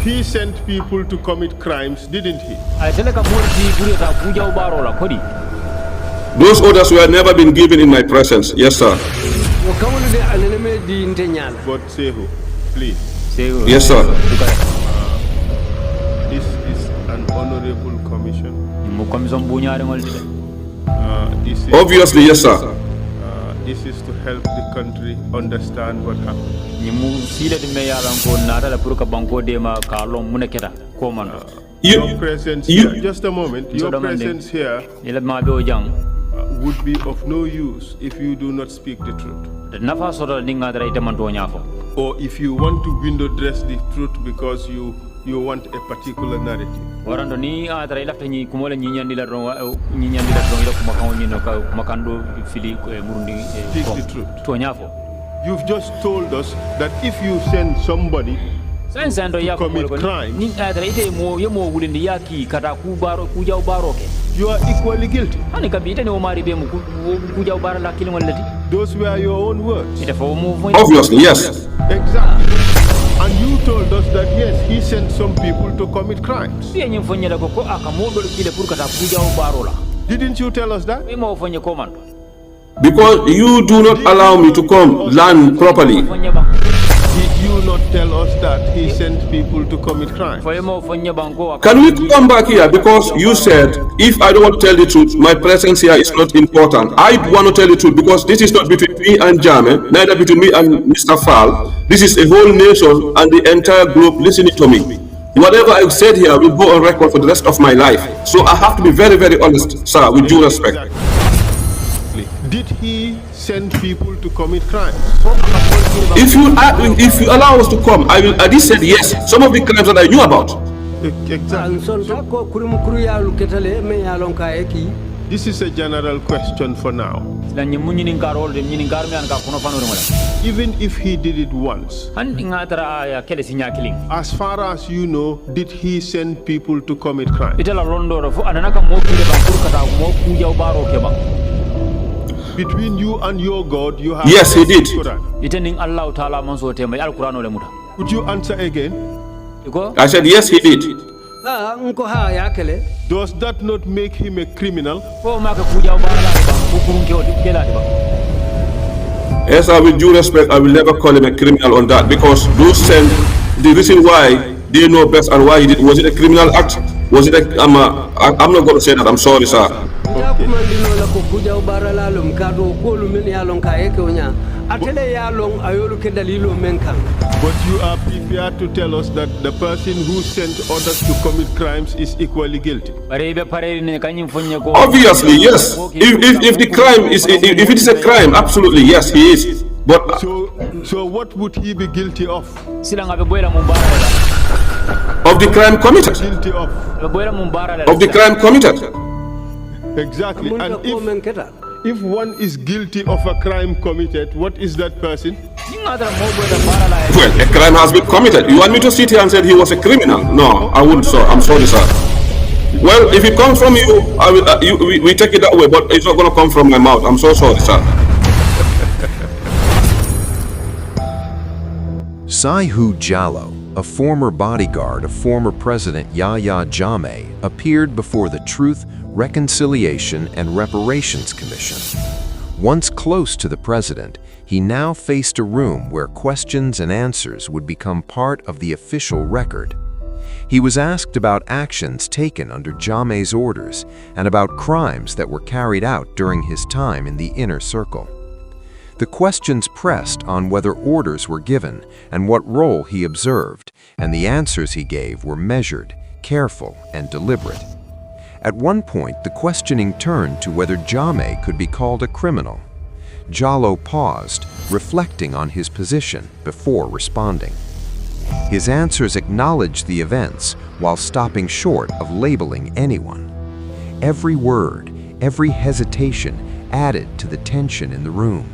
He sent people to commit crimes, didn't he? Those orders were never been given in my presence. Yes, sir. But Saihou, please. Yes, sir. This is an honorable commission. Obviously, yes, sir. This is to help the country understand what happened. Your presence here, just a moment, your presence here would be of no use if you do not speak the truth. Or if you want to window dress the truth because you want a particular narrative. Speak the truth. You've just told us that if you send somebody to commit crime, you are equally guilty. Those were your own words. Obviously, yes. Exactly. And you told us that yes, he sent some people to commit crimes. Didn't you tell us that? Because you do not allow me to come land properly. Did you not tell us that he sent people to commit crimes? Can we come back here? Because you said, if I don't want to tell the truth, my presence here is not important. I want to tell the truth because this is not between me and Jammeh, neither between me and Mr. Fall. This is a whole nation and the entire globe listening to me. Whatever I've said here will go on record for the rest of my life. So I have to be very, very honest, sir, with due respect. Did he send people to commit crimes? If you allow us to come, I just said yes. Some of the crimes that I knew about. Exactly. This is a general question for now. Even if he did it once, as far as you know, did he send people to commit crimes? Between you and your God, you have... Yes, he did. Would you answer again? I said yes, he did. Does that not make him a criminal? Yes, sir, with due respect, I will never call him a criminal on that because those send the reason why they know best and why he did. Was it a criminal act? Was it a... I'm not going to say that. I'm sorry, sir. Okay. But you are prepared to tell us that the person who sent others to commit crimes is equally guilty? Obviously, yes. If the crime is, if it is a crime, absolutely, yes, he is. But so what would he be guilty of? Of the crime committed. Guilty of the crime committed. Exactly. And if one is guilty of a crime committed, what is that person? Well, a crime has been committed. You want me to sit here and say he was a criminal? No, I wouldn't, sir. I'm sorry, sir. Well, if it comes from you, I will, we take it that way, but it's not going to come from my mouth. I'm so sorry, sir. Saihou Jallow, a former bodyguard of former President Yahya Jammeh, appeared before the Truth, Reconciliation and Reparations Commission. Once close to the president, he now faced a room where questions and answers would become part of the official record. He was asked about actions taken under Jammeh's orders and about crimes that were carried out during his time in the inner circle. The questions pressed on whether orders were given and what role he observed, and the answers he gave were measured, careful, and deliberate. At one point, the questioning turned to whether Jammeh could be called a criminal. Jallow paused, reflecting on his position before responding. His answers acknowledged the events while stopping short of labeling anyone. Every word, every hesitation added to the tension in the room.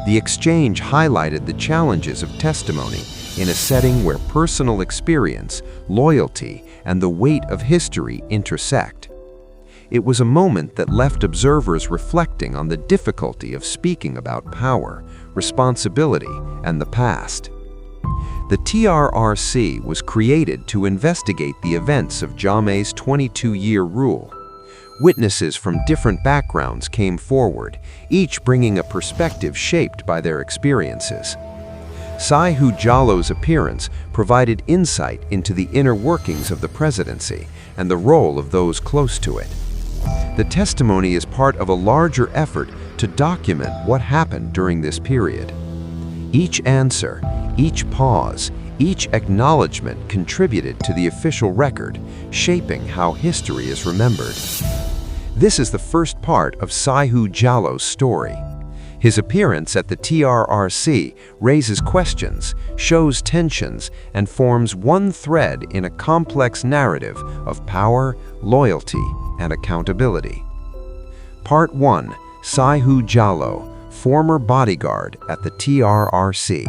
The exchange highlighted the challenges of testimony in a setting where personal experience, loyalty, and the weight of history intersect. It was a moment that left observers reflecting on the difficulty of speaking about power, responsibility, and the past. The TRRC was created to investigate the events of Jammeh's 22-year rule. Witnesses from different backgrounds came forward, each bringing a perspective shaped by their experiences. Saihou Jallow's appearance provided insight into the inner workings of the presidency and the role of those close to it. The testimony is part of a larger effort to document what happened during this period. Each answer, each pause, each acknowledgement contributed to the official record, shaping how history is remembered. This is the first part of Saihou Jallow's story. His appearance at the TRRC raises questions, shows tensions, and forms one thread in a complex narrative of power, loyalty, and accountability. Part 1. Saihou Jallow, former bodyguard at the TRRC.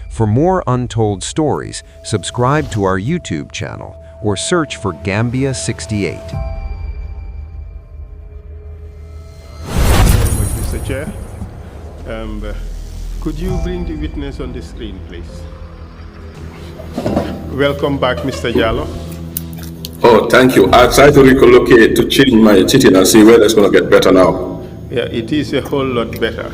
For more untold stories, subscribe to our YouTube channel or search for Gambia 68. Mr. Chair, could you bring the witness on the screen, please? Welcome back, Mr. Jallow. Oh, thank you. I tried to relocate to change my sitting and see whether it's going to get better now. Yeah, it is a whole lot better.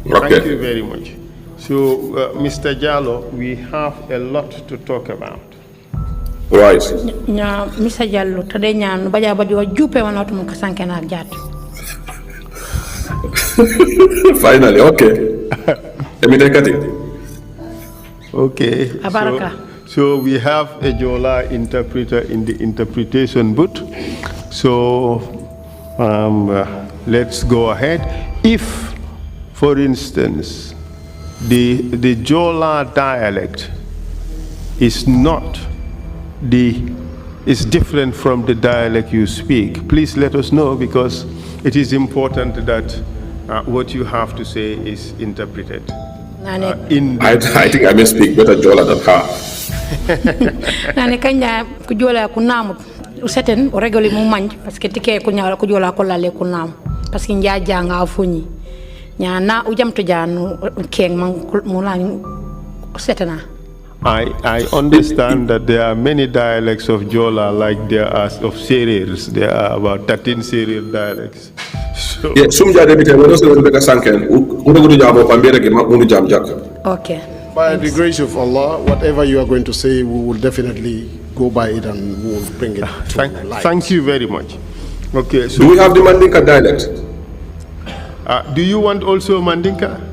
Okay. Thank you very much. So, Mr. Jallow, we have a lot to talk about. Right. Mr. Jallow, today nyan baja bajo jupe wana tu mkasanke na jat. Finally, okay. Let me take it. Okay. Abaraka. So we have a Jola interpreter in the interpretation booth. So let's go ahead. If, for instance, the Jola dialect is different from the dialect you speak, please let us know, because it is important that what you have to say is interpreted. I think I may speak better Jola than her. Nane kanya kujola kunamu useten oregoli mu manj parce que tike kunya kujola ko lale kunam parce que njaja nga afunyi nya na ujam to janu keng man mulani usetena. I understand that there are many dialects of Jola, like there are of Sereers. There are about 13 Sereer dialects. So okay. By the grace of Allah, whatever you are going to say, we will definitely go by it and we will bring it to light. Thank you very much. Okay. So do we have the Mandinka dialect? Do you want also Mandinka?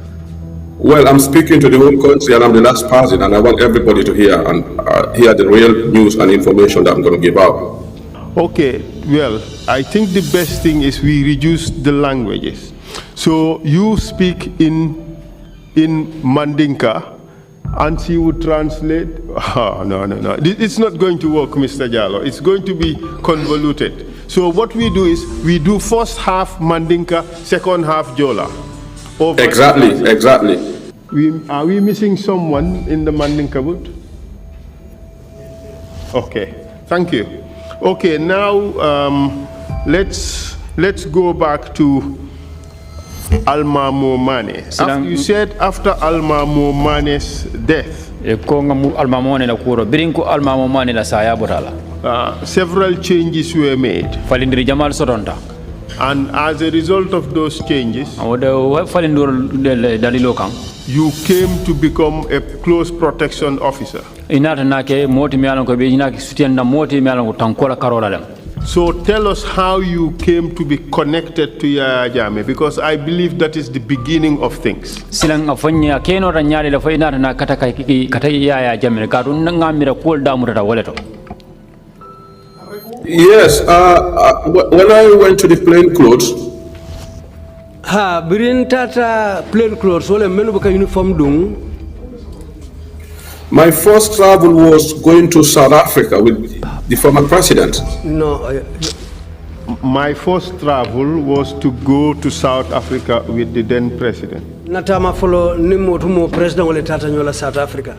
Well, I'm speaking to the whole country and I'm the last person, and I want everybody to hear the real news and information that I'm going to give out. Okay, well, I think the best thing is we reduce the languages. So you speak in Mandinka and she would translate. Oh, no. It's not going to work, Mr. Jallow. It's going to be convoluted. So what we do is we do first half Mandinka, second half Jola. Exactly. Are we missing someone in the Mandinka booth? Okay, thank you. Okay, now let's go back to Alma Momane. You said after Alma Momane's death, several changes were made. And as a result of those changes, you came to become a close protection officer. So tell us how you came to be connected to Yahya Jammeh, because I believe that is the beginning of things. Yes, when I went to the plain clothes, my first travel was going to South Africa with the former president. No. My first travel was to go to South Africa with the then president. Natama follow nimo tumo president wale tata nyola South Africa.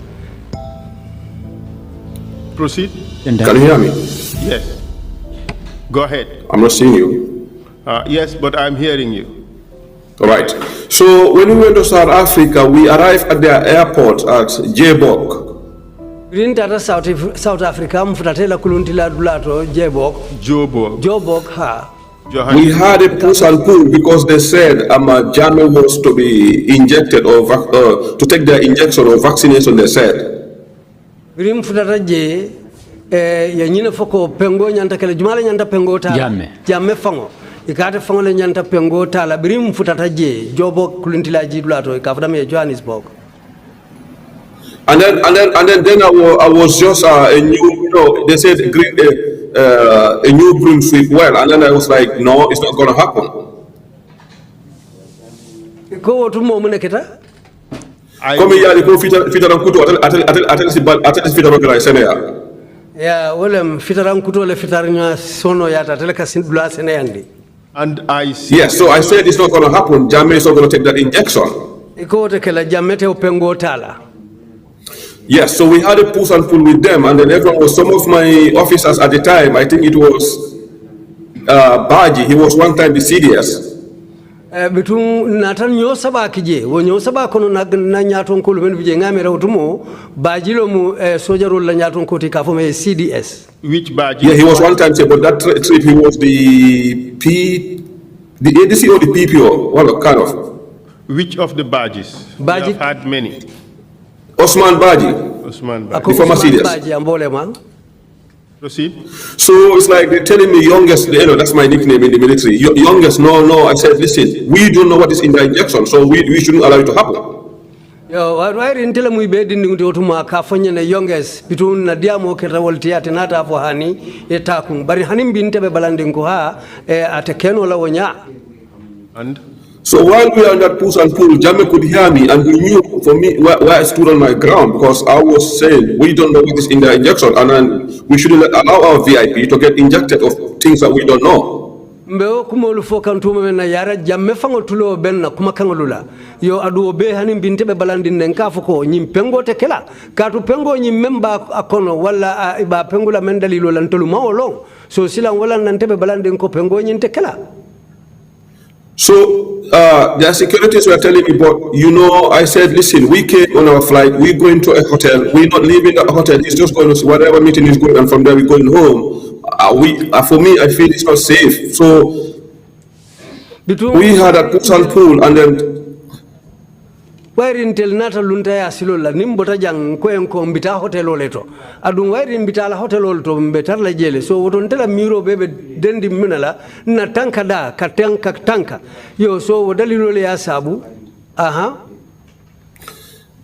Proceed. Can you hear me? Yes. Go ahead. I'm not seeing you. Yes, but I'm hearing you. All right. So when we went to South Africa, we arrived at their airport at Joburg. Rintata South Africa mfutatela kuluntila dulato Joburg ha. We had a push and pull because they said Jammeh was to be injected or to take their injection or vaccination, they said. Birim futata je ya nyina foko pengo nyanta kele jumala nyanta pengo ta Jammeh fango ikate fango le nyanta pengo ta la birim futata je Joburg kuluntila ji dulato ikafada me Johannesburg. And then I was just a new, they said a new broom sweep well, and then I was like, no, it's not going to happen. Go to Momuneketa? Come here, go Fitaran Kuto, atel Fitaran Senea. Yeah, well, Fitaran Kuto, le Fitarina Sono Yata, Telecasin Blas and Andy. And I see. Yes, so I said it's not going to happen. Jammeh is not going to take that injection. Go to Kela Jamete Pengo Tala. Yes, so we had a push and pull with them, and then everyone was, some of my officers at the time, I think it was Baji, he was one time the CDS. Between Nathan Yosaba Kije, when Yosaba Kono Nanyaton Kulven Vijangame Rotumo, Bajilo mu Soja Lanyaton Kotika from a CDS. Which Baji? Yeah, he was one time, but that trip he was the ADC or the PPO, well, kind of. Which of the badges? Baji have had many. Osman Baji. Osman Baji. The former CDS. Proceed. So it's like they're telling me youngest, you know, that's my nickname in the military. Youngest, no. I said, listen, we don't know what is in the injection, so we shouldn't allow it to happen. Yo, why didn't tell him we bed in the California the youngest between Nadiamo Ketawaltia Tenata for Hani, Etakung, but Hanim Bintebe Balandinkoha at a Kenola Wonya. And so while we are on that push and pull, Jammeh could hear me, and he knew for me where I stood on my ground, because I was saying we don't know what is in the injection, and then we shouldn't allow our VIP to get injected of things that we don't know. Mbeo kumolu fokantume na yara Jammeh fango tulo benna kuma kangolula yo adu obe hanim bintebe balandi nenka foko nyim pengo tekela katu pengo nyim memba akono wala iba pengo la mendali lo lantolu maolong so sila wala nantebe balandi nko pengo nyim tekela. So the securities were telling me, but you know, I said, listen, we came on our flight, we're going to a hotel, we're not leaving the hotel, it's just going to whatever meeting is going, and from there we're going home. For me, I feel it's not safe. So we had a push and pull, and then wairin tel nata lunta ya silola nimbota jang kwenko mbita hotel oleto adun wairin mbita la hotel oleto mbetar la jele so woton tela miro bebe dendi minala na tanka da katanka tanka yo so wodali lole ya sabu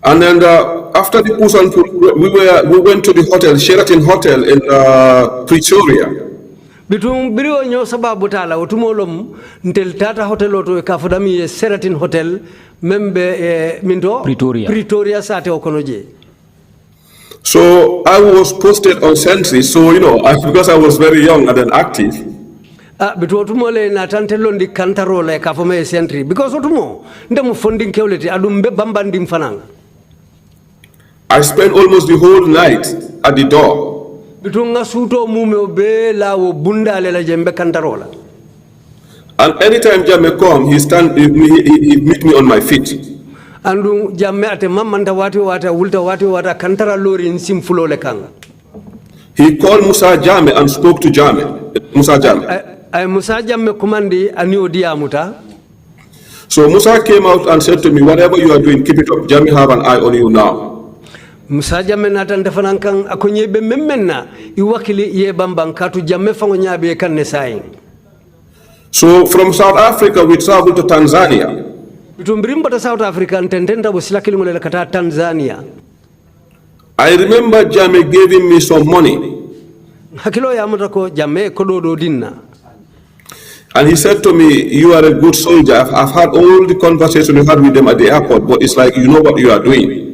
and then after the push and pull we went to the hotel, Sheraton Hotel in Pretoria. Bitung biro nyo sababu tala utumolom ntel tata hotel oto kafudami Sheraton Hotel membe minto Pretoria sate okonoje. So I was posted on sentry, so you know, because I was very young and then active. Bitu otumole na tantelondi kantarole kafome sentry because otumo ndemu funding kewleti adumbe bambandi mfananga. I spent almost the whole night at the door. Bitunga suto mume obe la wo bunda lela jembe kantarola. And anytime Jammeh come, he meet me on my feet. Andu Jammeh ate mamanta wati wata kantara lori nsimfulo le kanga. He called Musa Jammeh and spoke to Jammeh. Musa Jammeh. Musa Jammeh kumandi aniyo diamuta. So Musa came out and said to me, whatever you are doing, keep it up. Jammeh have an eye on you now. Musa Jammeh natan defanankang akonye be memmenna iwakili ye bambang katu Jammeh fango nyabe kan nesai. So from South Africa we traveled to Tanzania. Bitumbirimba ta South Africa ntendenda bosila kilingole kata Tanzania. I remember Jammeh giving me some money. Hakilo ya mutako Jammeh kododo dinna. And he said to me, you are a good soldier. I've had all the conversation we had with them at the airport, but it's like you know what you are doing.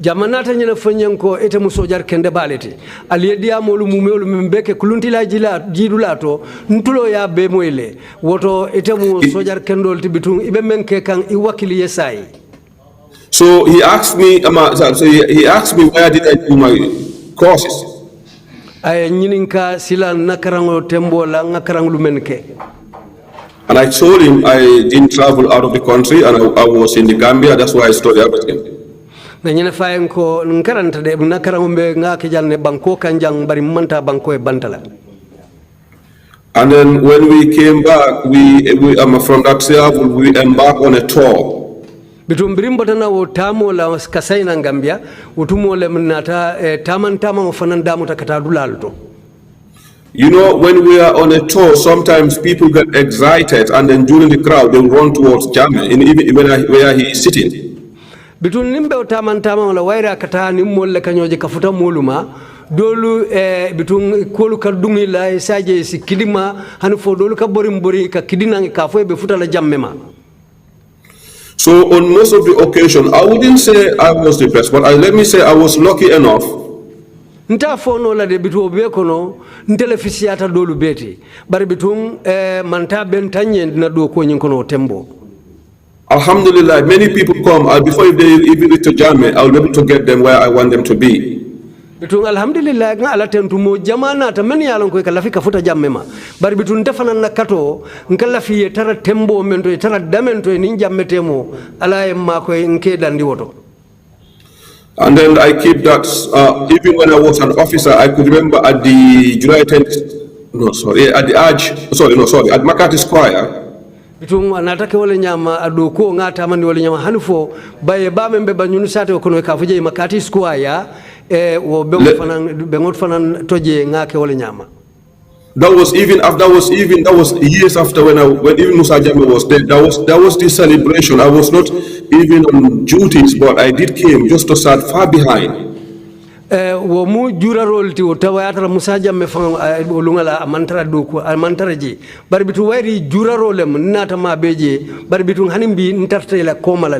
Jamanata nyina fanyanko ete musojar kende baleti aliedia molu mumeolu mbeke kuluntila jidulato ntulo ya bemoile woto ete musojar kendol tibitung ibe menke kan iwakili yesai. So he asked me where did I do my courses. Ay nyininka sila nakarango tembo la ngakaranglu menke. And I told him I didn't travel out of the country and I was in the Gambia. That's why I studied everything. And then when we came back, from that travel, we embarked on a tour. Bitum birimbotana wo tamo la kasaina Gambia utumo le mnata tama ofananda mutakata dulalto. You know, when we are on a tour, sometimes people get excited, and then during the crowd, they run towards Jammeh, even where he is sitting. Bitun nimbe tama la waira kata nimmolle kanyoje kafuta moluma dolu bitun kolu kadungi la saje si kidima hanfo dolu ka borimbori ka kidina ka fo be futa la jammema. So on most of the occasion, I wouldn't say I was the best, but let me say I was lucky enough. Nta fono la de bitu obekono ntele fisiata dolu beti bari bitung manta bentanye na do ko nyinkono tembo. Alhamdulillah, many people come before they even reach to Jammeh, I'll be able to get them where I want them to be. Bitung alhamdulillah nga ala tentu mo jamana ta men yalon ko kala fika futa jammema bari bitun defana na kato nkala fi tara tembo mento tara damento ni jammetemo ala ma ko nke dandi woto. And then I keep that, even when I was an officer, I could remember at the at Makati Square. Bitung anataka wale nyama adoko ngata mani wale nyama hanufo baye ba membe banyunu sate okono kafuje Makati Square wo bengot fanan toje ngake wale nyama. That was years after when even Musa Jammeh was dead. That was the celebration. I was not even on duties, but I did came just to start far behind. Wo mu jura rolti o tawayata Musa Jammeh fan olungala amantara doku amantara ji barbitu wairi jura rolem nata ma beje barbitu hanimbi ntarte la komala.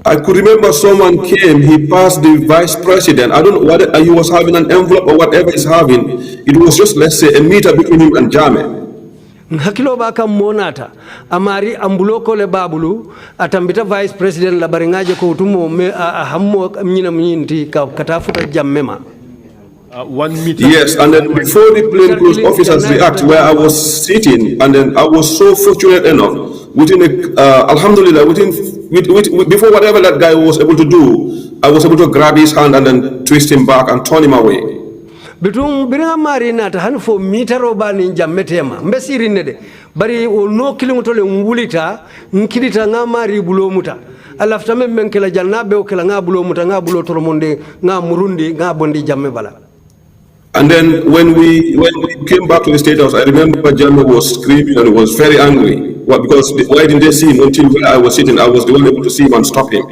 I could remember someone came, he passed the vice president. I don't know what he was having, an envelope or whatever he's having. It was just, let's say, a meter between him and Jammeh. Hakilo baka monata amari ambuloko le babulu atambita vice president la baringaje ko utumo me hammo mnyina mnyinti katafuta Jammeh. 1 meter. Yes, and then before the plainclothes officers react, where I was sitting, and then I was so fortunate enough, alhamdulillah, before whatever that guy was able to do, I was able to grab his hand and then twist him back and turn him away. Bitung biringa mari nata hanfo mitaro bani jammetema mbesiri nede bari o no kilomotole ngulita nkilita ngamari bulomuta alafta men kala jannabe o kala ngabulomuta ngabulo toromonde ngamurundi ngabondi jamme bala. And then when we came back to the State House, I remember Jammeh was screaming and was very angry. Well, because why didn't they see him until where I was sitting? I was the one able to see him and stop him.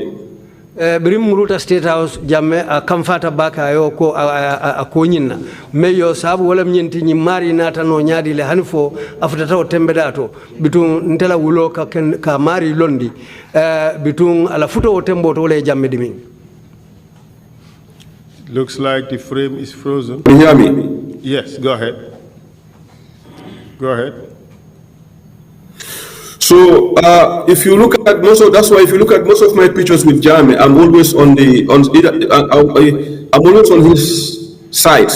Birim muruta State House Jammeh kamfata baka ayoko akonyina meyo sabu wala mnyenti nyimari nata no nyadi le hanfo afutata otembedato bitun ntela wuloka ka mari londi bitun alafuto otembo to wala Jammeh dimi. Looks like the frame is frozen. Can you hear me? Yes, go ahead. Go ahead. So if you look at most of my pictures with Jammeh, I'm always on his side.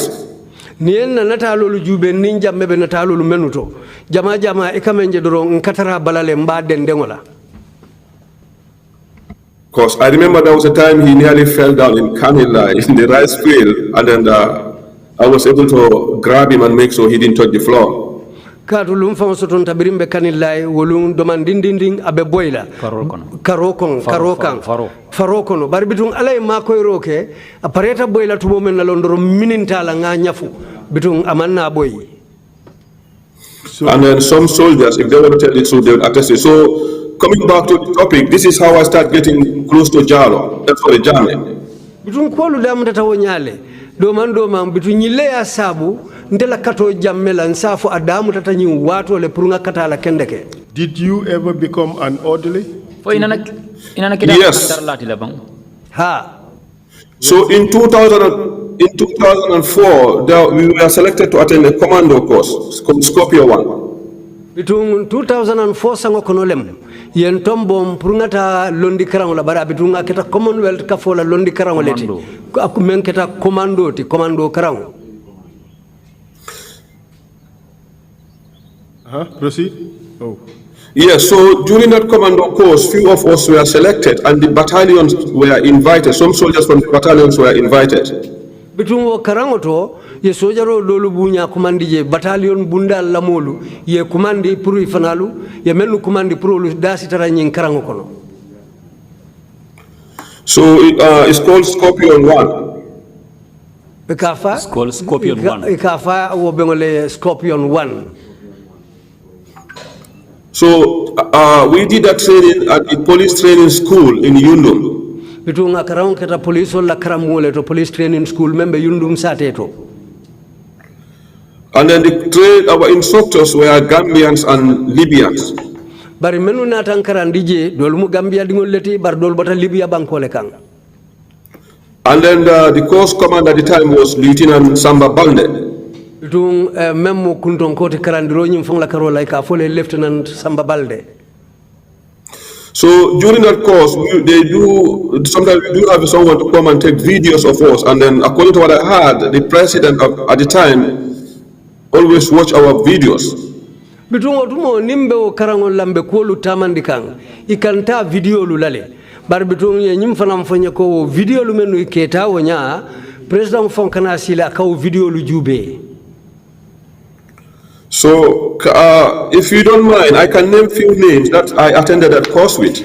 Nienna natalolu jube ninja mebe natalolu menuto jama ekamenje doro nkatara balale mbade ndengola. Because I remember there was a time he nearly fell down in Kanila in the rice field, and then I was able to grab him and make sure he didn't touch the floor. Katulum fa soton tabirimbe Kanila wolum domandindinding abe boila farokono barbitung alay makoy roke apareta boila to momen na londoro minintala nga nyafu bitung amanna boy. And then some soldiers, if they want to tell the truth, they will attest it. So coming back to the topic, this is how I start getting close to Jallow. That's for the Jammeh. Bitun kwolu damu tatawonyale domam bitun nyile ya sabu ndela kato Jammeh la nsafu adamu tatanyi watu le purunga kata la kendeke. Did you ever become an orderly? Yes. So in 2004, we were selected to attend a commando course called Scorpio 1. Between 2004 sango konolem yen tombo mpurungata londi karango la bara bitunga keta Commonwealth kafola londi karango leti akumen keta commando karango. Proceed. Oh. Yes, so during that commando course, few of us were selected and the battalions were invited. Some soldiers from the battalions were invited. Bitungo karangoto ye sojaro lolu bunya kumandi je battalion bunda lamolu ye kumandi puru ifanalu ye menu kumandi puru dasi tara nyin karango kono. So it's called Scorpion 1. It's called Scorpion 1. Ikafa wo bengole Scorpion 1. So we did that training at the police training school in Yundum. Bitunga karang keta police la karamole to police training school member Yundum sateto. And then our instructors were Gambians and Libyans. Bari menu natan karandije dolumu Gambia dingol leti bar dol bata Libya bankole kang. And then the course commander at the time was Lieutenant Samba Balde. Bitung memu kunton kote karandiro nyim fong la karola ka fole Lieutenant Samba Balde. So during that course, sometimes we do have someone to come and take videos of us. And then according to what I heard, the president at the time always watch our videos. Bitungo tumo nimbe o karango lambe kolu tamandikang ikanta video lulale. Bar bitung ye nyim fanam fanya ko video lu menu iketa wonya president fonkana sila ka video lu jube. So, if you don't mind, I can name few names that I attended that course with.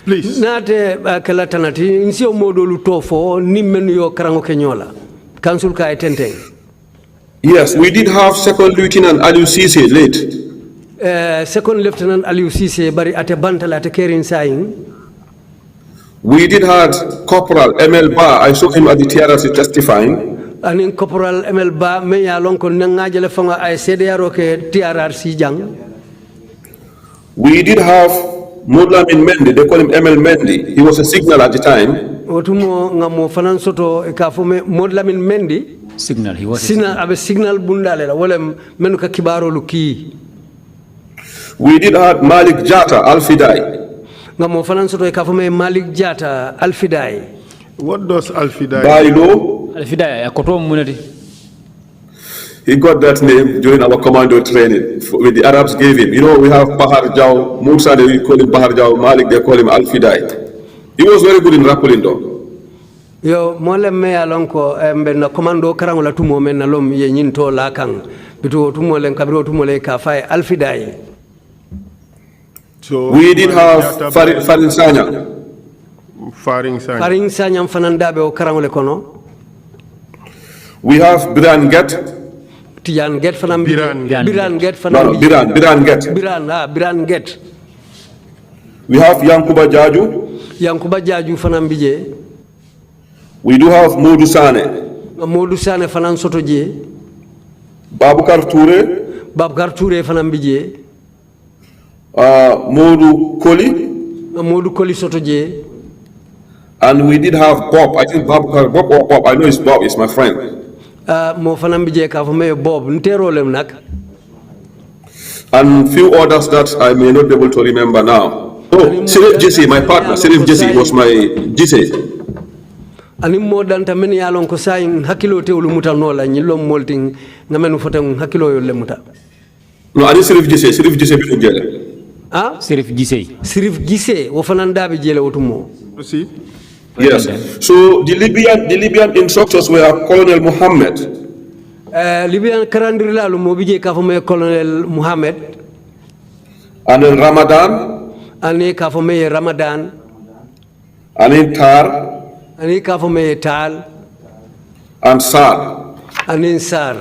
Please. Nate kalatanati insio modolu tofo nimmenu yo karango kenyola. Council ka etenteng. Yes, we did have Second Lieutenant Aliou Cisse late. Second Lieutenant Aliou Cisse bari ate bantala ate kerin saing. We did have Corporal ML Ba. I saw him at the TRRC testifying. Anin Corporal ML Ba me ya lon ko nangajale fanga ay CDRO ke TRRC jang. We did have Modlamin Mendy, they call him ML Mendy. He was a signal at the time. Otumo ngamo fanan soto ka fome Modlamin Mendy Signal, he was signal abe signal bundale la wala menu ka kibaro lu ki. We did have Malik Jata Alfidai. Ngamo fanan soto ka fome Malik Jata Alfidai. What does Alfidai? Bailo. Alfidai akoto munati. He got that name during our commando training when the Arabs gave him. You know, we have Bahar Jaw, Musa, they call him Bahar Jaw, Malik, they call him Alfidai. He was very good in rappelling though. Yo mole me alonko embe na commando karango la tumo men na lom ye nyinto la kang bitu tumo len kabiro tumo le ka fay Alfidai. So we did have Farin Sanya. Faring Sanya fanandabe o karango le kono. We have Biran Get. Tijan Get fanam Biran Get fanam. No, Biran Get. Biran Get. We have Yankuba Jaju. Yankuba Jaju fanam bije. We do have Modou Sane. Modou Sane fanam soto je. Babukar Touré fanam bije. Modou Koli soto je. And we did have Bob. I think Bob, I know it's Bob, it's my friend. Mo fanam bije ka fome Bob ntero lem nak. And few others that I may not be able to remember now. Oh, Sirif Jesse, my partner, Sirif Jesse was my Jesse. Ani mo danta men yalon ko sayin hakilo tewlu muta no la nyilom molting ngamenu foten hakilo yo lemuta. No, ani Sirif Jesse bi jele. Ah? Sirif Gise wo fananda be jele otumo. See? Yes. So the Libyan instructors were Colonel Mohammed. Libyan karandirla lu mo bije ka fome Colonel Mohammed. And then Ramadan. Ani ka fome Ramadan. And then Tar. Ani ka fome Tal. And Sar. Ani Sar.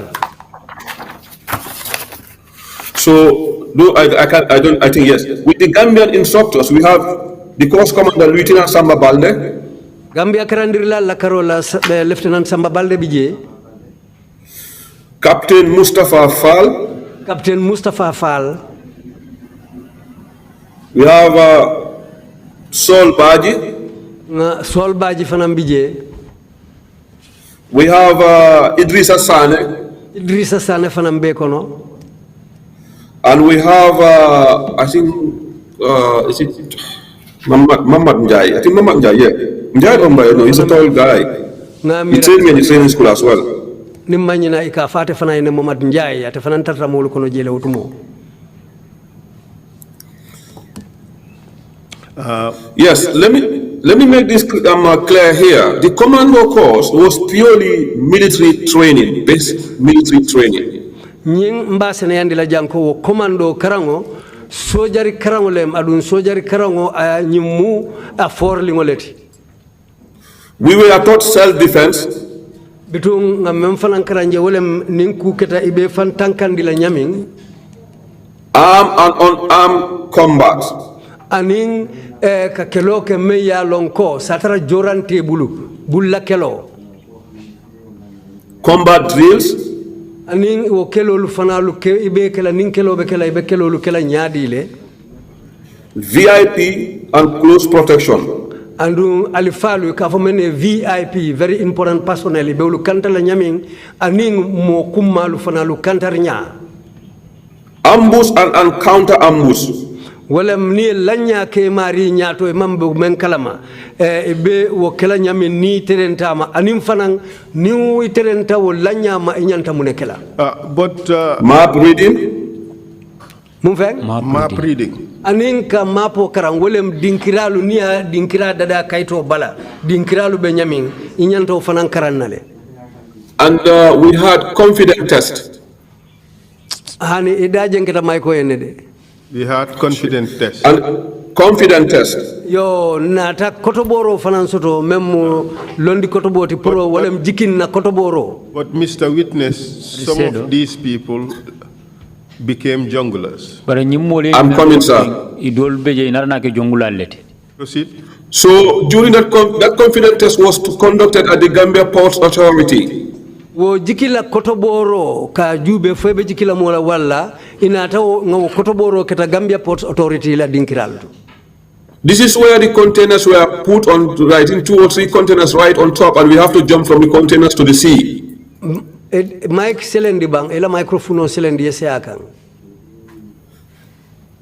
So no, I think yes. With the Gambian instructors, we have the course commander Lieutenant Samba Balde. Gambia karandirla la karola Lieutenant Samba Balde bije. Captain Mustafa Fall. We have Sol Baji. Sol Baji fanam bije. We have Idrissa Sane fanam be kono. And we have I think is it Mamad Njai? I think Mamad Njai, yeah. Njai Omba, no, he's a tall guy. He trained me in the training school as well. Nimanyina ika fate fana ine Mamad Njai ate fana ntatra mulu kono jele utumo. Yes, let me make this clear here. The commando course was purely military training, basic military training. Nying mbasene yandi la janko wo commando karango sojari karango lem adun sojari karango nyimu a for lingoleti. We were taught self-defense. Bitung ngam fanan karanje wolem ninku keta ibe fan tankandi la nyaming. Armed and unarmed combat. Aning ka kelo ke meya lonko satara jorante bulu bulla kelo. Combat drills. Aning wo kelo lu fanalu ke ibe kala nin kelo be kala ibe kelo lu kala nyaadi le. VIP and close protection. Andu alifalu ka fo mene VIP, very important personnel be lu kantala nyaming aning mo kummalu fanalu kantar nya. Ambush and counter ambush. Wala ni lanya ke mari nyato e mambe men kalama be wo kala nyami ni terentama anim fanan ni terenta wo lanya ma nyanta munekela But map reading. Mum fek map reading. anin ka mapo karang wolem dinkiralu niya dinkira dada kaito bala dinkiralu be nyamin inyanto fanan karannale. And we had confident test. Hani idaje ngeta may ko enede. We had confident test. And confident test. Yo nata kotoboro fanan soto memu londi kotoboti pro wolem jikin na kotoboro. But Mr. Witness, some of these people became junglers. I'm coming, sir. Proceed. So during that confident test was conducted at the Gambia Ports Authority. Wo jikila kotoboro ka jube febe jikila mola wala inata ngo kotoboro keta Gambia Ports Authority la dinkiral. This is where the containers were put on, right, in 2 or 3 containers right on top, and we have to jump from the containers to the sea. Mike Selendi bang ela microphone Selendi yeseakan.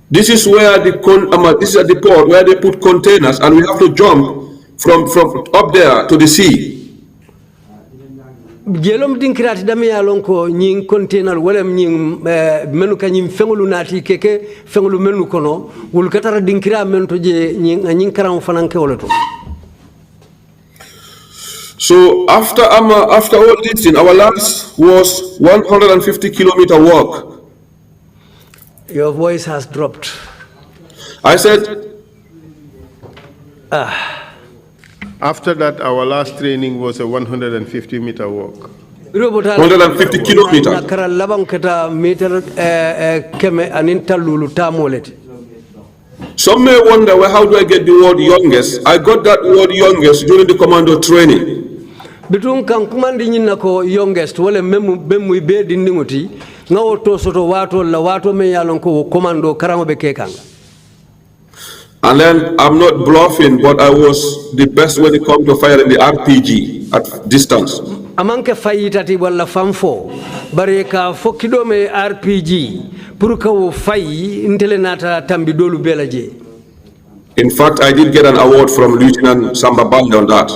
This is where this is at the port where they put containers, and we have to jump from up there to the sea. Jelom dinkirati dami ya lonko nying container wala nying menu ka nyim fengulu nati keke fengulu menu kono wul katara dinkira mento je nying karam fananke wolato. So after all this thing, our last was 150-kilometer walk. Your voice has dropped. I said. After that, our last training was a 150-meter walk. 150 kilometers. Some may wonder, well, how do I get the word youngest? I got that word youngest during the commando training. Between kan kumandi nyina ko youngest wala memu bemu be dindinguti ngawo to soto wato la wato me yalon ko commando karango be kekanga. And then I'm not bluffing, but I was the best when it comes to firing the RPG at distance. Amanke fayitati wala famfo bare ka fokido me RPG pour ka wo fayi intele nata tambi dolu belaje. In fact, I did get an award from Lieutenant Samba Balde on that.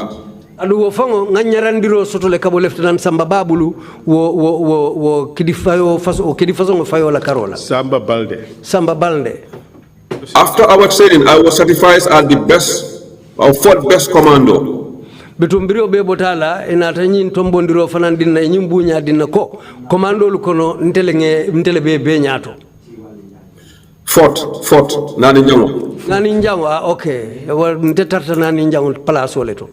Adu wo fango nganyarandiro soto le kabo Lieutenant Samba Babulu wo kidifayo fayo la Karola. Samba Balde. Samba Balde. After our training, I was certified as the best or 4th best commando. Betumbiro be botala enata nyin tombondiro fanandina nyimbunya dinna ko commando lu kono ntele be nyato. 4th nani njango. Okay, well ntetarta nani njango place oleto.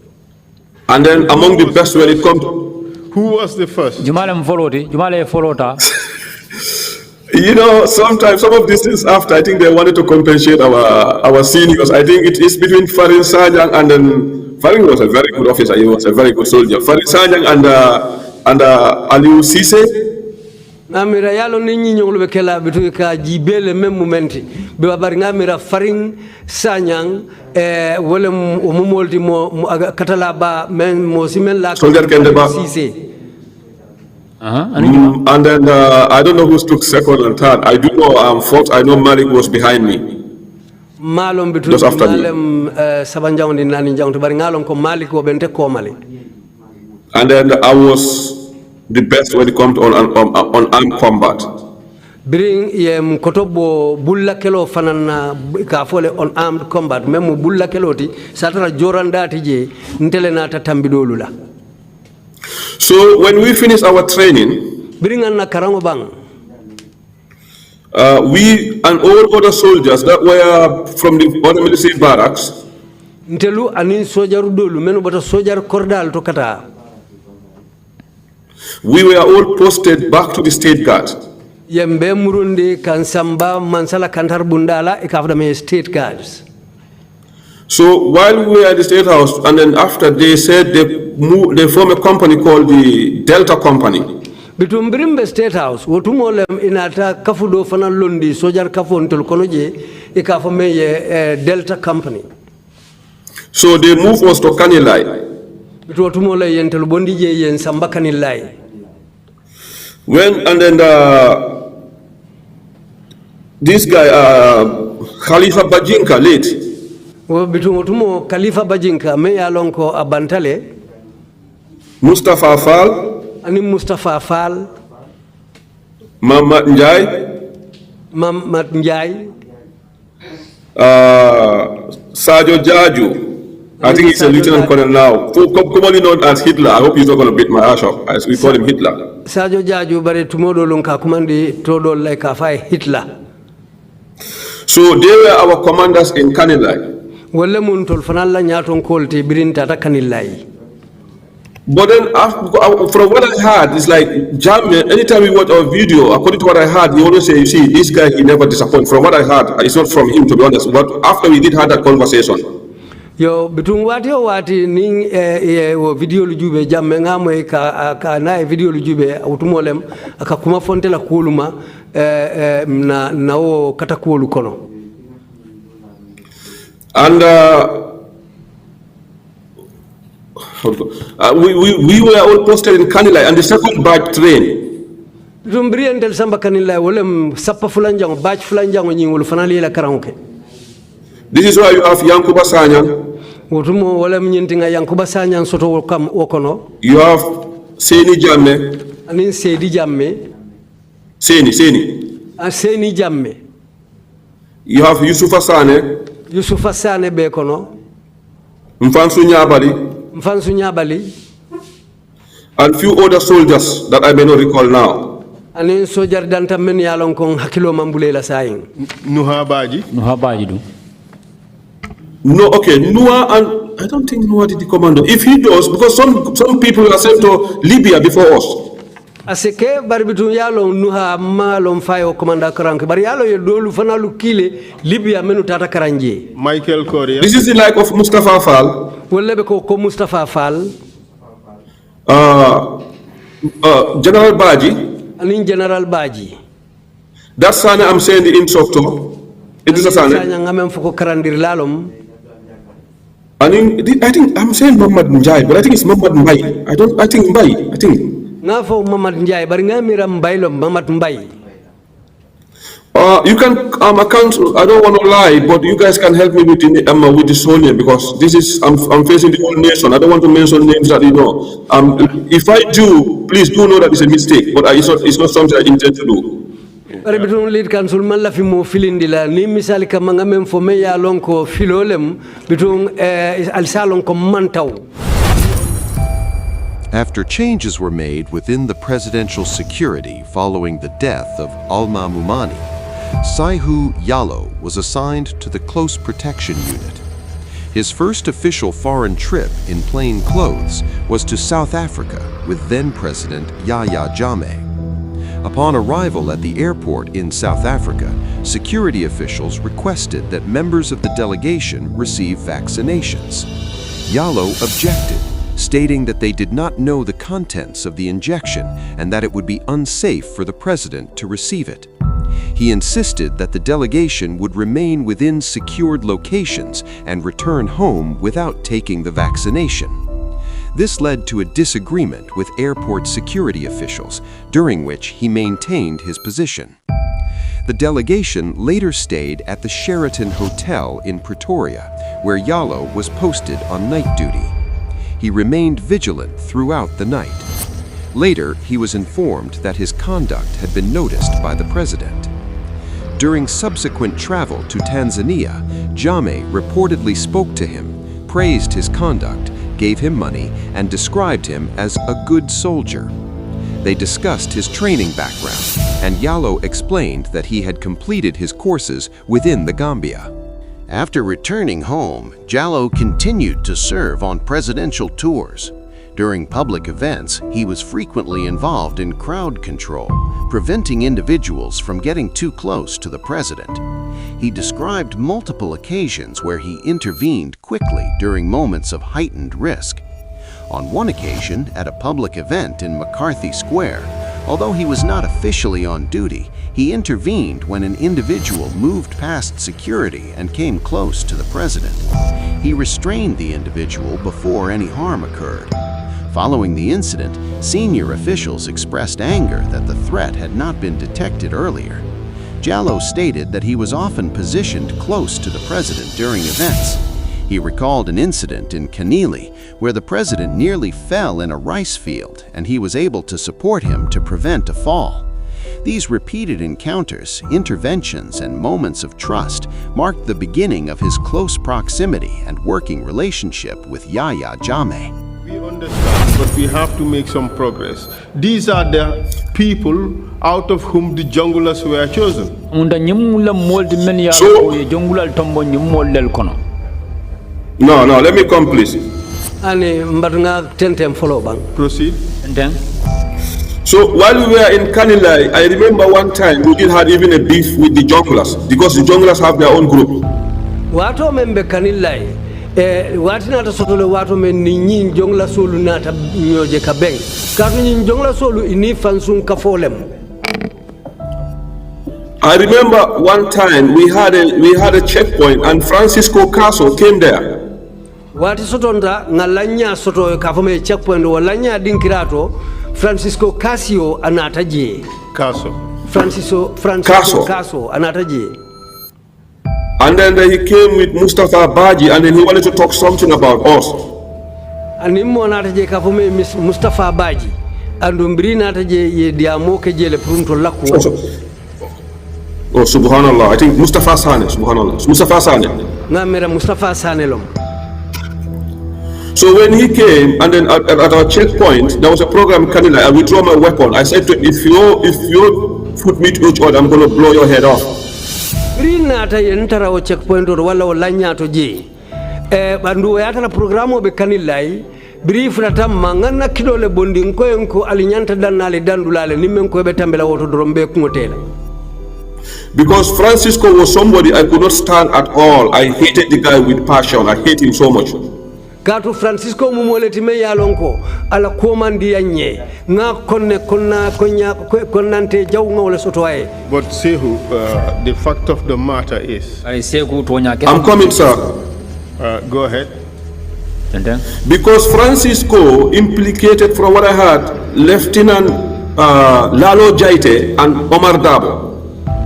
And then among the best when it comes to, who was the first? Jumale followta. You know, sometimes some of these things after, I think they wanted to compensate our seniors. I think it is between Farin Sajang and then Farin was a very good officer. He was a very good soldier. Farin Sajang and Aliou Cisse. Amira yalo ninyi nyonglo bekela bitu ka jibele même momenti be babari ngamira Farin Sajang wala mo molti mo katala ba men mo simen la soldier kende ba Cisse. And then I don't know who took 2nd and 3rd. I do know 4th. I know Malik was behind me. Malom bitu just after me. Sabanjang ni nani jang to bari ngalom ko Malik wo bente ko Mali. And then I was the best when it comes to on armed combat. Bring yem kotobo bulla kelo fanana ka fole unarmed combat memu bulla keloti satara jorandati je ntele nata tambidolula. So when we finish our training, Bring anna karango bang. We and all other soldiers that were from the other military barracks, Ntelu anin sojaru dolu menu bata sojar kordal to kata. we were all posted back to the state guard. Yembe murundi kansamba mansala kantar bundala ikafda me state guards. So while we were at the state house, and then after they said they form a company called the Delta Company. Bitumbirimbe state house wotumolem inata kafudo fana londi sojar kafon tel konoje ikafome ye Delta Company. So they moved us to Kanilai. Bituwatumole yentel bondi je yen samba kanilai. When and then this guy Khalifa Bajinka late. Bituwatumo Khalifa Bajinka me yalonko abantale. Mustafa Fall. Ani Mustafa Fall. Mamad Njai. Mamad Njai. Saihou Jallow. I think he's a lieutenant colonel now. Commonly known as Hitler. I hope he's not going to beat my ass up, as we call him Hitler. Saihou Jallow bare tumodo lunka kumandi todo like afai Hitler. So they were our commanders in Kanilai. Wale mun tol fanalla nyaton kolti birinta ta Kanilai. But then, from what I heard, it's like Jammeh, anytime we watch our video, according to what I heard, he always say, you see, this guy, he never disappoints. From what I heard, it's not from him, to be honest. But after we did have that conversation. Yo, between wati ning wo video lujube Jammeh ngamwe ka na video lujube utumolem akakuma fonte la kuluma na o katakulu kono. And we were all posted in Kanilai, and the second batch train. Zumbri entel samba Kanilai wolem sappa fulanjango batch fulanjango nyingulu fanali la karanke. This is why you have Yankuba Sanyan. Utumo wolem nyintinga Yankuba Sanyan soto kam wokono. You have Saihou Jallow. Anin Saihou Jallow. Saihou Jallow. You have Yusufa Sane. Yusufa Sane bekono. Mfansu Nyabali. And few other soldiers that I may not recall now. Anin sojar danta men yalon kon hakilo mambule la sayin. Nuha Baji do. No, okay, Noah, and I don't think Noah did the commando. If he does, because some people are sent to Libya before us. Aseke barbitu yalo Nuha malom fayo komanda karanke. Bari yalo ye dolu fana lukile Libya menu tata karanje. Michael Korea. This is the like of Mustafa Fall. Wolebe ko Mustafa Fall. General Baji. Anin General Baji. That's Sane, I'm saying the instructor. It is a Sane. Ngam foko karandir lalom. I think I'm saying Muhammad Njai, but I think it's Muhammad Mbai. I think Mbai. Nga fo Muhammad Njai, bari nga mira Mbailo Muhammad Mbai. You can account. I don't want to lie, but you guys can help me with this whole name, because this is I'm facing the whole nation. I don't want to mention names that you know. If I do, please do know that it's a mistake, but it's not something I intend to do. Bari bitum lead council man la fi mo filindila ni misali ka manga mem fo me ya lonko filolem bitum al salon ko mantaw. After changes were made within the presidential security following the death of Alma Mumani, Saihou Jallow was assigned to the Close Protection Unit. His first official foreign trip in plain clothes was to South Africa with then-President Yahya Jammeh. Upon arrival at the airport in South Africa, security officials requested that members of the delegation receive vaccinations. Jallow objected, stating that they did not know the contents of the injection and that it would be unsafe for the president to receive it. He insisted that the delegation would remain within secured locations and return home without taking the vaccination. This led to a disagreement with airport security officials, during which he maintained his position. The delegation later stayed at the Sheraton Hotel in Pretoria, where Jallow was posted on night duty. He remained vigilant throughout the night. Later, he was informed that his conduct had been noticed by the president. During subsequent travel to Tanzania, Jammeh reportedly spoke to him, praised his conduct, gave him money, and described him as a good soldier. They discussed his training background, and Jallow explained that he had completed his courses within the Gambia. After returning home, Jallow continued to serve on presidential tours. During public events, he was frequently involved in crowd control, preventing individuals from getting too close to the president. He described multiple occasions where he intervened quickly during moments of heightened risk. On one occasion, at a public event in McCarthy Square, although he was not officially on duty, he intervened when an individual moved past security and came close to the president. He restrained the individual before any harm occurred. Following the incident, senior officials expressed anger that the threat had not been detected earlier. Jallow stated that he was often positioned close to the president during events. He recalled an incident in Kanili where the president nearly fell in a rice field and he was able to support him to prevent a fall. These repeated encounters, interventions, and moments of trust marked the beginning of his close proximity and working relationship with Yahya Jammeh. We understand, but we have to make some progress. These are the people out of whom the junglers were chosen. No, let me come, please. Proceed. So while we were in Kanilai, I remember one time we did have even a beef with the junglers because the junglers have their own group. Wato membe Kanilai, wati nata sotole wato men ni nyin jongla solu nata nyoje kabeng. Katu nyin jongla solu ini fansung kafolem. I remember one time we had a checkpoint and Francisco Caso came there. Wati sotonda ngalanya soto kafome checkpoint walanya dinkirato Francisco Casio anataje. Francisco Caso anataje. And then he came with Mustafa Baji and then he wanted to talk something about us. Animo anataje kafome Mustafa Baji. Andumbri nataje ye diamoke jele prunto lakwo. Oh, subhanallah. I think Mustafa Sane, subhanallah. Mustafa Sane. Ngamera Mustafa Sane lom. So when he came, and then at our checkpoint, there was a program, Kanila. I withdraw my weapon. I said to him, if you foot meet each other, I'm going to blow your head off. Rinata yentara o checkpoint or wala lanya to je. Bandu yata na programo be Kanilai. Brief rata mangana kidole bondi nko alinyanta danale dandulale nimenko betambela woto drombe kumotela. Because Francisco was somebody I could not stand at all. I hated the guy with passion. I hate him so much. Katu Francisco mumoleti me yalonko ala komandi yanye nga konne konna konya konnante jawnga wala sotoaye. But Saihou, the fact of the matter is, I'm coming, sir. Go ahead. Because Francisco implicated, from what I heard, Lieutenant Lalo Jaite and Omar Dabo.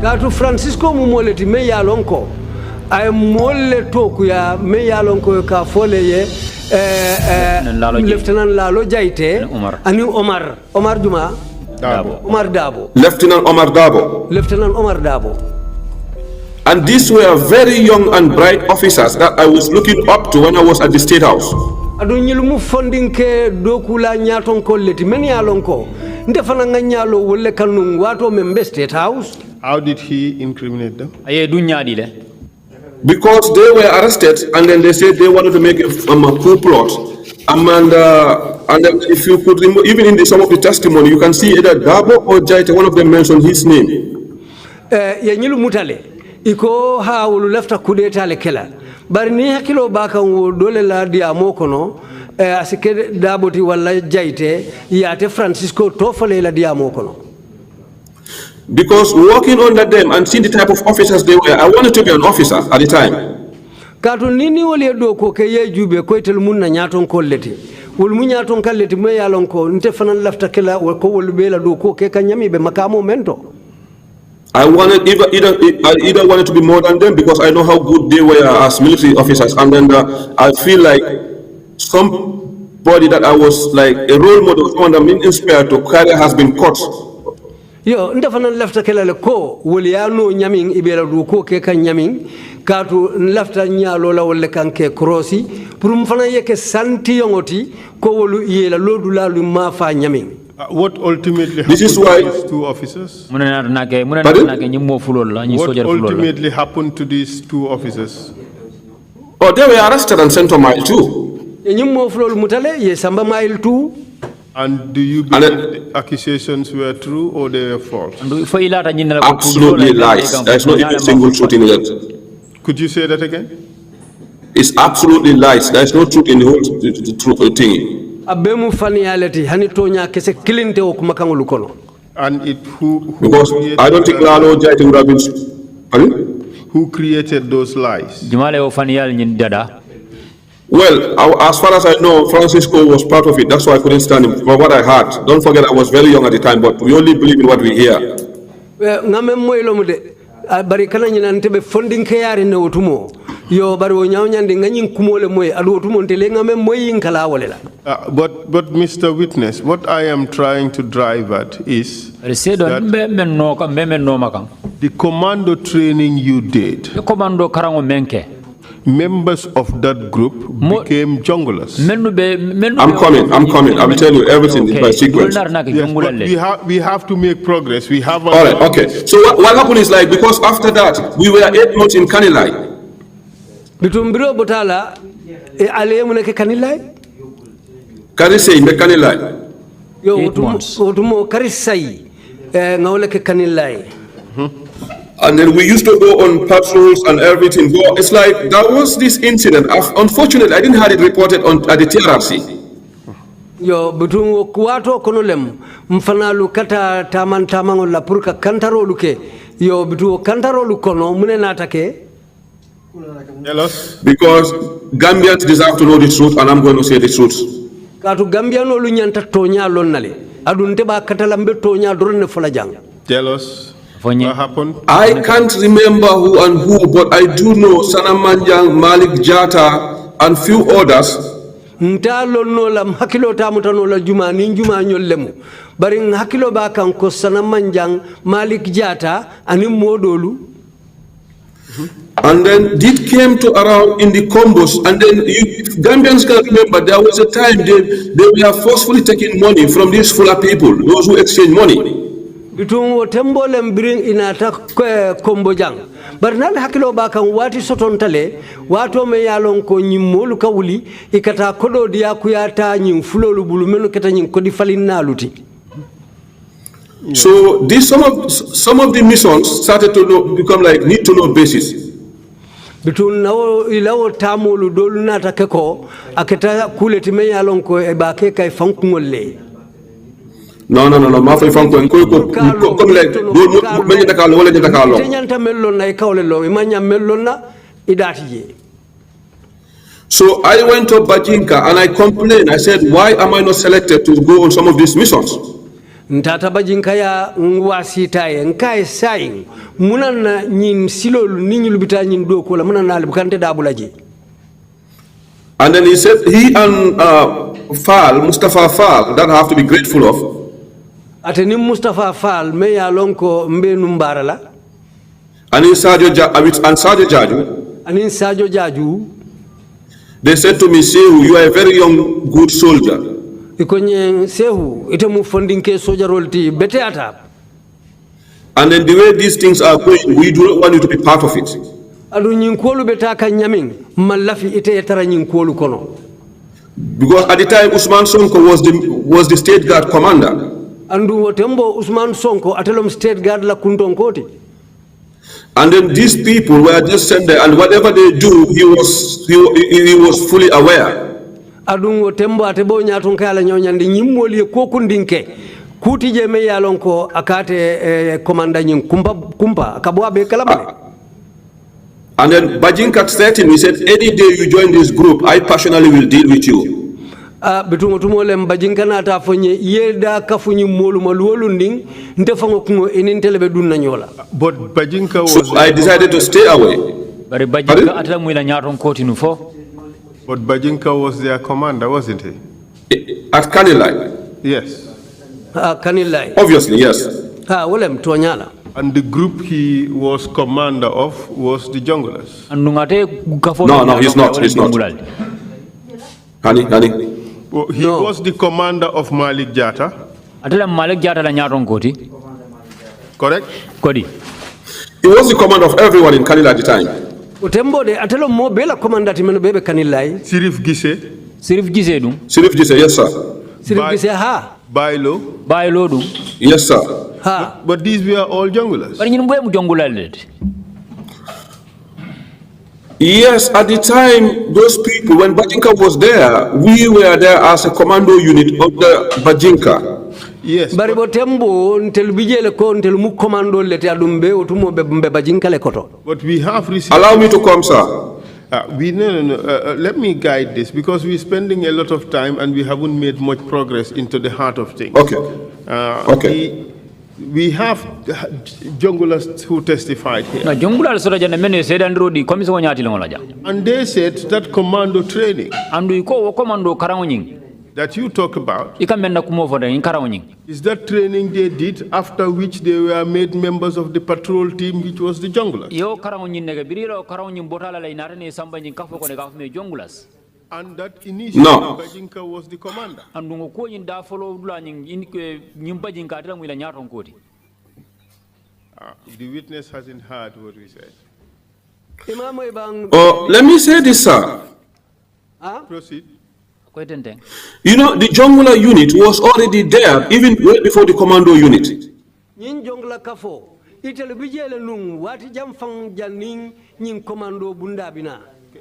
Katu Francisco mumoleti me yalonko ay molle toku ya me yalonko ka fole ye Lieutenant Lalo Jaite ani Omar Juma Dabo Lieutenant Omar Dabo. And these were very young and bright officers that I was looking up to when I was at the State House. Adu nyilumu funding ke dokula nyaton kolleti men yalonko ndefana nganyalo wolle kanung wato membe State House. How did he incriminate them? Because they were arrested and then they said they wanted to make a coup plot. And then if you could remove, even in some of the testimony, you can see either Dabo or Jaite, one of them mentioned his name. Yenyilu mutale, iko haulu lefta kudeta lekela. Bari ni hakilo baka dole la dia mokono, asike Dabo ti wala Jaite, yate Francisco tofale la dia mokono. Because working under them and seeing the type of officers they were, I wanted to be an officer at the time. Katu nini wale do ko ke ye jube ko tel munna nyaton kolleti. Wul mu nyaton kalleti me yalon ko nte fanan lafta kala ko wol bela do ko ke kanyami be makamo mento. I wanted either wanted to be more than them because I know how good they were as military officers, and then I feel like some that I was like a role model, someone that been inspired to carry has been caught. Yo, ndafana lafta kelale ko woliano nyaming ibela du ko ke kan nyaming katu lafta nyalo la wolle kanke crossi pour mfana yeke santi yongoti ko wolu yela lodu la lu ma fa nyaming. What ultimately this happened is why to these two officers? What ultimately happened to these two officers? Oh, they were arrested and sent to Mile 2. And do you believe the accusations were true or they were false? Absolutely lies. There's not even a single truth in it. Could you say that again? It's absolutely lies. There's no truth in the whole thing. And who because I don't think Lalo Jaiti would have been. Pardon? Who created those lies? Well, as far as I know, Francisco was part of it. That's why I couldn't stand him. From what I heard, don't forget I was very young at the time, but we only believe in what we hear. Yo bari wo nyawnyande ngani kumole moy adu to montele ngame moy kala wolela. But Mr. Witness, what I am trying to drive at is that the commando training you did, members of that group became junglers. I'm coming. I will tell you everything by sequence. Yes, but we have to make progress. We have. All right, okay. So what happened is like, because after that, we were 8 months in Kanilai. Bitumbiro botala ale muneke Kanilai? Karisei me Kanilai. Yo utumo karisai ngawle ke Kanilai. And then we used to go on patrols and everything. It's like there was this incident. Unfortunately, I didn't have it reported at the TRRC. Yo butungo kuato konolem mfanalu kata tamango la purka kantaro luke yo butu kantaro lukono mune natake. Because Gambians deserve to know the truth, and I'm going to say the truth. Katu Gambiano lu nyanta tonya lonnale adunte ba katalambe tonya dorne folajang. Tell us what happened. I can't remember who and who, but I do know Sanamanjang, Malik Jata, and few others. Ntalo no la hakilo tamutano la juma ni juma nyollemu bari hakilo ba kan ko Sanamanjang, Malik Jata ani modolu. And then it came to around in the combos, and then Gambians can remember there was a time they were forcefully taking money from these fuller people, those who exchange money. Bitung tembo lembring inata kombo jang. Bernal hakilo bakan wati sotontale wato me yalon ko nyimolu kawuli ikata kodo dia kuyata nyim fulolu bulumenu kata nyim kodi falina luti. So this some of the missions started to become like need to know basis. Bitun nawo ilawo tamolu dolu nata keko aketa kuleti me yalon ko e ba ke kay fankumolle. No. Ma fay fanko ko comme like do meñu Dakar wala ñu Dakar lo. Teñanta mellon nay kawle lo e mañam mellon na idati je. So I went to Bajinka and I complained. I said, why am I not selected to go on some of these missions? Ntata Bajinka ya ngwasitaye nkae sai munana nyin silolu ninyu lubita nyin do ko la munana albukante dabulaje. And then he said he and Mustafa Fall that I have to be grateful of. Ateni Mustafa Fall me ya lonko mbe numbarala. And in Sajo Jaju. And in Sajo Jaju. They said to me, Saihou, you are a very young, good soldier. Ikonye Saihou, ite mu funding ke soldier rolti bete ata. And then the way these things are going, we do not want you to be part of it. Adu nyinkolu beta ka nyamin malafi ite yatara nyinkolu kono. Because at the time Usman Sonko was the state guard commander. Andu wotembo Usman Sonko atelom state guard la kuntonkoti. And then these people were just sent there, and whatever they do, he was fully aware. Adungo tembo atebo nyatunkala nyonyandi nyimoli kokundinke kuti jeme yalonko akate komanda nyin kumpa akabwa be kalamale. And then Bajinka threatened me, said, any day you join this group, I personally will deal with you. Bitungo tumole Bajinka na atafonye yeda kafunyi molu maluolu nding ntefango kungo inintelebe dunna nyola. But Bajinka was... So I decided to stay away. But Bajinka was their commander, wasn't he? at Kanilai. Yes. Kanilai. Obviously, yes. Wolem Tuanyala. And the group he was commander of was the Junglers. No, he's not. He's not. Honey. Well, he was the commander of Malik Jatta. Correct? He was the commander of everyone in Kanilai at the time. Utembo de atelo mo bela commander timeno bebe Kanilai. Sirif Gise, Yes, sir. Sirif Gise ha. Bailo. Yes, sir. Ha. But these were all Junglers. Yes, at the time, those people, when Bajinka was there, we were there as a commando unit of the Bajinka. Yes. Baribo tembo ntel bijele ko ntel mu commando lete adumbe otumo be Bajinka le koto. But we have received. Allow me to come, sir. Let me guide this because we're spending a lot of time and we haven't made much progress into the heart of things. Okay. We have junglers who testified here. And they said that commando training that you talk about is that training they did after which they were made members of the patrol team, which was the junglers. And that initially Bajinka was the commander. The witness hasn't heard what we said. Let me say this, sir. Proceed. You know, the Jongula unit was already there even way before the commando unit.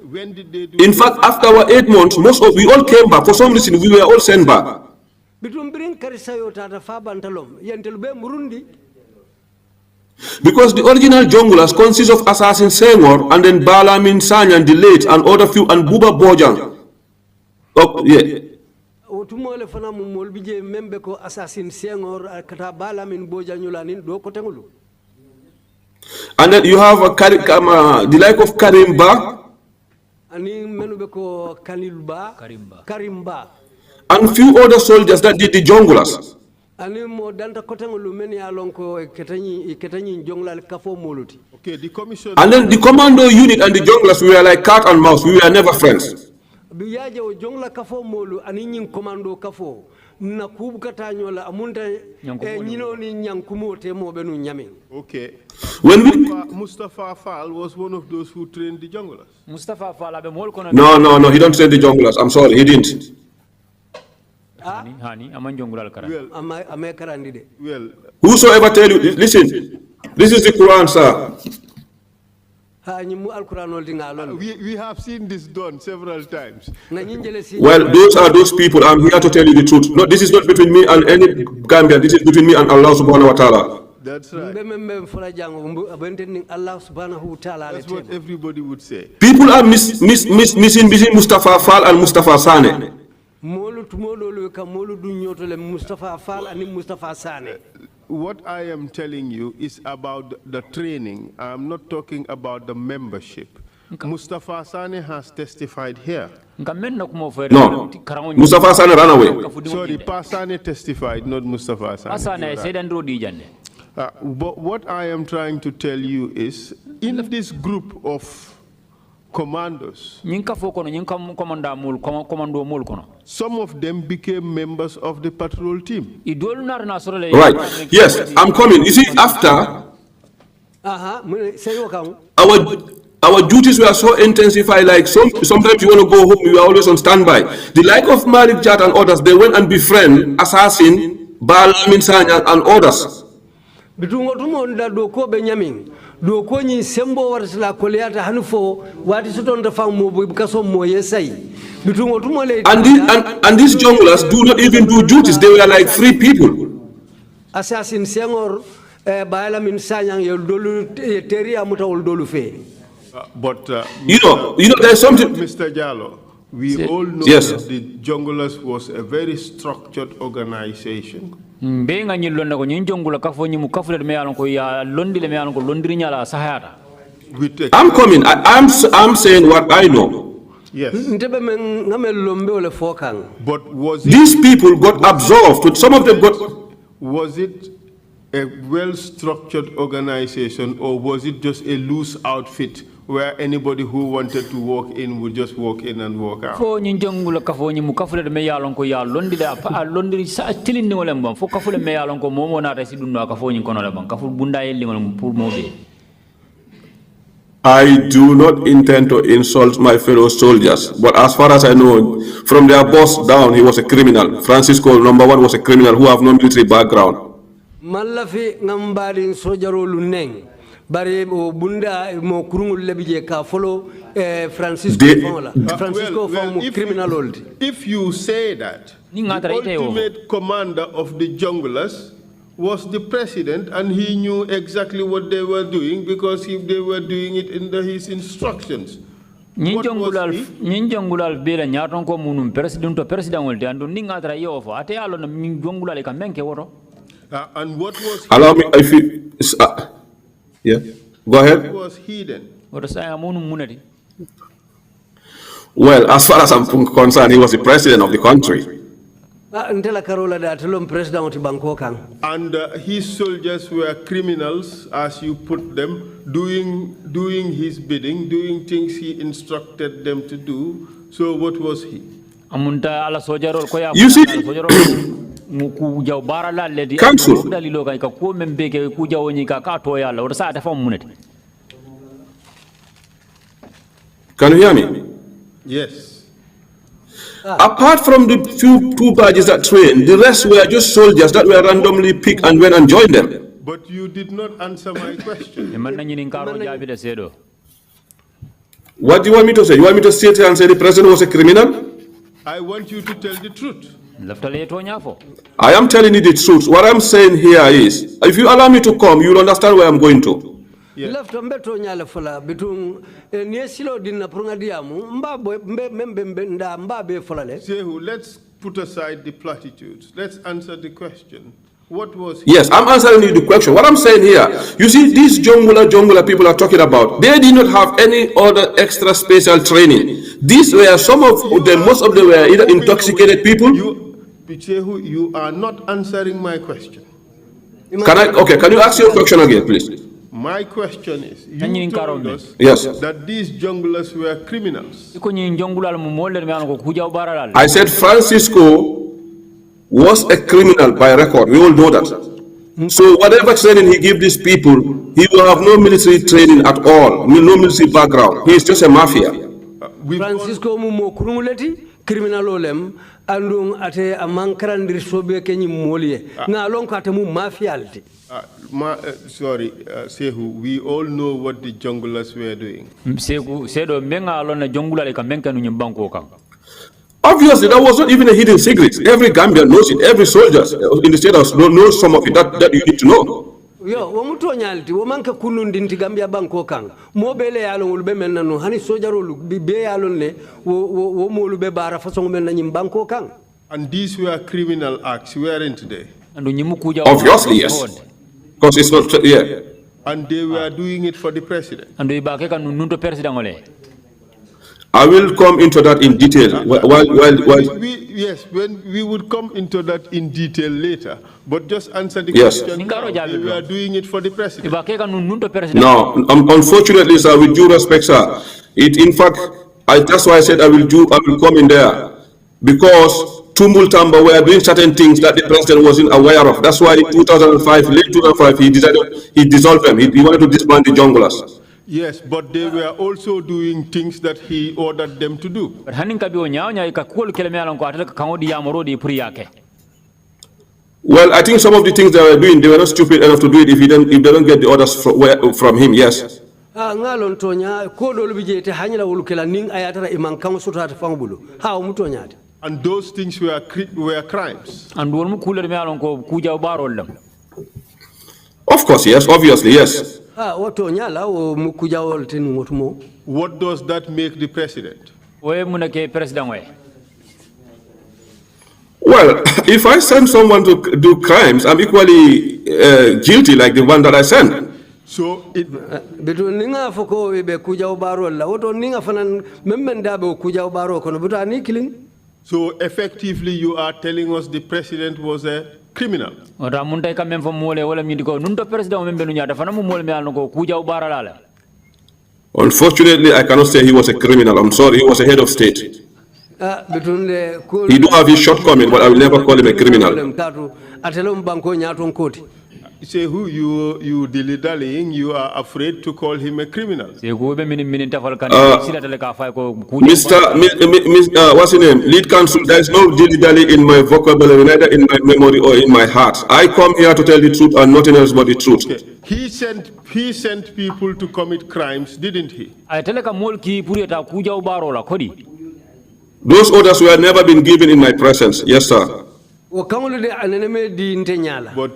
When did they do? In fact, after our 8 months, we all came back. For some reason, we were all sent back. Because the original Jongulas consist of Assassin Senghor and then Balamin Sanyan, the late, and other few, and Buba Bojang. Oh, yeah. And then you have the like of Karimba. And few other soldiers that did the Jongulas. Okay, the commission. And then the commando unit and the Jongulas, we were like cat and mouse. We were never friends. Okay. When Mustafa Fall was one of those who trained the Junglers. No, he don't train the Jongulas. I'm sorry, he didn't. Well, whosoever tell you, listen, this is the Quran, sir. we have seen this done several times. Well, those are those people. I'm here to tell you the truth. No, this is not between me and any Gambian. This is between me and Allah subhanahu wa ta'ala. That's right. That's what everybody would say. People are missing between Mustafa Fall and Mustafa Sane. What I am telling you is about the training. I'm not talking about the membership. Mustafa Sane has testified here. No, Mustafa Sane ran away. Sorry, Pasane testified, not Mustafa Sane. But what I am trying to tell you is, in this group of commandos, some of them became members of the patrol team. Right. Yes, I'm coming. You see, after our duties were so intensified, like sometimes you want to go home, you are always on standby. The like of Malik Jat and others, they went and befriend Assassin, Balamin Sanya and others. And these junglers do not even do duties. They were like free people. Assassin Senghor, Balamin Sanyang, But you know, there's something. Mr. Jallow, we all know yes, that the Junglers was a very structured organization. I'm coming. I'm saying what I know. Yes. But was it, These people got absolved. Some of them got. was it a well-structured organization, or was it just a loose outfit where anybody who wanted to walk in would just walk in and walk out? Fo nyi jongula kafo nyi mukafule me yalon ko ya londi da pa londi sa tilindi wala mbam fo kafule me yalon ko momo na resi dunno kafo nyi kono le ban kaful bunda yelli ngol pour mobe. I do not intend to insult my fellow soldiers, but as far as I know, from their boss down, he was a criminal. Francisco, number one, was a criminal who have no military background. Malafi ngambali sojaro luneng bare o bunda mo kurungul lebije ka follow Francisco from criminal old. If you say that the ultimate commander of the junglers was the president, and he knew exactly what they were doing because they were doing it under his instructions. Ninjongulal bela nyaton ko munum president wolde andu ningatra yofo ate alo na ninjongulal ka menke woto. And what was allow me if you yeah, go ahead. What was he then? Well, as far as I'm concerned, he was the president of the country. And his soldiers were criminals, as you put them, doing his bidding, doing things he instructed them to do. So what was he? You see, Council. Can you hear me? Yes. Apart from the two badges that trained, the rest were just soldiers that were randomly picked and went and joined them. But you did not answer my question. What do you want me to say? You want me to sit here and say the president was a criminal? I want you to tell the truth. I am telling you the truth. What I'm saying here is, if you allow me to come, you'll understand where I'm going to. Saihou, let's put aside the platitudes. Let's answer the question. What was he? Yes, I'm answering you the question. What I'm saying here, you see, these jungula people are talking about, they did not have any other extra special training. These were some of them, most of them were either intoxicated people. Saihou, you are not answering my question. Can you ask your question again, please? My question is, you told us that these junglers were criminals. I said Francisco was a criminal by record. We all know that. So whatever training he gave these people, he will have no military training at all, no military background. He is just a mafia. Francisco mumo kurunguleti criminal olem andung ate amankarandir sobe kenyi molie na lonko ate mu mafialti. Sorry, Saihou, we all know what the junglers were doing. Obviously, that was not even a hidden secret. Every Gambian knows it. Every soldier in the state house knows some of it that you need to know. Yo, wamuto nyalti, wamanka kunundi nti Gambia banko kanga. Mobele yalo ulube menna no, hani sojaro be yalo ne, wo ulube bara fasong menna nyimbanko kanga. And these were criminal acts, weren't they? Obviously, yes. Because it's not, yeah. And they were doing it for the president. I will come into that in detail. Yes, when we would come into that in detail later, but just answer the question. They were doing it for the president. No, unfortunately, sir, with due respect, sir, in fact, that's why I said I will come in there, because Tumultamba were doing certain things that the president wasn't aware of. That's why in late 2005, he dissolved them. He wanted to disband the junglers. Yes, but they were also doing things that he ordered them to do. Well, I think some of the things they were doing, they were not stupid enough to do it if they don't get the orders from him, yes. And those things were crimes. Of course, yes, obviously, yes. What does that make the president? Well, if I send someone to do crimes, I'm equally guilty like the one that I sent. So it between ninga foko ibe kuja ubaro la woto ninga fanan memenda be kuja ubaro kono buta ni killing. So effectively you are telling us the president was a criminal. Ora muntai kam mem fo mole wala mi diko nunto president membe nu nyaata fana mo mole me alno ko kuja ubara la. Unfortunately, I cannot say he was a criminal. I'm sorry, he was a head of state. He do have his shortcomings, but I will never call him a criminal. Say who you dilly-dallying, you are afraid to call him a criminal. What's his name? Lead counsel, there is no dilly-dally in my vocabulary, neither in my memory or in my heart. I come here to tell the truth and nothing else but the truth. Okay. He sent people to commit crimes, didn't he? Those orders were never been given in my presence. Yes, sir. But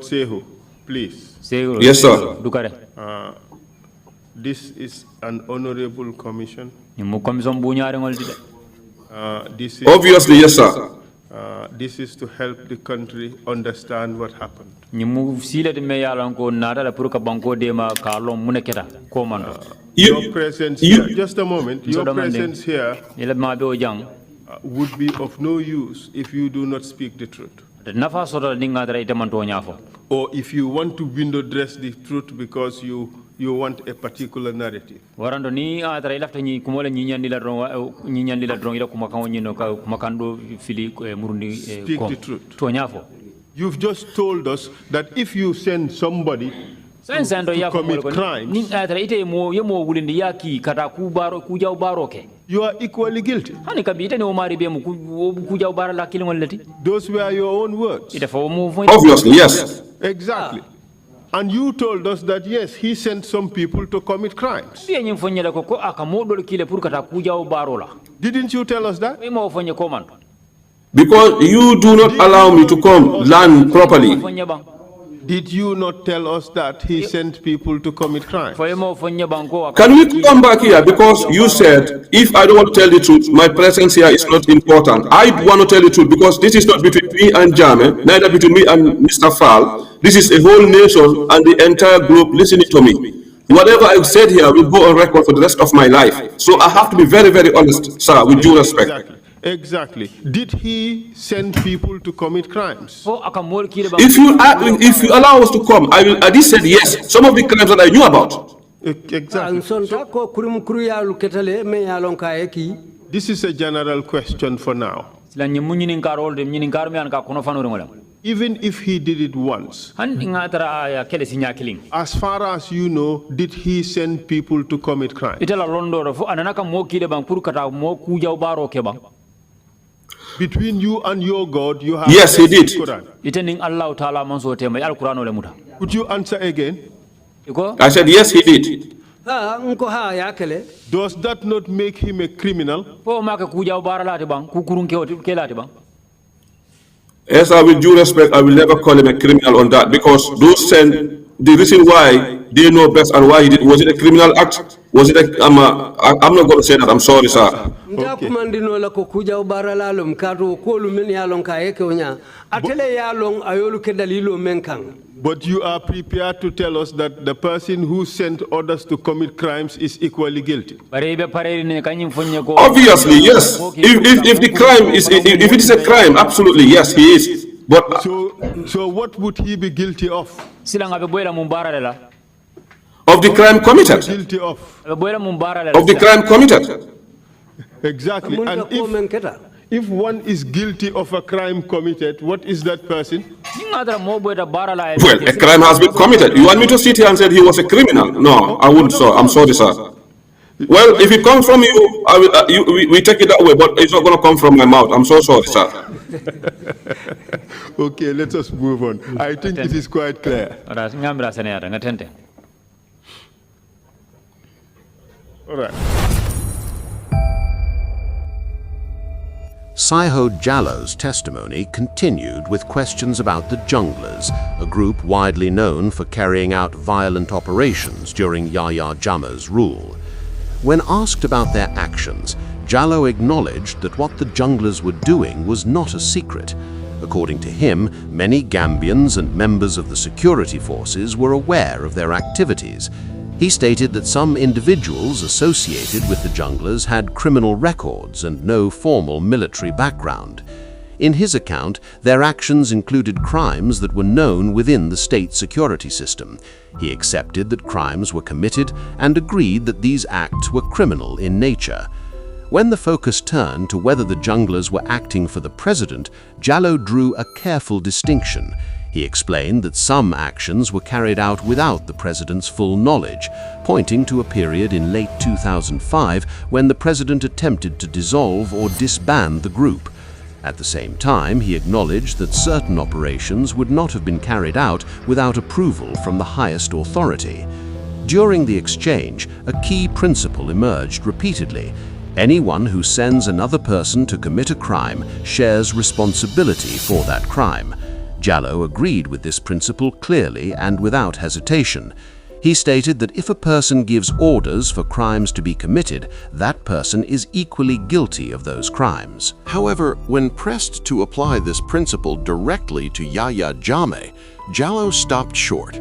Saihou, please. Yes, sir. This is an honorable commission. Obviously, yes, sir. This is to help the country understand what happened. Your presence here, just a moment, your presence here would be of no use if you do not speak the truth. Or if you want to window dress the truth because you want a particular narrative. Speak the truth. You've just told us that if you send somebody to commit crimes, you are equally guilty. Those were your own words. Obviously, yes. Exactly. And you told us that yes, he sent some people to commit crimes. Didn't you tell us that? Because you do not allow me to come land properly. Did you not tell us that he sent people to commit crimes? Can we come back here? Because you said, if I don't want to tell the truth, my presence here is not important. I want to tell the truth because this is not between me and Jammeh, neither between me and Mr. Fall. This is a whole nation and the entire globe listening to me. Whatever I've said here will go on record for the rest of my life. So I have to be very, very honest, sir, with due respect. Exactly. Did he send people to commit crimes? If you allow us to come, I did said yes. Some of the crimes that I knew about. Exactly. This is a general question for now. Even if he did it once, as far as you know, did he send people to commit crimes? Between you and your God, you have... Yes, he did. Could you answer again? I said, yes, he did. Does that not make him a criminal? Yes, with due respect, I will never call him a criminal on that because those send the reason why they know best and why he did. Was it a criminal act? Was it a, I'm not going to say that. I'm sorry, sir. Okay. But you are prepared to tell us that the person who sent others to commit crimes is equally guilty? Obviously, yes. If the crime is, if it is a crime, absolutely, yes, he is. But so what would he be guilty of? Of the crime committed. Guilty of the crime committed. Exactly. And if one is guilty of a crime committed, what is that person? Well, a crime has been committed. You want me to sit here and say he was a criminal? No, I wouldn't, sir. I'm sorry, sir. Well, if it comes from you, I will, we take it that way, but it's not going to come from my mouth. I'm so sorry, sir. Okay, let us move on. I think it is quite clear. All right. Saihou Jallow's testimony continued with questions about the Junglers, a group widely known for carrying out violent operations during Yahya Jammeh's rule. When asked about their actions, Jallow acknowledged that what the Junglers were doing was not a secret. According to him, many Gambians and members of the security forces were aware of their activities. He stated that some individuals associated with the junglers had criminal records and no formal military background. In his account, their actions included crimes that were known within the state security system. He accepted that crimes were committed and agreed that these acts were criminal in nature. When the focus turned to whether the junglers were acting for the president, Jallow drew a careful distinction. He explained that some actions were carried out without the president's full knowledge, pointing to a period in late 2005 when the president attempted to dissolve or disband the group. At the same time, he acknowledged that certain operations would not have been carried out without approval from the highest authority. During the exchange, a key principle emerged repeatedly. Anyone who sends another person to commit a crime shares responsibility for that crime. Jallow agreed with this principle clearly and without hesitation. He stated that if a person gives orders for crimes to be committed, that person is equally guilty of those crimes. However, when pressed to apply this principle directly to Yahya Jammeh, Jallow stopped short.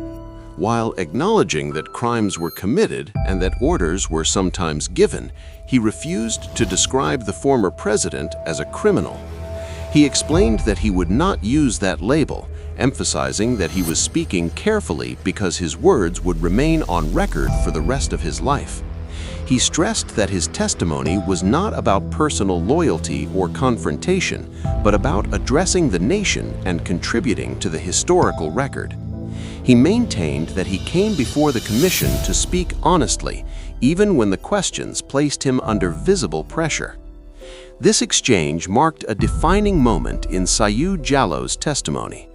While acknowledging that crimes were committed and that orders were sometimes given, he refused to describe the former president as a criminal. He explained that he would not use that label, emphasizing that he was speaking carefully because his words would remain on record for the rest of his life. He stressed that his testimony was not about personal loyalty or confrontation, but about addressing the nation and contributing to the historical record. He maintained that he came before the commission to speak honestly, even when the questions placed him under visible pressure. This exchange marked a defining moment in Saihou Jallow's testimony.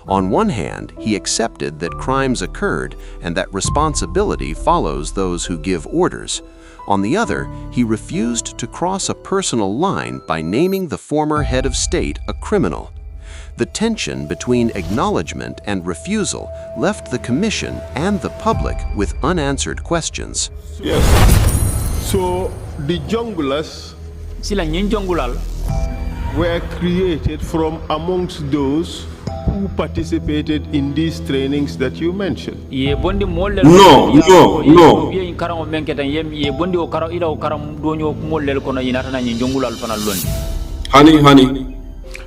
On one hand, he accepted that crimes occurred and that responsibility follows those who give orders. On the other, he refused to cross a personal line by naming the former head of state a criminal. The tension between acknowledgement and refusal left the commission and the public with unanswered questions. Yes. So the junglers were created from amongst those who participated in these trainings that you mentioned. No. Honey.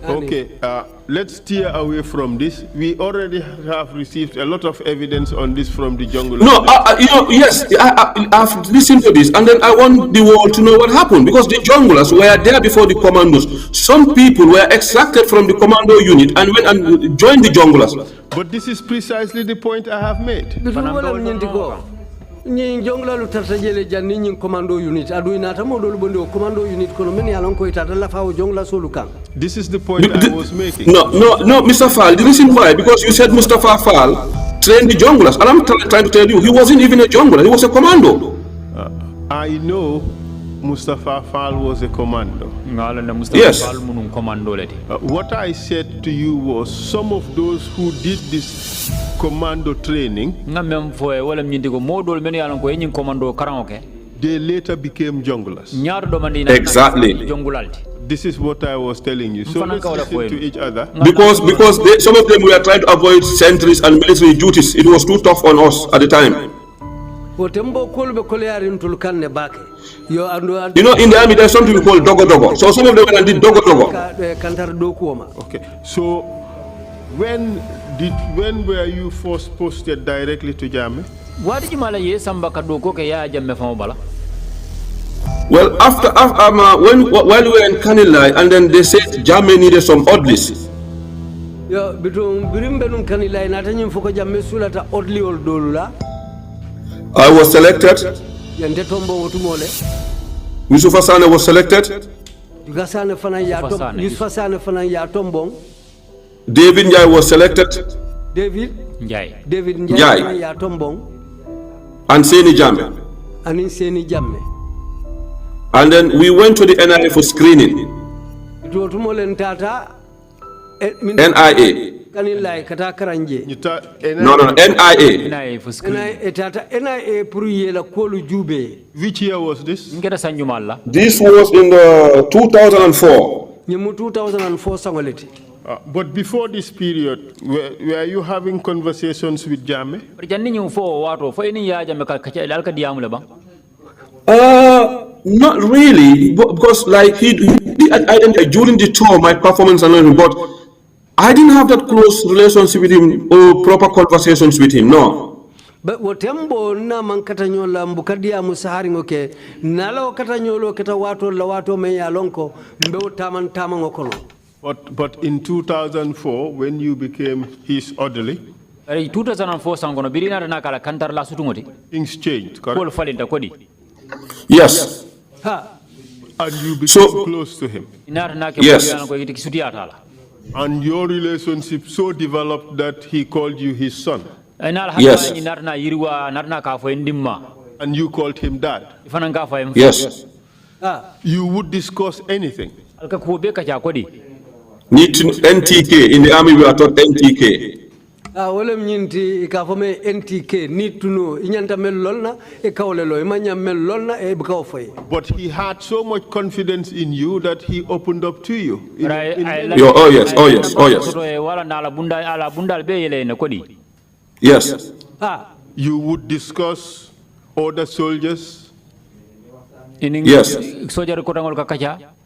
Okay, let's steer away from this. We already have received a lot of evidence on this from the jungle. No, yes, I've listened to this, and then I want the world to know what happened, because the junglers were there before the commandos. Some people were extracted from the commando unit and went and joined the junglers. But this is precisely the point I have made. Ni jongla lu tarta jele janni ni commando unit adu inata modol bondo commando unit kono men yalon ko itata la fawo jongla solukan. This is the point I was making. No, Mr. Fall, the reason why, because you said Mustafa Fall trained the junglers, and I'm trying to tell you, he wasn't even a jungler, he was a commando. I know Mustafa Fall was a commando. Yes. What I said to you was some of those who did this commando training, they later became junglers. Exactly. This is what I was telling you. So let's listen to each other. Because some of them were trying to avoid sentries and military duties. It was too tough on us at the time. You know, in the army there's something we call dogo. So some of them did dogo. Okay. So when were you first posted directly to Jammeh? Well, after while we were in Kanilai, and then they said Jammeh needed some oddlies. I was selected. Yusufa Sane was selected. David Njai was selected. David Njai. And Seni Jammeh. And then we went to the NIA for screening. NIA. No, NIA. Which year was this? This was in 2004. But before this period, were you having conversations with Jammeh? Not really, because like during the tour, my performance and everything, but I didn't have that close relationship with him or proper conversations with him, no. But wotembo na mankatanyola mbukadia musahari ngoke nala wakatanyolo keta watu me yalonko mbeo tama ngokono. But in 2004, when you became his orderly, 2004 sangono birina na kala kantar la sutungoti. Things changed, correct? Yes. And you became close to him. Yes. And your relationship so developed that he called you his son. Yes. And you called him dad. Yes. You would discuss anything. Need to NTK. In the army we are taught NTK. Wole mnyinti ikafome NTK need to know inyanta mellolna ekawlelo imanya mellolna e bukawfoy. But he had so much confidence in you that he opened up to you. Oh yes. Yes. You would discuss other soldiers. Yes.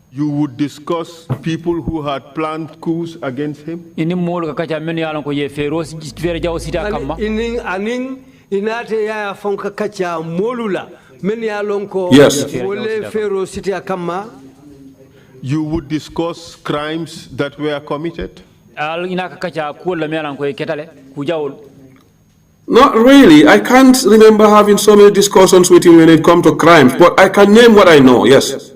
You would discuss people who had planned coups against him. Inate ya fonka kacha molula meni alonko wole fero city akama. You would discuss crimes that were committed. Not really. I can't remember having so many discussions with him when it comes to crimes, but I can name what I know. Yes.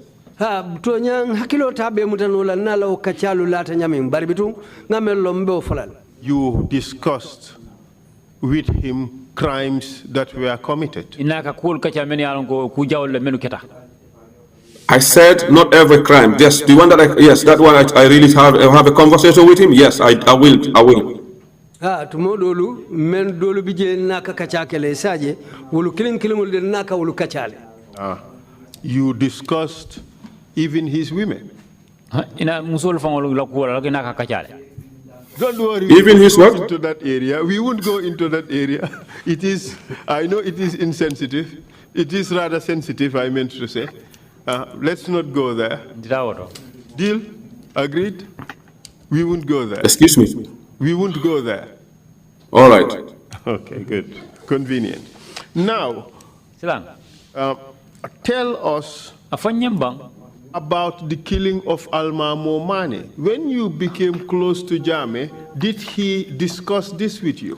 You discussed with him crimes that were committed. I said not every crime. Yes, the one that that one I really have a conversation with him. Yes, I will. Tumodolu men dolu bije naka kachakele saje wulu kilingul de naka wulu kachale. You discussed even his women. Don't worry. Even his what? Into that area. We won't go into that area. It is, I know it is insensitive. It is rather sensitive, I meant to say. Let's not go there. Deal? Agreed? We won't go there. Excuse me. We won't go there. All right. Okay, good. Convenient. Now, tell us about the killing of Alma Momane. When you became close to Jammeh, did he discuss this with you?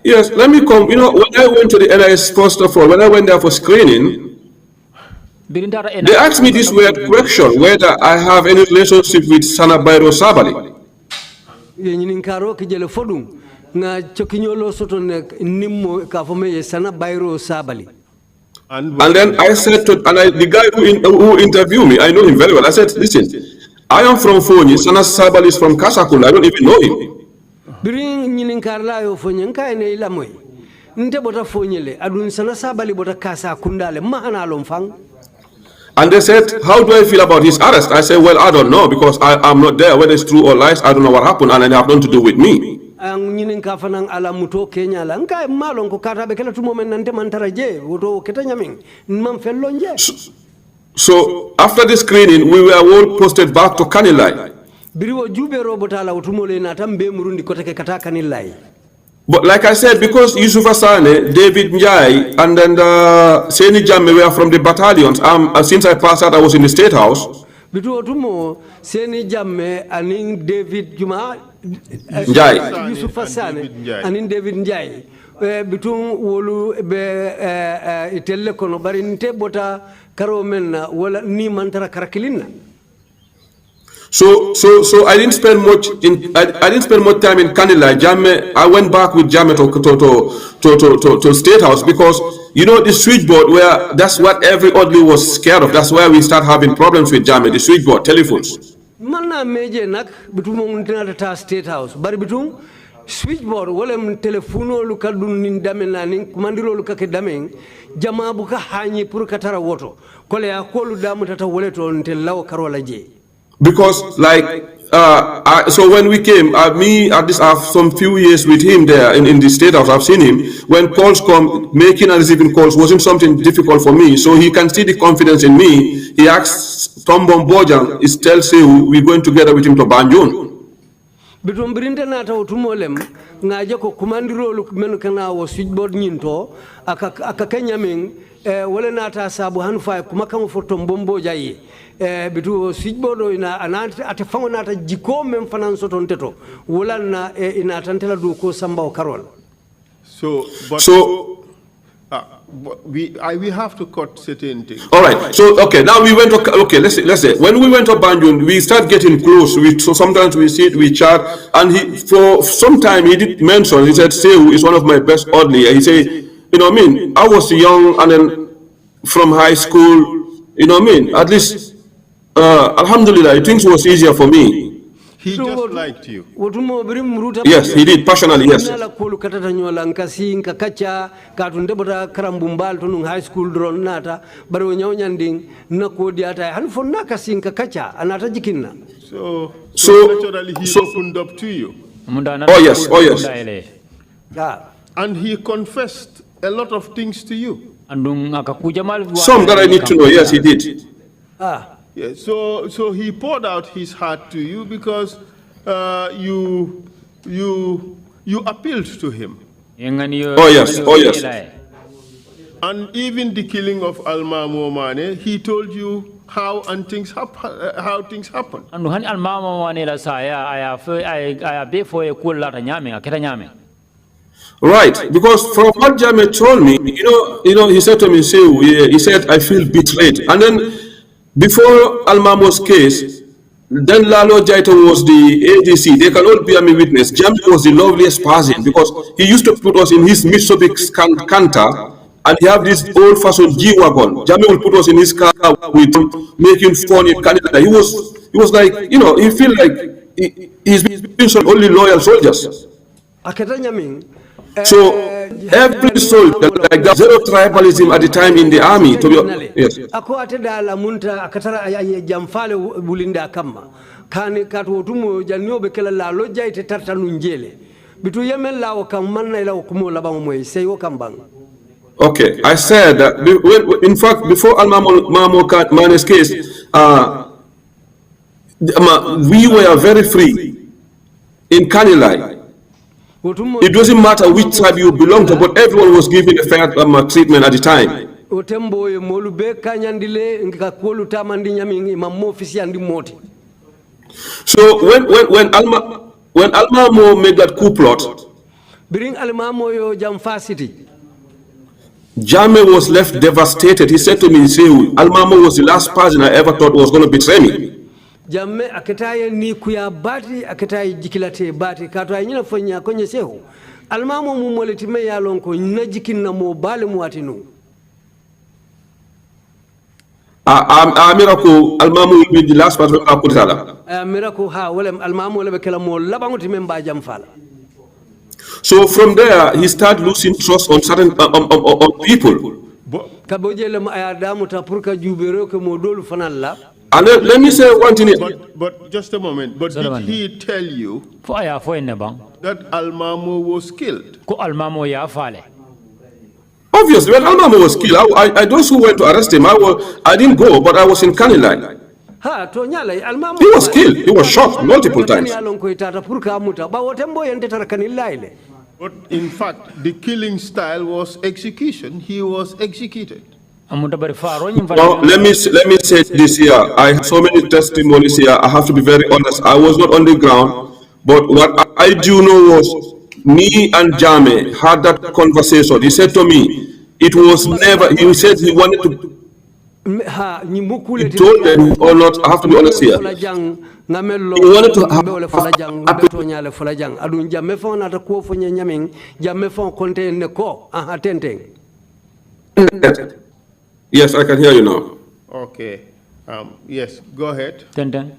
Yes, let me come. You know, when I went to the NIS, first of all, when I went there for screening, they asked me this weird question, whether I have any relationship with Sana Bairo Sabali. And then I said to the guy who interviewed me, I know him very well. I said, listen, I am from Fonyi, Sana Sabali is from Kasakula, I don't even know him. And they said, how do I feel about his arrest? I said, well, I don't know, because I'm not there. Whether it's true or lies, I don't know what happened, and it have nothing to do with me. So after the screening, we were all posted back to Kanilai. But like I said, because Yusuf Asane, David Njai, and then Saihou Jallow were from the battalions, since I passed out, I was in the State House. Saihou Jallow and David Njai. Yusuf Asane and David Njai. Between wolu be itelle kono bari nte bota karo menna wala ni mantara karakilina. So I didn't spend much time in Kanila. Jammeh, I went back with Jammeh to State House, because you know the switchboard, where that's what every orderly was scared of. That's why we start having problems with Jammeh, the switchboard, telephones. Manna meje nak bitum untina ta State House. Bari bitum switchboard wolem telefono lu kadun nin damen na nin kumandiro lu kake damen jama buka hanyi pour katara woto kole ya kolu damu tata woleto ntel law karola je because like so when we came, me at this, I have some few years with him there in the state house. I've seen him. When calls come, making and receiving calls wasn't something difficult for me. So he can see the confidence in me. He asks Tombom Bojang, is tell Saihou, we're going together with him to Banjul. bitum birinte nata otumolem ngaje ko kumandiro lu menu kana wo switchboard nyinto aka kenyamen wala nata sabu hanfa kuma kan foto mbombo jayi bitu switchboard ina anata atafango nata jiko mem fanan soton teto wala na ina tantela du ko samba o karol we have to cut certain things. All right. So okay, now we went to let's say when we went to Banjul, we start getting close. So sometimes we sit, we chat, and he for some time he did mention. He said, "Saihou is one of my best oddly." He said, "You know what I mean? I was young, and then from high school, you know what I mean? At least, Alhamdulillah, things was easier for me." He just liked you. Yes, he did, passionately, yes. High school drone nata baro nyawnyanding nakodiata hanfo nakasinka kacha anata jikinna so naturally he opened up to you. Oh yes. Yeah. And he confessed a lot of things to you. Some that I need to know, yes, he did. Yeah, so he poured out his heart to you because you appealed to him. Oh yes. And even the killing of Almamo Mane, he told you how things happen. Right, because from what Jammeh told me, you know, he said to me, Saihou, he said, I feel betrayed. And then before Almamo's case, then Lalo Jaito was the ADC. They can all bear me witness. Jammeh was the loveliest person because he used to put us in his Mitsubishi Canter, and he have this old-fashioned G-Wagon. Jammeh will put us in his car with making fun in Canada. He was like, you know, he feel like he's been some only loyal soldiers. So every soldier, like that, zero tribalism at the time in the army. To be yes. Ako ateda la munta akatara jamfale bulinda kama kani katuotumo janio bekela la loja ite tartanu njele bitu yemel la okamanna ila okumo la bamwe seyo kambang. Okay, I said that in fact before Almamo Mane's case, we were very free in Kanilai. It doesn't matter which tribe you belong to, but everyone was given a fair treatment at the time. So when Almamo made that coup plot, Jammeh was left devastated. He said to me, Almamo was the last person I ever thought was going to betray me. Jammeh akataye ni kuya bati akataye jikilate bati kato anyina fonya konye Saihou Almamo mu moletime ya lonko najikinna mo bale mu atinu miracle Almamo will be the last person I put it miracle ha wala Almamo lebe kala mo labanguti memba jamfala. So from there he started losing trust on certain on people. Kaboje le ayadamu tapurka jubero ke modolu fanalla. And let me say one thing. But just a moment. But did he tell you that Almamo was killed? Obviously, when Almamo was killed, I those who went to arrest him, I didn't go, but I was in Kanilai. He was killed. He was shot multiple times. But in fact, the killing style was execution. He was executed. Now, let me say this here. I have so many testimonies here. I have to be very honest. I was not on the ground, but what I do know was me and Jammeh had that conversation. He said to me, it was never, he said he wanted to, he told them, or not, I have to be honest here. He wanted to have Yes, I can hear you now. Okay. Yes, go ahead. Ten.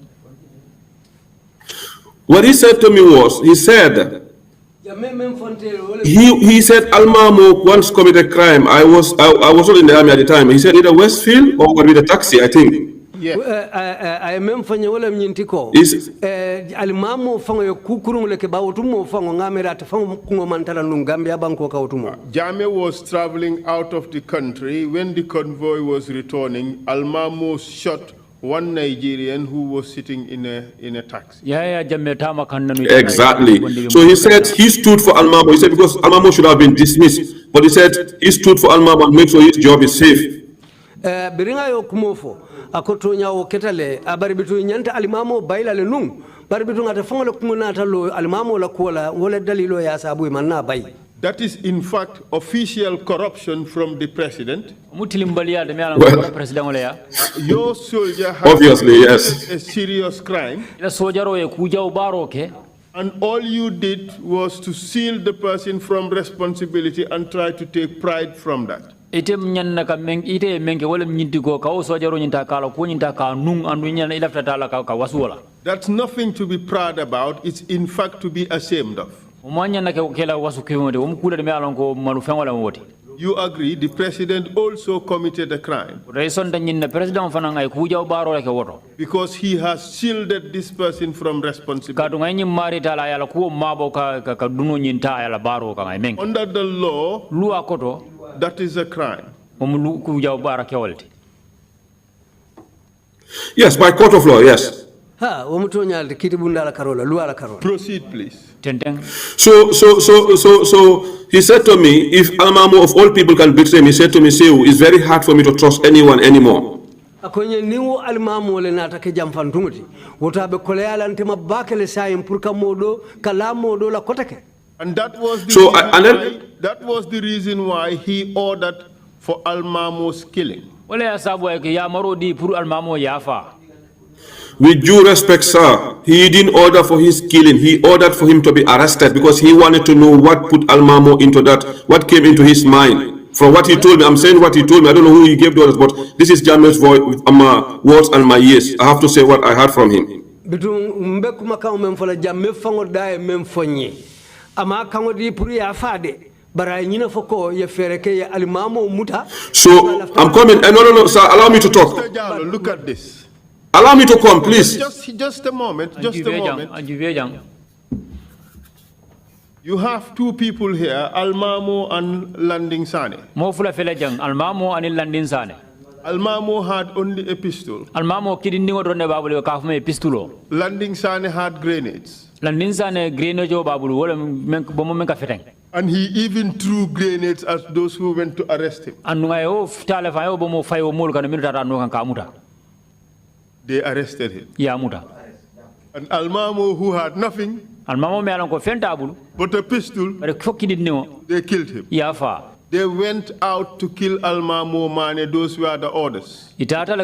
What he said to me was, he said, He said Almamo once committed crime. I was not in the army at the time. He said either Westfield or with a taxi, I think. I am fanya wala mnyintiko. Alimamo fango yo kukurung leke ba utumo fango ngamera te fango kungo mantala nungambia banko ka utumo. Jammeh was traveling out of the country. When the convoy was returning, Almamo shot one Nigerian who was sitting in a taxi. Yahya Jammeh tama kannanu. Exactly. So he said he stood for Almamo. He said because Almamo should have been dismissed, but he said he stood for Almamo and make sure his job is safe. Biringa yo kumofo akotonya o ketale abari bitu nyanta alimamo baila le nung bari bitu ngata fongo kumuna talo alimamo la kola wala dalilo ya sabu manna bay. That is in fact official corruption from the president. Well, your soldier has obviously yes a serious crime. And all you did was to shield the person from responsibility and try to take pride from that. That's nothing to be proud about. It's in fact to be ashamed of. You agree the president also committed a crime because he has shielded this person from responsibility. Under the law, that is a crime. Yes, by court of law, yes. Proceed, please. So he said to me, if Almamo of all people can betray me, he said to me, Saihou, it's very hard for me to trust anyone anymore. And that was the reason why he ordered for Almamo's killing. With due respect, sir, he didn't order for his killing. He ordered for him to be arrested because he wanted to know what put Almamo into that, what came into his mind. From what he told me, I'm saying what he told me. I don't know who he gave the orders, but this is Jammeh's voice with my words and my ears. I have to say what I heard from him. So I'm coming. No, sir, allow me to talk. Mr. Jallow, look at this. Allow me to come, please. Just a moment. Just a moment. You have two people here, Almamo and Landing Sane. Almamo and Landing Sane. Almamo had only a pistol. Almamo kidingo ronde babulu kafme pistulo. Landing Sane had grenades. Landing Sane grenade jo babulu wala bomo menka feteng. And he even threw grenades at those who went to arrest him. Anungayo tale fayo bomo fayo mol kana minutara no kan kamuta. They arrested him. Yeah, muta. And Almamo, who had nothing but a pistol, they killed him. They went out to kill Almamo Mane. Those were the orders. Let's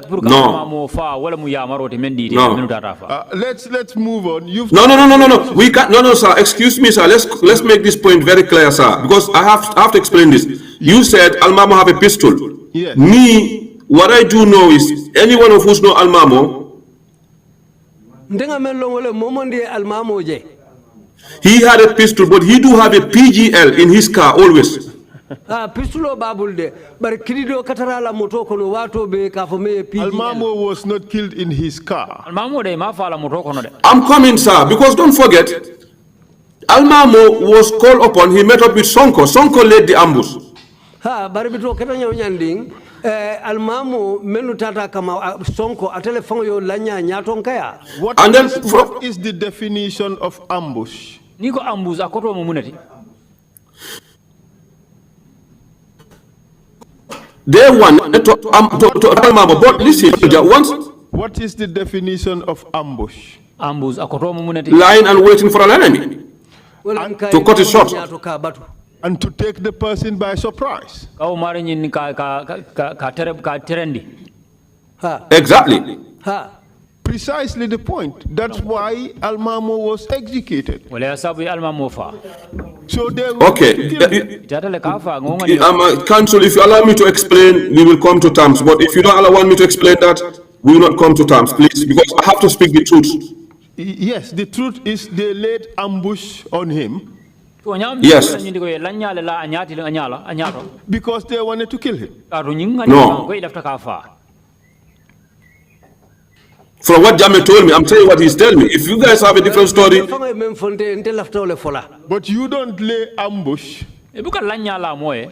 move on. No. We can't. No, sir. Excuse me, sir. Let's make this point very clear, sir. Because I have to explain this. You said Almamo have a pistol. Yes. Me. What I do know is, anyone of who's know Almamo, he had a pistol, but he do have a PGL in his car always. Almamo was not killed in his car. I'm coming, sir, because don't forget, Almamo was called upon, he met up with Sonko. Sonko led the ambush. Almamo menu tata kama Sonko atele fango yo lanya nyaton kaya. What is the definition of ambush? Niko ambush akoto mumunati. They want to Almamo, but listen, once. What is the definition of ambush? Ambush akoto mumunati. Lying and waiting for an enemy to cut it short. And to take the person by surprise. Exactly. Precisely the point. That's why Almamo was executed. So they okay. Counsel, if you allow me to explain, we will come to terms. But if you don't want me to explain that, we will not come to terms, please, because I have to speak the truth. Yes, the truth is they laid ambush on him. Yes. Because they wanted to kill him. No. From what Jammeh told me, I'm telling you what he's telling me. If you guys have a different story, But you don't lay ambush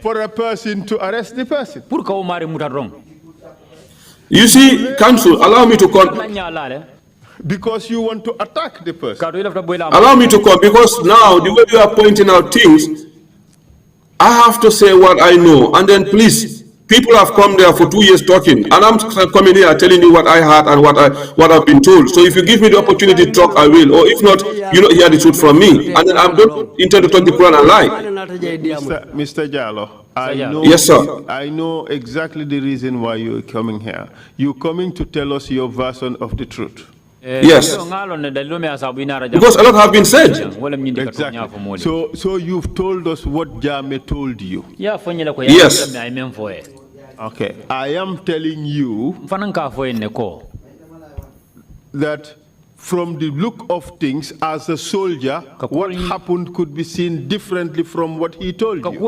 for a person to arrest the person. you see, counsel, allow me to come. Because you want to attack the person. Allow me to come, because now the way you are pointing out things, I have to say what I know. And then please, people have come there for 2 years talking, and I'm coming here telling you what I heard and what I've been told. So if you give me the opportunity to talk, I will. Or if not, you don't hear the truth from me. And then I don't intend to talk the Quran and lie. Mr. Jallow, I know, yes, sir. I know exactly the reason why you're coming here. You're coming to tell us your version of the truth. Yes. Because a lot have been said. Exactly. So you've told us what Jammeh told you. Yes. Okay. I am telling you that from the look of things, as a soldier, what happened could be seen differently from what he told you.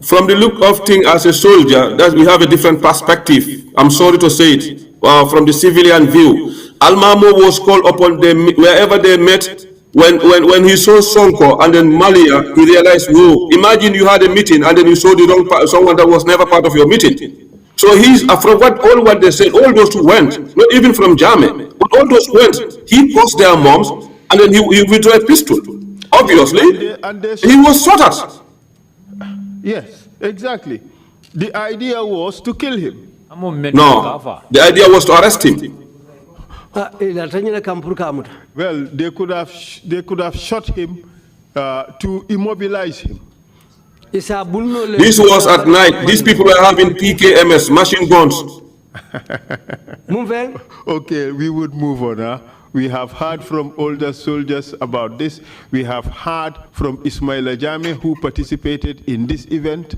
From the look of things as a soldier, that we have a different perspective. I'm sorry to say it. From the civilian view, Almamo was called upon them wherever they met. When he saw Sonko and then Malia, he realized, whoa, imagine you had a meeting and then you saw the wrong someone that was never part of your meeting. So he's from what they said, all those who went, not even from Jammeh, but all those who went, he crossed their moms and then he withdrew a pistol. Obviously, he was shot at. Yes, exactly. The idea was to kill him. No, the idea was to arrest him. Well, they could have shot him to immobilize him. This was at night. These people were having PKMS, machine guns. Okay, we would move on. Huh? We have heard from older soldiers about this. We have heard from Yahya Jammeh, who participated in this event.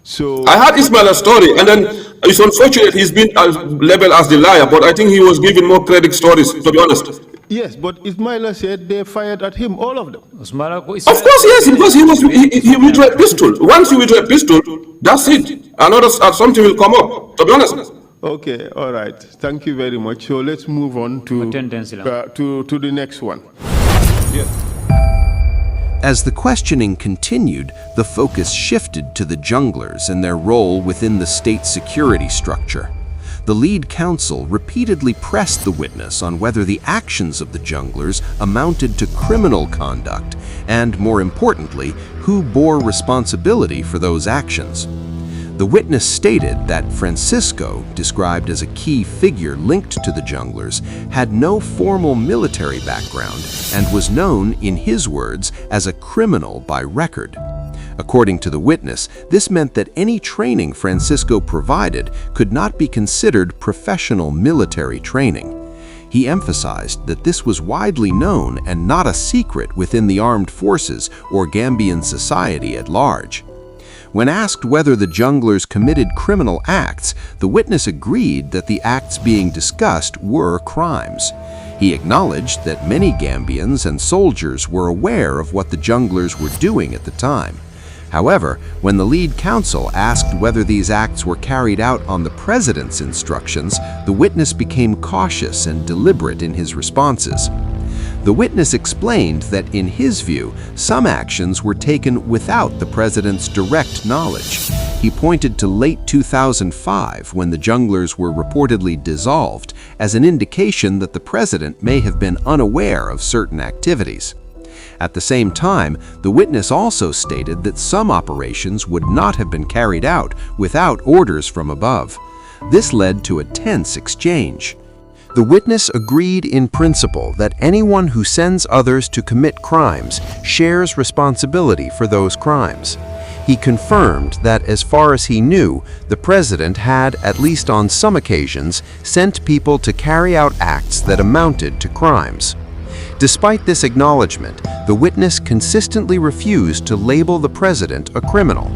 So I heard Ismail's story, and then it's unfortunate he's been labeled as the liar, but I think he was given more credit stories, to be honest. Yes, but Ismail said they fired at him, all of them. Of course, yes, because he withdrew a pistol. Once you withdraw a pistol, that's it. Another something will come up, to be honest. Okay, all right. Thank you very much. So let's move on to the next one. Yes. As the questioning continued, the focus shifted to the junglers and their role within the state security structure. The lead counsel repeatedly pressed the witness on whether the actions of the junglers amounted to criminal conduct and, more importantly, who bore responsibility for those actions. The witness stated that Francisco, described as a key figure linked to the junglers, had no formal military background and was known, in his words, as a criminal by record. According to the witness, this meant that any training Francisco provided could not be considered professional military training. He emphasized that this was widely known and not a secret within the armed forces or Gambian society at large. When asked whether the junglers committed criminal acts, the witness agreed that the acts being discussed were crimes. He acknowledged that many Gambians and soldiers were aware of what the junglers were doing at the time. However, when the lead counsel asked whether these acts were carried out on the president's instructions, the witness became cautious and deliberate in his responses. The witness explained that, in his view, some actions were taken without the president's direct knowledge. He pointed to late 2005, when the junglers were reportedly dissolved, as an indication that the president may have been unaware of certain activities. At the same time, the witness also stated that some operations would not have been carried out without orders from above. This led to a tense exchange. The witness agreed in principle that anyone who sends others to commit crimes shares responsibility for those crimes. He confirmed that, as far as he knew, the president had, at least on some occasions, sent people to carry out acts that amounted to crimes. Despite this acknowledgement, the witness consistently refused to label the president a criminal.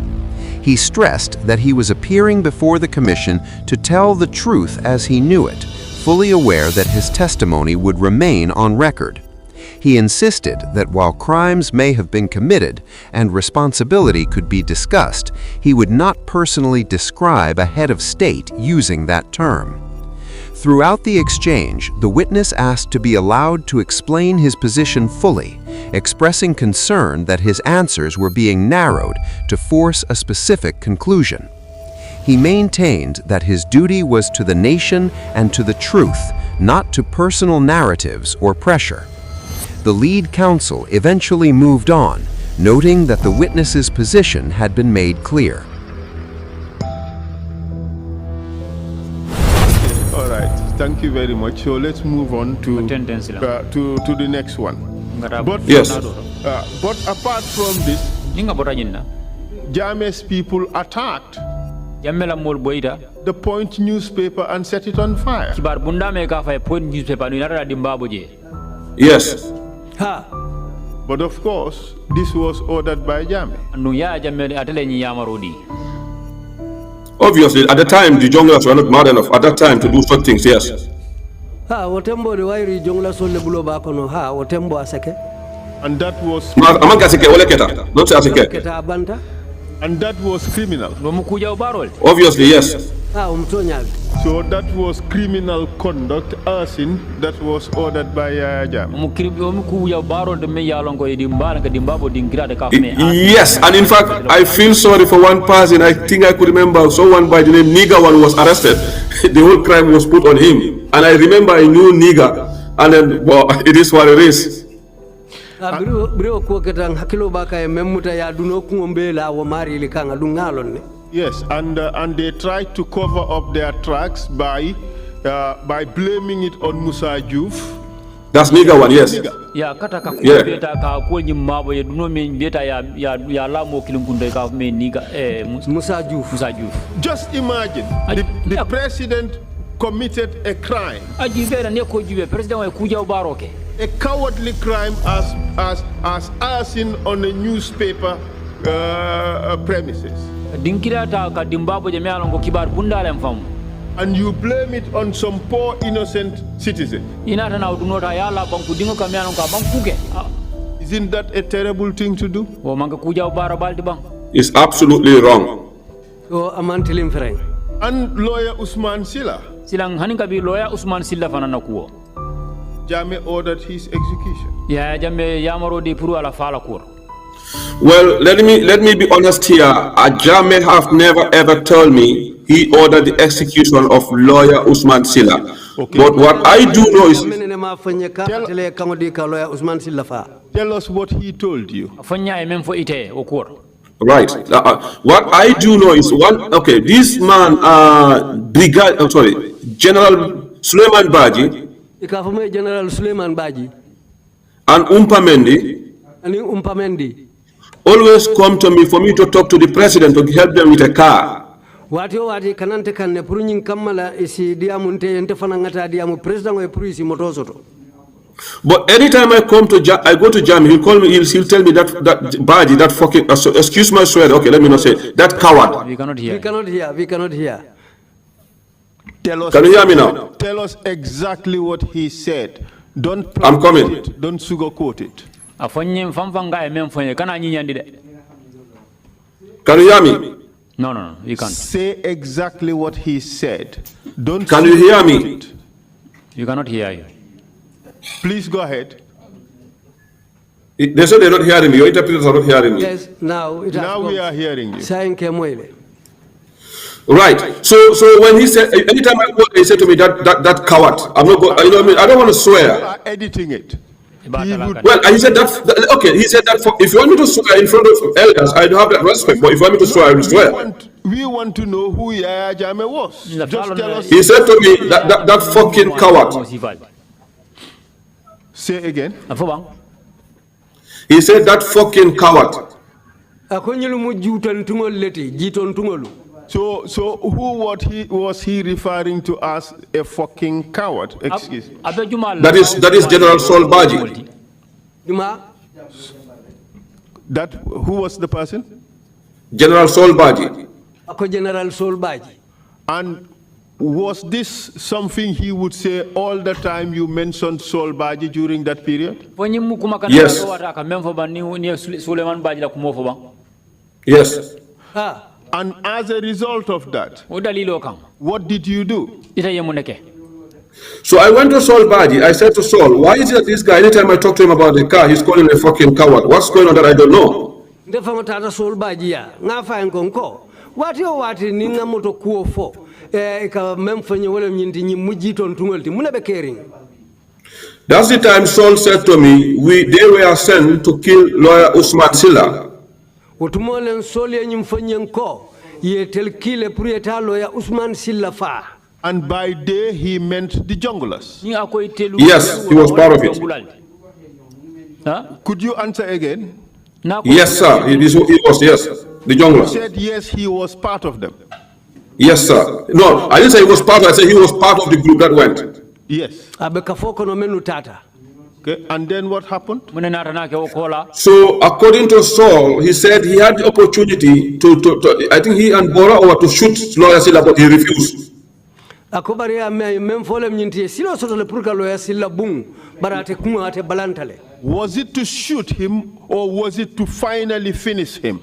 He stressed that he was appearing before the commission to tell the truth as he knew it, fully aware that his testimony would remain on record. He insisted that while crimes may have been committed and responsibility could be discussed, he would not personally describe a head of state using that term. Throughout the exchange, the witness asked to be allowed to explain his position fully, expressing concern that his answers were being narrowed to force a specific conclusion. He maintained that his duty was to the nation and to the truth, not to personal narratives or pressure. The lead counsel eventually moved on, noting that the witness's position had been made clear. All right, thank you very much. So let's move on to the next one. But, Yes. But apart from this, Jammeh's people attacked the Point newspaper and set it on fire. Yes. But of course, this was ordered by Jammeh. Obviously, at the time, the junglers were not mad enough at that time to do such things, yes. And that was and that was criminal. Obviously, yes. So that was criminal conduct, arson, that was ordered by Yahya Jammeh. Yes, and in fact, I feel sorry for one person. I think I could remember someone by the name Nigga one was arrested. The whole crime was put on him. And I remember I knew Nigga, and then, well, it is what it is. Yes, and they tried to cover up their tracks by blaming it on Musa Diouf. That's Nigga one, yes. Yeah, Musa Diouf. Just imagine the president committed a crime, a cowardly crime as arson on a newspaper premises. And you blame it on some poor innocent citizen. Isn't that a terrible thing to do? It's absolutely wrong. And lawyer Usman Silla, Jammeh ordered his execution. Well, let me be honest here. Jammeh have never ever told me he ordered the execution of lawyer Usman Silla. Okay. But what I do know is... Tell us what he told you. Right. What I do know is this man, General Suleiman Baji, General Suleiman Baji, and Umpamendi, always come to me for me to talk to the president to help them with a car. Kanante kanne purunyin kamala isi diamunte ente fanangata diamu president wa purisi motosoto. But anytime I go to Jammeh, he'll call me, he'll tell me that Baji, that fucking, excuse my swear, okay, let me not say, that coward. We cannot hear. Tell us, can you hear me now? Tell us exactly what he said. Don't I'm coming. It. Don't sugarcoat it. Can you hear me? No, you can't. Say exactly what he said. Don't. Can you hear me? You cannot hear you. Please go ahead. They said they're not hearing me. Your interpreters are not hearing me. Yes, now we are hearing you. Right. So when he said, anytime I go, he said to me that coward. I'm not going. You know what I mean? I don't want to swear. You are editing it. Well, he said that. Okay, he said that. If you want me to swear in front of elders, I do have that respect. But if you want me to swear, I will swear. We want to know who Yahya Jammeh was. Just tell us. He said to me that fucking coward. Say again. He said that fucking coward. So who was he referring to as a fucking coward? Excuse me. That is General Sol Baji. Who was the person? General Sol Baji. General Sol Baji. And Was this something he would say all the time you mentioned Sol Baji during that period? Yes. Yes. And as a result of that, what did you do? So I went to Sol Baji. I said to Sol, why is it that this guy, anytime I talk to him about the car, he's calling a fucking coward? What's going on that I don't know? That's the time Sol said to me, they were sent to kill lawyer Usman Silla. And by day he meant the junglers. Yes, he was part of it. Could you answer again? Yes, sir. He was, yes. The junglers. You said yes, he was part of them. Yes, sir. No, I didn't say he was part of it. I said he was part of the group that went. Yes. Okay, and then what happened? So, according to Saul, he said he had the opportunity to I think he and Bora were to shoot lawyer Silla, but he refused. Was it to shoot him or was it to finally finish him?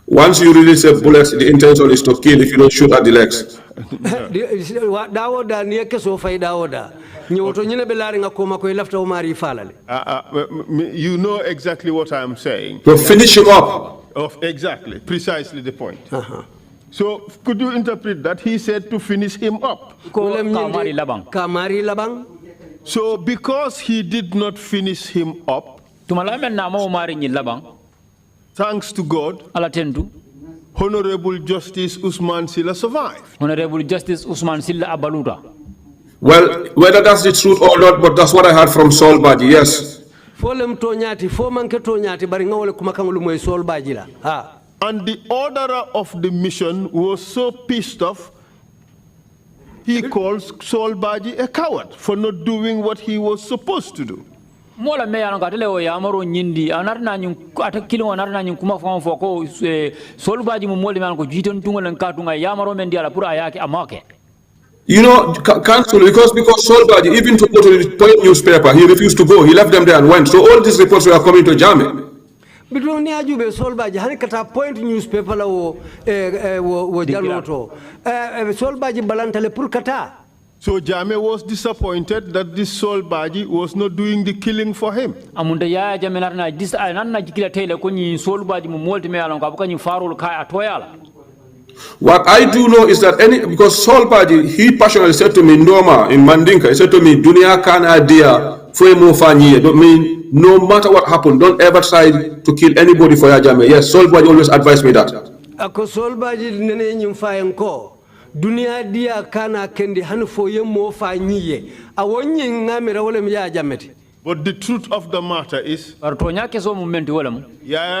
Once you release a bullet, the intention is to kill if you don't shoot at the legs. You know exactly what I'm saying. To finish him up. Exactly, precisely the point. So could you interpret that? He said to finish him up. So because he did not finish him up, thanks to God, Honorable Justice Usman Silla survived. Honorable Justice Usman Silla Abaluta. Well, whether that's the truth or not, but that's what I heard from Sol Baji, yes. And the orderer of the mission was so pissed off, he calls Sol Baji a coward for not doing what he was supposed to do. Mola me yanon katele o yamaro nyindi anarna nyum atakilo anarna nyum kuma fon foko Sol Baji mu moli man ko jiton tungol en katunga yamaro men diala pour ayake amake. You know, council, because Sol Baji, even to go to the Point newspaper, he refused to go. He left them there and went. So all these reports were coming to Jammeh. Bitoni ajube Sol Baji hani kata Point newspaper la wo Jallow Sol Baji balantale pour kata. So Jammeh was disappointed that this Sol Baji was not doing the killing for him. Amunda Yahya Jammeh narna nanna jikila tele ko ni Sol Baji mu molti me alon ko abuka ni farul kai atoyala. What I do know is that because Sol Baji, he passionately said to me, Noma, in Mandinka, he said to me, Dunia kan idea for mo fanye. Don't mean no matter what happened, don't ever try to kill anybody for Yahya Jammeh. Yes, Sol Baji always advised me that. Ako Sol Baji nene nyumfayenko. Dunia dia kana kendi hanfo yemo fanye. Awonye ngamira wole Yahya Jammeh. But the truth of the matter is, Yahya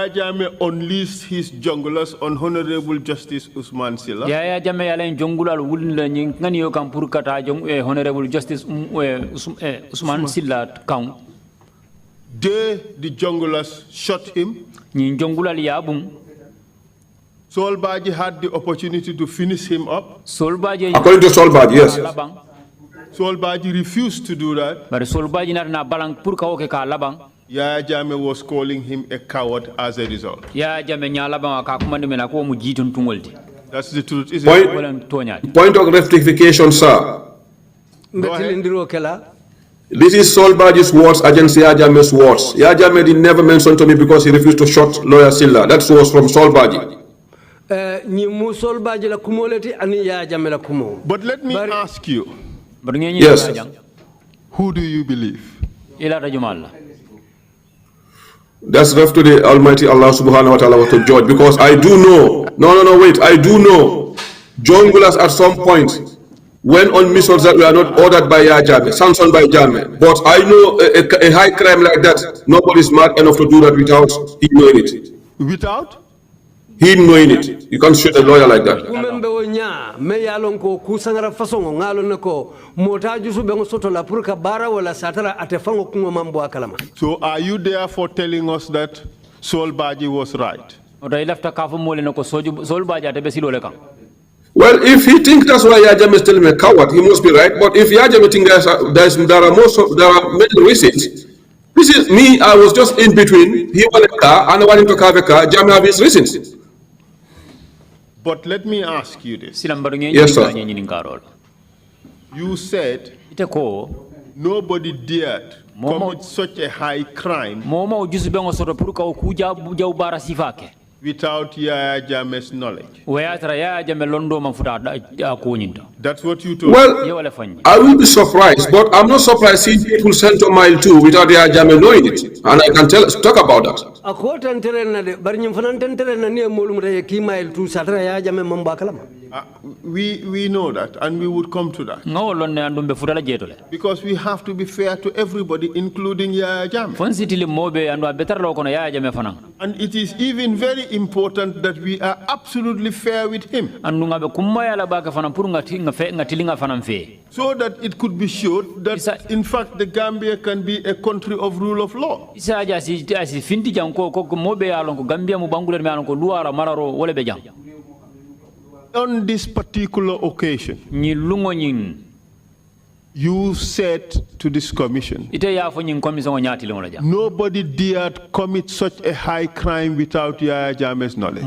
Jammeh unleashed his junglers on Honorable Justice Usman Silla. Yahya Jammeh yalen jongulal wulna ngani yo kam pour kata Honorable Justice Usman Silla count. The junglers shot him. Ni jongulal yabum. Sol Baji had the opportunity to finish him up. Sol Baji, according to Sol Baji, yes. Sol Baji refused to do that. But Sol Baji na balang pour ka oke ka labang. Yahya Jammeh was calling him a coward as a result. Yahya Jammeh nya labang ka kumande mena ko mu jitun tungolti. That's the truth, isn't it? Point of rectification, sir. This is Sol Baji's words against Yahya Jammeh's words. Yahya Jammeh did never mention to me because he refused to shoot lawyer Silla. That was from Sol Baji. But let me ask you. Yes. Who do you believe? That's left to the Almighty Allah subhanahu wa ta'ala to judge, because I do know, wait, I do know junglers at some point went on missions that were not ordered by Yahya Jammeh, sanctioned by Jammeh. But I know a high crime like that, nobody's smart enough to do that without he knowing it. Without? He knowing it. You can't shoot a lawyer like that. So are you therefore telling us that Sol Baji was right? Well, if he thinks that's why Yahya Jammeh is telling me a coward, he must be right. But if Yahya Jammeh thinks there are many reasons, this is me, I was just in between. He wanted a car, and I want him to have a car. Jammeh have his reasons. But let me ask you this. Yes, sir. You said nobody dared commit such a high crime without Yahya Jammeh's knowledge. That's what you told me. Well, I will be surprised, but I'm not surprised seeing people sent to mile 2 without Yahya Jammeh knowing it. And I can talk about that. We know that, and we would come to that. Because we have to be fair to everybody, including Yahya Jammeh. And it is even very important that we are absolutely fair with him, so that it could be showed that, in fact, the Gambia can be a country of rule of law. On this particular occasion, you said to this commission, nobody dared commit such a high crime without Yahya Jammeh's knowledge.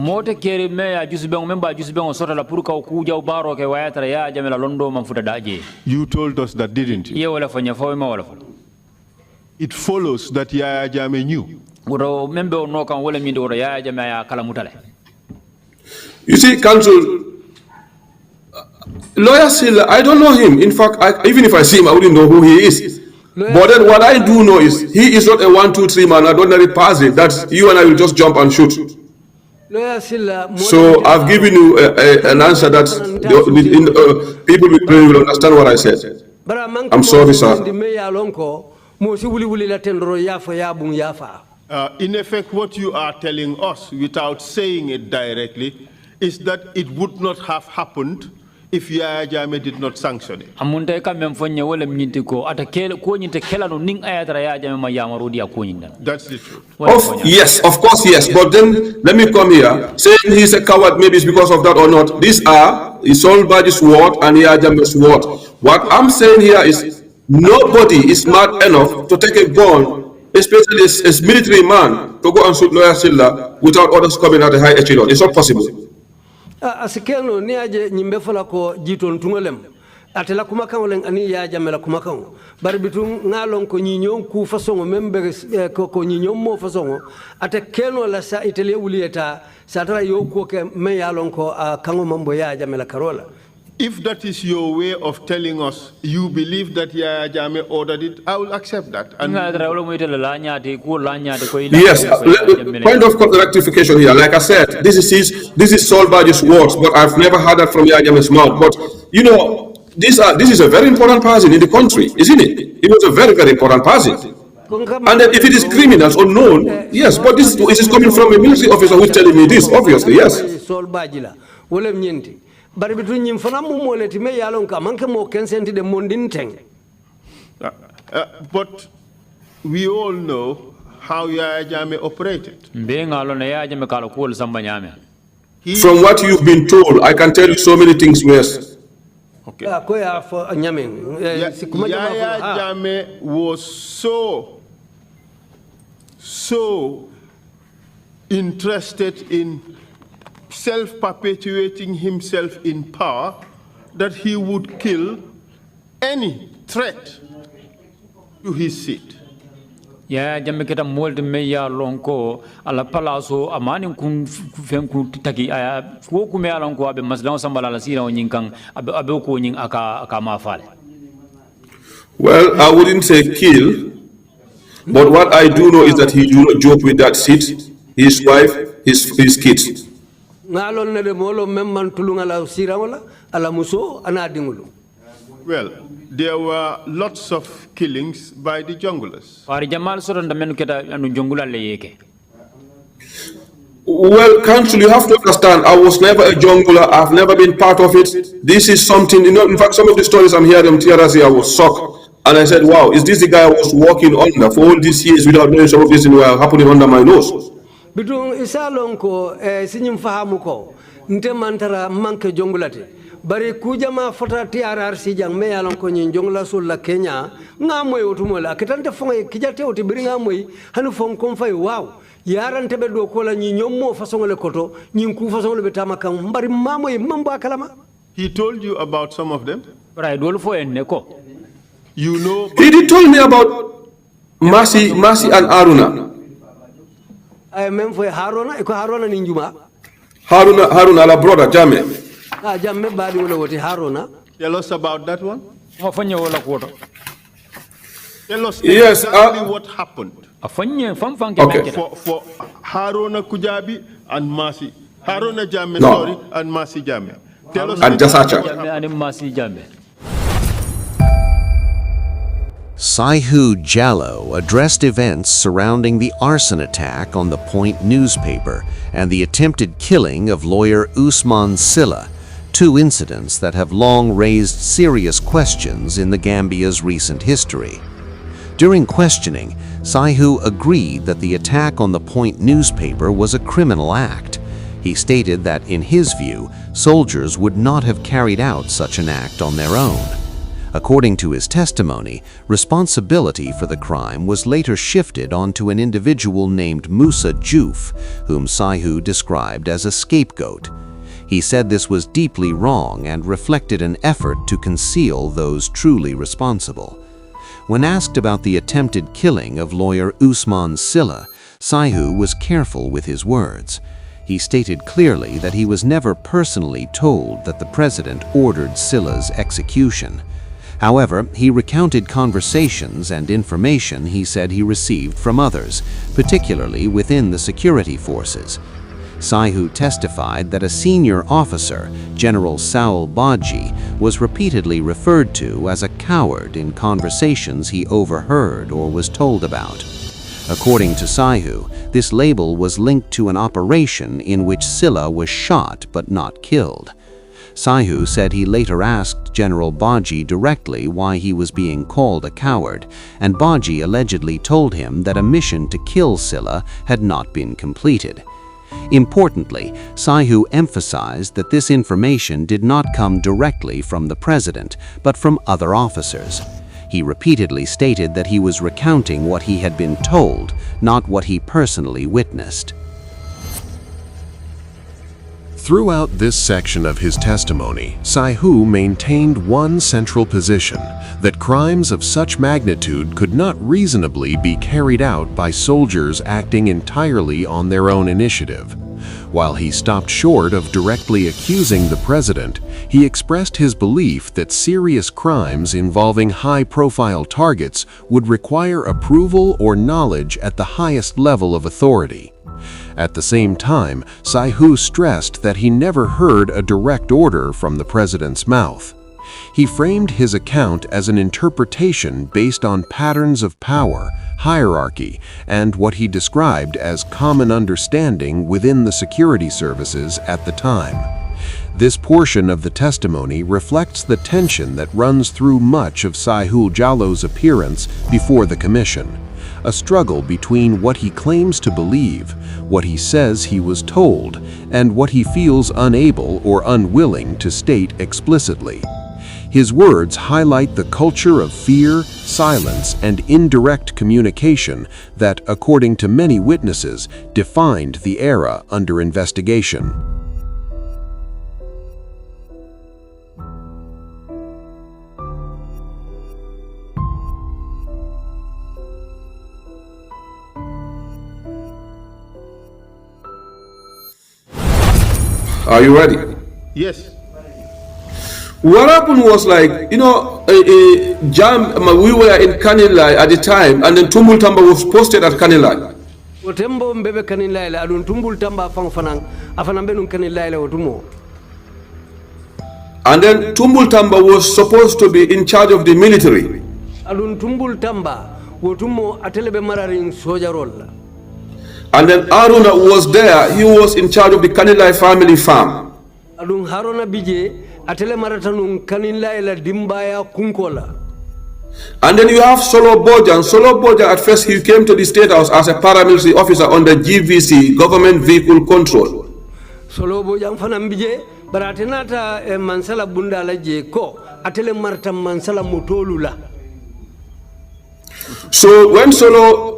You told us that, didn't you? It follows that Yahya Jammeh knew. You see, Council, Lawyer Silla, I don't know him. In fact, even if I see him, I wouldn't know who he is. But then what I do know is he is not a 1, 2, 3 man, an ordinary person that you and I will just jump and shoot. So I've given you an answer that people will understand what I said. I'm sorry, sir. In effect, what you are telling us, without saying it directly, is that it would not have happened if Yahya Jammeh did not sanction it. That's the truth. Yes, of course, yes. But then let me come here. Saying he's a coward, maybe it's because of that or not. These are his own body's word and Yahya Jammeh's word. What I'm saying here is nobody is smart enough to take a gun, especially a military man, to go and shoot Lawyer Silla without orders coming at a high echelon. It's not possible. Asikeno ni aje nyimbe fola ko jiton tungolem atela kumakang leng ani ya jamela kumakang barbitu ngalon ko nyinyon ku fasongo membe ko nyinyon mo fasongo ate keno la sa itele wulieta satara yo ko ke me yalon ko kango mambo ya jamela karola. If that is your way of telling us you believe that Yahya Jammeh ordered it, I will accept that. Yes, point of rectification here. Like I said, this is Saul Badge's words, but I've never heard that from Yahya Jammeh's mouth. But you know, this is a very important person in the country, isn't it? It was a very, very important person. And then if it is criminals unknown, yes, but this is coming from a military officer who's telling me this, obviously, yes. But we all know how Yahya Jammeh operated. From what you've been told, I can tell you so many things worse. Okay. Yahya Jammeh was so interested in self-perpetuating himself in power that he would kill any threat to his seat. Ya jamme keta molde me ya lonko ala palaso amani kun taki aya ko ku me lonko abe maslan sambala la sira onyin kan abe ko onyin aka mafale. Well, I wouldn't say kill, but what I do know is that he do not joke with that seat, his wife, his kids. Well, there were lots of killings by the junglers. Well, Council, you have to understand, I was never a jungler. I've never been part of it. This is something, you know, in fact, some of the stories I'm hearing on TRRC, I was shocked. And I said, wow, is this the guy I was walking under for all these years without knowing some of these things were happening under my nose? Bitung isa lonko sinyim fahamu ko nte mantara manke jongulate bari kujama fota TRRC jang me yalon ko nyin jongla sulla Kenya ngamoy otumola ketante fonga kijate oti biri ngamoy hanu fon kon fay wow yaran tebe do ko la nyi nyommo façon le koto nyin ku façon le betama kan bari mamoy mambo kalama. He told you about some of them? Right, dol fo en ko. You know. He did told me about Mercy and Haruna. I mem for Haruna, iko Haruna ninjuma. Haruna, our brother, Jammeh. Jammeh badi wala woti Haruna. Tell us about that one. Tell us Yes, exactly what happened. Okay. For Haruna Kujabi and Mercy. Haruna Jammeh, No. sorry, and Mercy Jammeh. Tell us And Jasacha. Saihou Jallow addressed events surrounding the arson attack on the Point newspaper and the attempted killing of lawyer Usman Silla, two incidents that have long raised serious questions in the Gambia's recent history. During questioning, Saihou agreed that the attack on the Point newspaper was a criminal act. He stated that, in his view, soldiers would not have carried out such an act on their own. According to his testimony, responsibility for the crime was later shifted onto an individual named Musa Juf, whom Saihou described as a scapegoat. He said this was deeply wrong and reflected an effort to conceal those truly responsible. When asked about the attempted killing of lawyer Usman Silla, Saihou was careful with his words. He stated clearly that he was never personally told that the president ordered Silla's execution. However, he recounted conversations and information he said he received from others, particularly within the security forces. Saihou testified that a senior officer, General Saul Badji, was repeatedly referred to as a coward in conversations he overheard or was told about. According to Saihou, this label was linked to an operation in which Silla was shot but not killed. Saihou said he later asked General Badji directly why he was being called a coward, and Badji allegedly told him that a mission to kill Silla had not been completed. Importantly, Saihou emphasized that this information did not come directly from the president, but from other officers. He repeatedly stated that he was recounting what he had been told, not what he personally witnessed. Throughout this section of his testimony, Saihou maintained one central position, that crimes of such magnitude could not reasonably be carried out by soldiers acting entirely on their own initiative. While he stopped short of directly accusing the president, he expressed his belief that serious crimes involving high-profile targets would require approval or knowledge at the highest level of authority. At the same time, Saihou stressed that he never heard a direct order from the president's mouth. He framed his account as an interpretation based on patterns of power, hierarchy, and what he described as common understanding within the security services at the time. This portion of the testimony reflects the tension that runs through much of Saihou Jallow's appearance before the commission. A struggle between what he claims to believe, what he says he was told, and what he feels unable or unwilling to state explicitly. His words highlight the culture of fear, silence, and indirect communication that, according to many witnesses, defined the era under investigation. Are you ready? Yes. What happened was like, we were in Kanilai at the time, and then Tumbul Tamba was posted at Kanilai. Otembo mbebe Kanilai la adun tumbul tamba fang fanang afanambe nun Kanilai la otumo. And then Tumbul Tamba was supposed to be in charge of the military. Adun tumbul tamba wotumo atelebe mararing soja rolla. And then Haruna was there, he was in charge of the Kanilai family farm. Adun Haruna bije atele maratanun Kanilai la dimbaya kunkola. And then you have Solo Bojan. Solo Bojan, at first he came to the State House as a paramilitary officer under GVC, Government Vehicle Control. Solo Bojan fana mbije baratenata mansala bunda la je ko atele marta mansala mutolula. So when Solo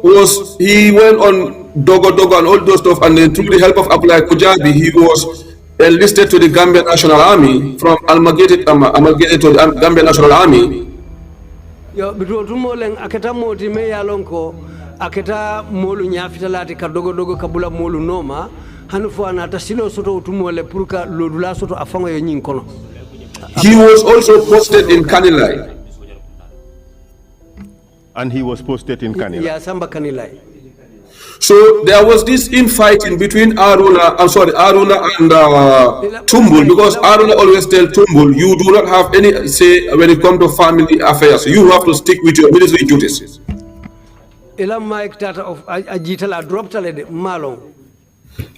he went on Dogo and all those stuff, and then through the help of Abdullah Kujabi, he was enlisted to the Gambia National Army, from amalgamated to the Gambia National Army. Yo bitu tumoleng aketa moti me yalonko aketa molu nyafitalati ka dogo kabula molu noma hanufu anata silo soto utumole puruka lodula soto afango yo nyinkono. He was also posted in Kanilai. And he was posted in Kanilai. Yeah, Samba Kanilai. So there was this infighting between Aruna and Tumbul, because Aruna always tell Tumbul, you do not have any say when it comes to family affairs. You have to stick with your military duties.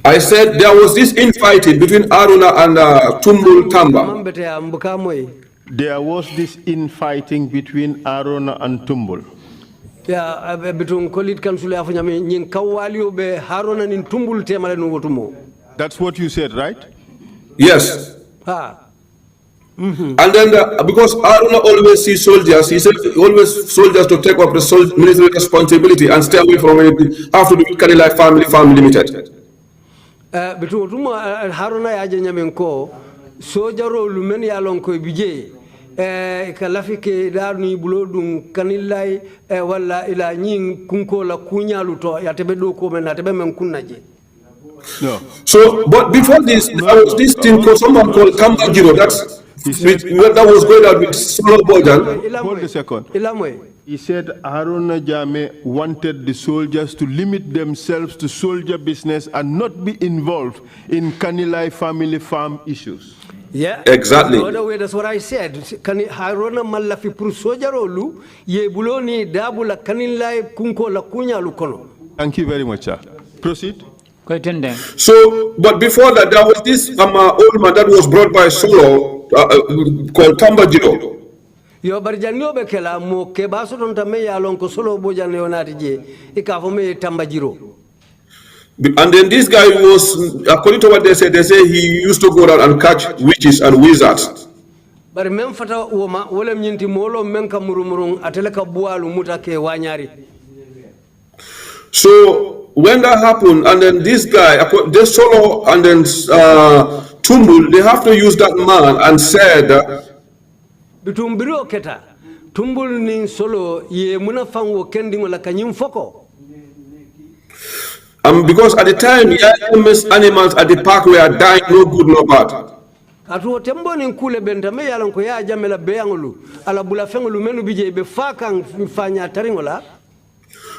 I said there was this infighting between Aruna and Tumbul Tamba. There was this infighting between Aruna and Tumbul. Yeah, between Kolit Council of Yamin Kawalio be Harona in Tumbul Temalanutumo. That's what you said, right? Yes. And then because Aruna always sees soldiers, he said always soldiers to take up the military responsibility and stay away from it after the Kanilai family limited. Between Haruna Yajamenko, Sojaro Lumeni Alonko Bije. Kalafike darni bulodun kanilai wala ila nying kunko la kunya luto yatebedo ko men atebe men kunnaje. No. So but before this there was this thing called someone called Kambajiro that was going on with Solo Bojan. Hold a second. He said Yahya Jammeh wanted the soldiers to limit themselves to soldier business and not be involved in Kanilai family farm issues. Yeah, exactly. That's what I said. Harona malafi purusojaro ye buloni dabula kanilai kunko la kunya lukono. Thank you very much, sir. Proceed. So, but before that, there was this old man that was brought by Solo called Tambajiro. Yo barjanio bekela mo ke baso don tame ya lon ko Solo Bojan leonati je ikafome Tambajiro. And then this guy was, according to what they say he used to go down and catch witches and wizards. But mem fata woma wala nyinti molo menka murumurung ateleka bualu mutake wanyari. So when that happened, and then this guy, they Solo and then Tumbul, they have to use that man and said Bitumbiro keta Tumbul ning Solo ye munafango kendingo la kanyim foko. Because at the time, Yammeh's animals at the park were dying, no good, no bad.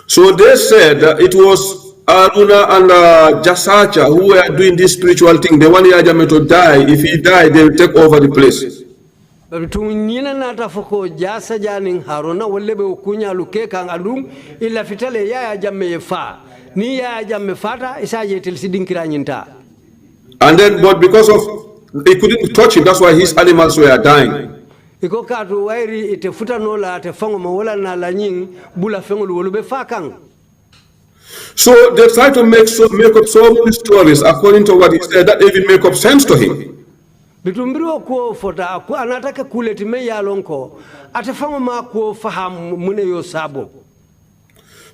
So they said that it was Aruna and Jasacha who were doing this spiritual thing. They want Yahya Jammeh to die. If he died, they will take over the place. And then, but because of they couldn't touch him, that's why his animals were dying. So they try to make up so many stories according to what he said that even make up sense to him.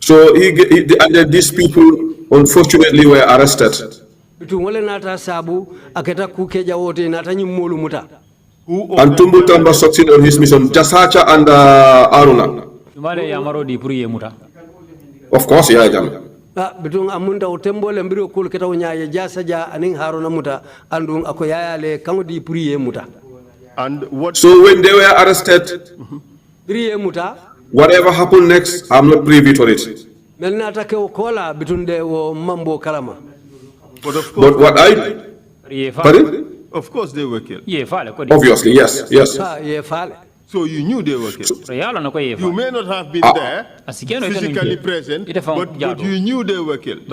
So and then these people unfortunately were arrested. And Tumbul Tamba succeeded on his mission, Jasacha and Aruna. Of course, Yahya Jammeh. And what? So when they were arrested, whatever happened next, I'm not privy to it. But what pardon? Of course they were killed. Obviously, yes. So you knew they were killed. You may not have been there, physically present, but you knew they were killed.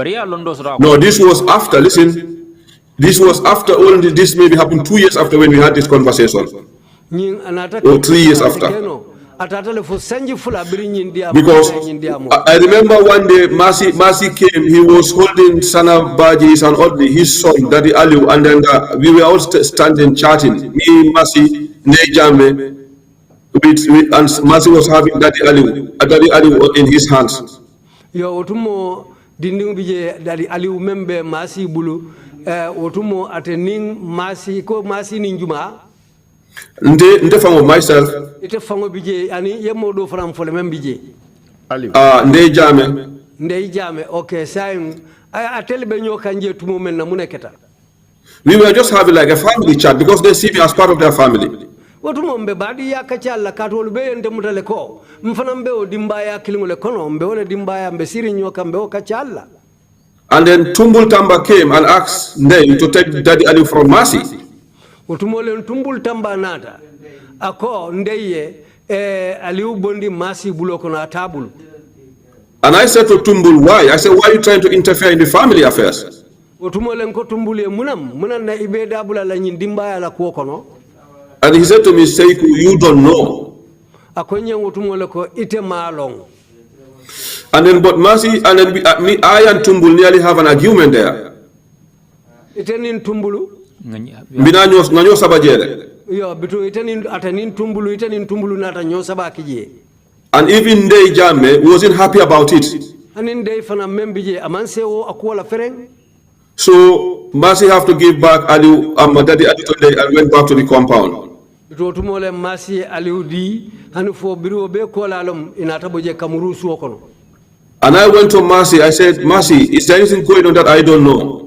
No, this was after, listen, this was after, only this maybe happened 2 years after when we had this conversation. Or 3 years after. Because I remember one day Masi came, he was holding Sana Bajis and Odli, his son, Daddy Aliu, and then we were all standing chatting. Me, Masi, Yahya Jammeh, and Masi was having Daddy Aliu in his hands. Yo otumo dinding bije Daddy Aliu membe Masi bulu otumo atening Masi ko Masi ninjuma. Nde fango myself. Ite fango bije ani yemo do fram fole mem bije. Yahya Jammeh. Yahya Jammeh, okay, saying atelbe nyoka nje tumo men na muneketa. We were just having like a family chat because they see me as part of their family. Otumo mbe badi ya kachala katolu be ende mutale ko. Mfana mbe o dimbaya kilingole kono mbe ole dimbaya mbe siri nyoka mbe o kachala. And then Tumbul Tamba came and asked Ndei to take Daddy Aliu from Masi. Utumole Tumbul Tamba nata ako Ndeye Aliu bondi Masi buloko na tabulu. And I said to Tumbul, why? I said, why are you trying to interfere in the family affairs? Utumole nko Tumbule munam na ibeda bula la nyindimba la kuokono. And he said to me, Saihou, you don't know. Akonye utumole ko ite malong. And then but Masi and then I and Tumbul nearly have an argument there. Itenin Tumbulu? Nanyo sabajere. Yo bitu atanin Tumbulu nata nyo sabakije. And even Yahya Jammeh wasn't happy about it. Anin Ndei fana membije amanse o akuala fereng. So Masi have to give back Aliu Daddy Aliu and went back to the compound. Bitu tumole Masi Aliu di hanu fo biru be kolalom inata boje kamuru suokono. And I went to Masi. I said, Masi, is there anything going on that I don't know?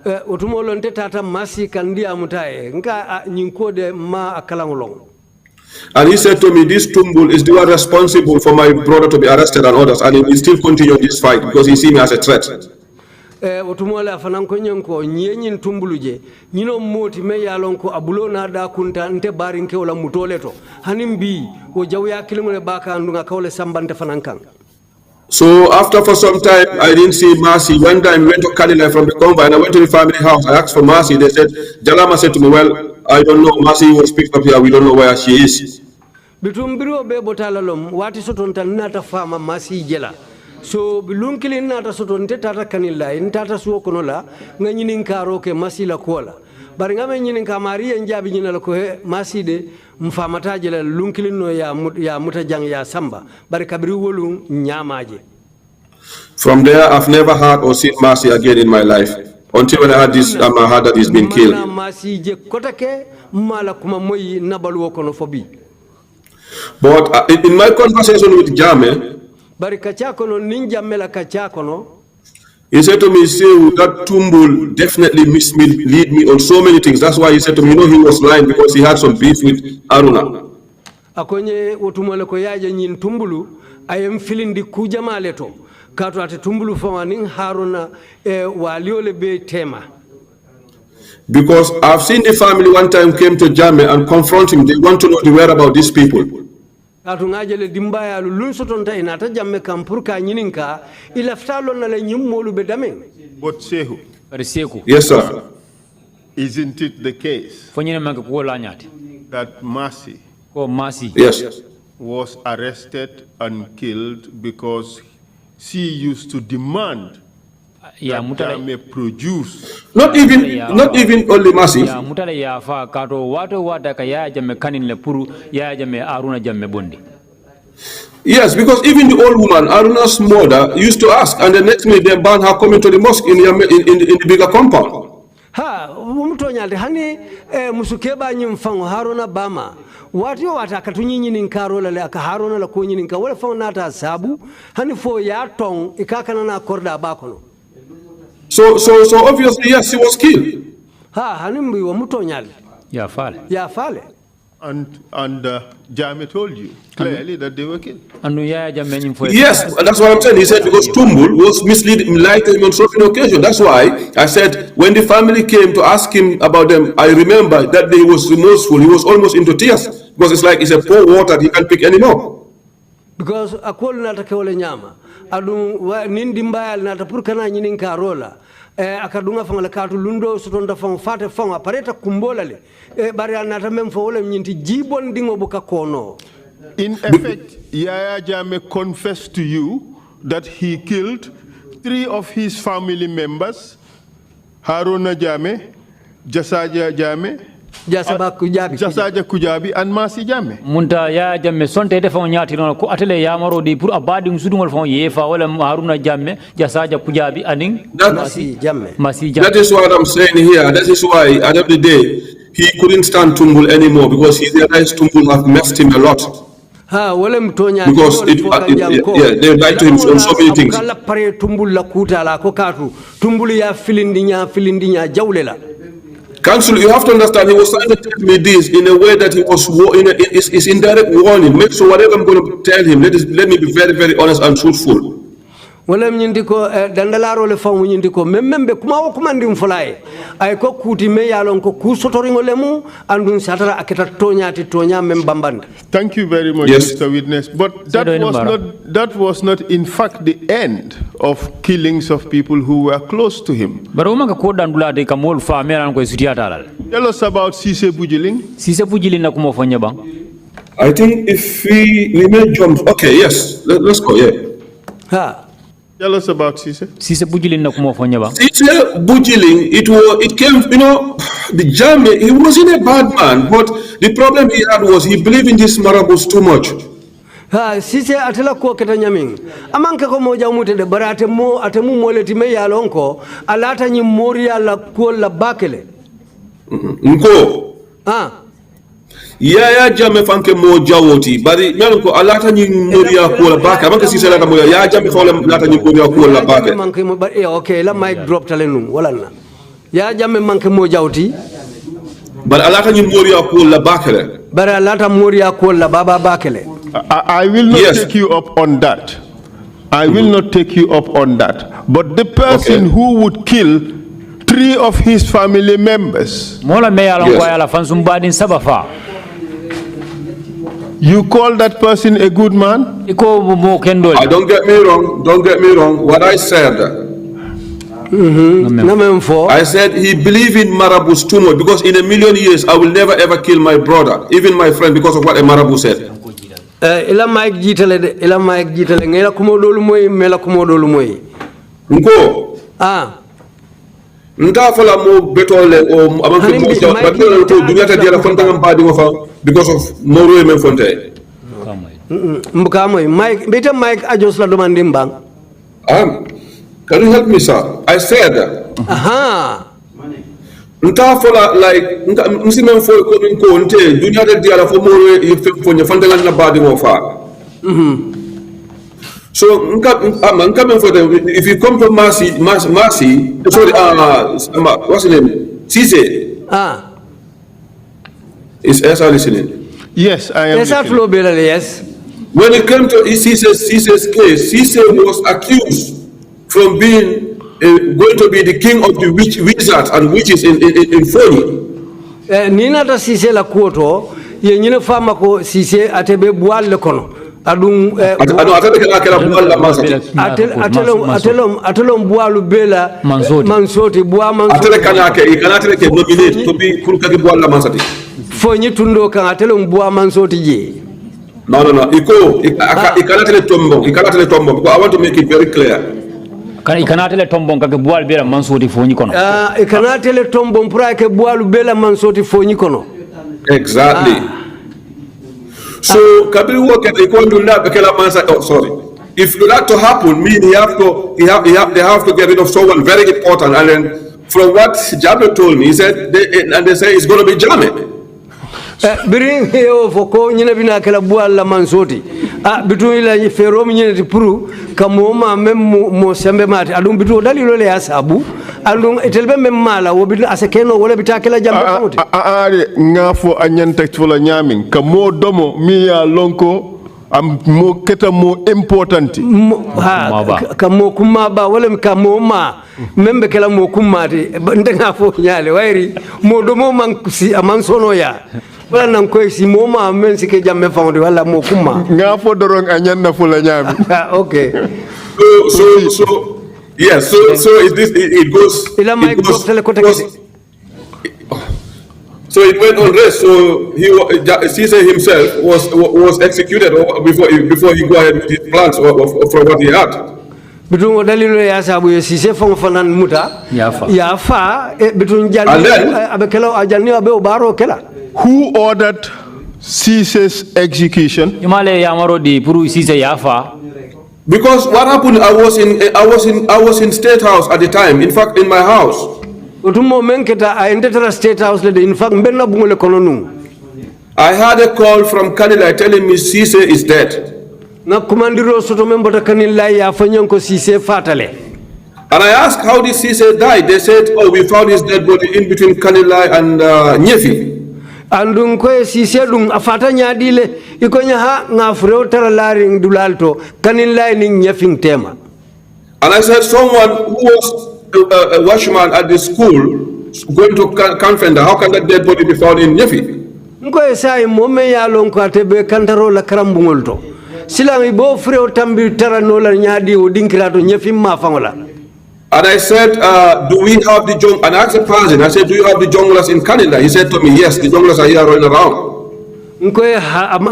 Utumolonte tata Masi kandia mutae nka nyinkode ma akalangolong. And he said to me, this Tumbul is the one responsible for my brother to be arrested and others, and he will still continue this fight because he sees me as a threat. Utumola fananko nyanko nyenyin Tumbuluje nyino moti me yalonko abulo na da kunta nte barinke wala mutoleto hanimbi o jawya kilimole baka ndunga kawle sambante fanankang. So after for some time, I didn't see Masi. One time we went to Kalila from the convoy and I went to the family house. I asked for Masi. They said, Jalama said to me, well, I don't know. Masi was picked up here. We don't know where she is. Bitumbiro be botalalom wati sotonta nata fama Masi jela. So bilunkili nata sotonte tata kanila intata suo konola nganyini nkaro ke Masi la kuola. Bari ngame nyini nkamari njabi nyina la kohe Masi de mfamata jela lunkili no ya mutajang ya samba. Bari kabiri wolu nyamaje. From there, I've never heard or seen Masi again in my life until when I heard this. I heard that he's been killed. Masi je kotake mala kuma moyi nabalu kono fobi. But in my conversation with Jammeh, bari kachakono ninja mela kachakono. He said to me, Saihou, that Tumbul definitely mislead me on so many things. That's why he said to me, you know, he was lying because he had some beef with Aruna. Akonye utumole ko yaje nyin Tumbulu, I am feeling the kujama leto. Kato ate Tumbulu fawaning Haruna waliole be tema. Because I've seen the family one time came to Jammeh and confront him. They want to know the whereabouts of these people. Atungajele dimbaya lunsotonta inata Jammeh kampurka nyininka ilaftalo na le nyummolu bedame. But Saihou. Yes, sir. Isn't it the case that Masi yes. was arrested and killed because she used to demand that Jammeh produce? Not even only Masi. Yes, because even the old woman, Aruna's mother, used to ask, and the next minute they ban her coming to the mosque in the bigger compound. Ha, umutonyalde hani musukeba nyimfango Haruna Bama. Watu wataka tunyinyi ninkarola le aka Haruna la kunyi ninka wala fango nata sabu hani fo ya tong ikakana na korda bakono. So obviously yes, he was killed. Ha, hani mbi wa mutonyalde. Ya fale. And Jammeh told you clearly that they were killed. Yes, that's what I'm saying. He said because Tumbul was misleading, lied to him on so many occasions. That's why I said when the family came to ask him about them, I remember that day he was remorseful. He was almost into tears because it's like it's a poor water he can't pick anymore. Because akol natake ole nyama adu nindi mbaya natapurkana nyini nkarola. Akadunga fanga katu lundo sotonda fanga fate fanga pareta kumbola le bari anata memfo ole mnyinti jibon dingo buka kono. In effect, Yahya Jammeh confessed to you that he killed 3 of his family members, Haruna Jammeh, Jasaja Jammeh, Jasaja Kujabi, and Masi Jammeh. Munta Yahya Jammeh sonte defa nyati non ko atele yamaro di pour abadi sudungol fon yefa wala Haruna Jammeh, Jasaja Kujabi aning Masi Jammeh. That is what I'm saying here. That is why at the end of the day he couldn't stand Tumbul anymore, because he realized Tumbul have messed him a lot. Because they lied to him on so many things. Council, you have to understand, he was trying to tell me this in a way that he was is indirect warning. Make sure whatever I'm going to tell him, let me be very, very honest and truthful. Wala mnyindiko dandalaro le fa mnyindiko membe kuma okumandi mfulaye ay ko kuti me yalon ko kusotoringo lemu andun satara aketa tonya ti tonya membambanda. Thank you very much, yes, Mr. Witness, but that was not in fact the end of killings of people who were close to him. Tell us about Sise Bujiling. Sise Bujiling na kumofanya bang. I think if we may jump, okay, yes, let's go, yeah. Tell us about Sise. Sise Bujiling na kumofanya bang. Sise Bujiling, it came, the Jammeh, he wasn't a bad man, but the problem he had was he believed in these marabouts too much. Sise atela ko keta nyamin amanke ko moja umute de barate mo atemu moleti me yalonko alata nyi moria la ko la bakele nko Yahya Jammeh fanke mo jawoti bari melko alata nyi moria ko la bakele amanke Sise la mo Yahya Jammeh fa alata nyi moria ko la bakele manke mo bari okay la mic drop talenum wala na Yahya Jammeh manke mo jawti bari alata nyi moria ko la bakele bari alata moria ko la baba bakele. I will not take you up on that. I will not take you up on that. But the person who would kill 3 of his family members. You call that person a good man? Don't get me wrong. Don't get me wrong. What I said. I said he believed in marabouts too much, because in a million years I will never ever kill my brother, even my friend, because of what a marabout said. Ila Mike jitale ngela kumodolu moy mela kumodolu moy nko nta fala mo betole o amanke mo jaw batole ko dunyata diala fonta ngam padi mo fa because of moro men fonte mbuka moy Mike beta Mike ajos la demande mbang can you help me, sir? I said nta fola like nsi men fo ko nte dunya de diala fo mo fo nya fanda na badi mo fa so nka men fo if you come to Mercy sorry what's his name Sise is Esa listening? Yes, I am listening. Yes, when it came to Sise's case, Sise was accused from being going to be the king of the wizards and witches in Foni. Nina ta Sise la kuoto ye nyine fama ko Sise atebe boal le kono adum atelom boalu bela mansoti boa mansoti atele kanake nominate to be pour ka boal la mansati fo nyi tundo kan atelom boa mansoti je no ikanatele tombo because I want to make it very clear. Ikanatele tombon kake bual bela mansoti fonyi kono. Ikanatele tombon pura ke bualu bela mansoti fonyi kono. Exactly. So kabiri work at ikondo la bekela mansa. Oh, sorry. If that to happen, mean they have to get rid of someone very important. And then from what Jammeh told me, he said they say it's going to be Jammeh. Bring here for ko nyina bina kala bual la mansoti bitu ila fero nyina ti puru kamoma mem mo sembe mati adum bitu dalilo le asabu andum etelbe mem mala wo bitu asekeno wala bitakela Jammeh kamuti ngafo anyanta fola nyamin kamo domo mi ya lonko am mo keta mo importanti kamo kumaba wala kamoma membe kala mo kumati ndenga fo nyale wairi mo domo man si amansono ya wala nan koy si moma men sike Jammeh fawde wala mo kuma ngafo dorong anyanna fula nyami. Okay. So yes, so it goes So it went on rest. So Caesar himself was executed before he go ahead with his plans from what he had. Between Dalilo Yasabu, Sise Fonfanan Muta, Yafa, between Jan Abekelo, Ajani Abe Baro Kela. Who ordered Caesar's execution? Yumale Yamaro di Puru Sise Yafa. Because what happened, I was in State House at the time. In fact, in my house. Utumo menketa I entered the State House. In fact, Benna Bungole Kononu. I had a call from Kanila telling me Caesar is dead. Na kumandiro soto membota Kanila ya fanyanko Caesar fatale. And I asked, how did Caesar die? They said, oh, we found his dead body in between Kanila and Nyefi. Andung ko Caesar dum afata nyadile ikonya ha ngafreo taralaring dulalto Kanila ning Nyefing tema. And I said, someone who was a watchman at the school going to Kanfenda, how can that dead body be found in Nyefi? Nko esai mome ya lonko atebe kantaro la karambungolto. Silang ibo freo tambi taranola nyadi udinkirato Nyefi mafangola. And I said, do we have the junglers? And I asked the president, I said, do you have the junglers in Canada? He said to me, yes, the junglers are here running around. Nko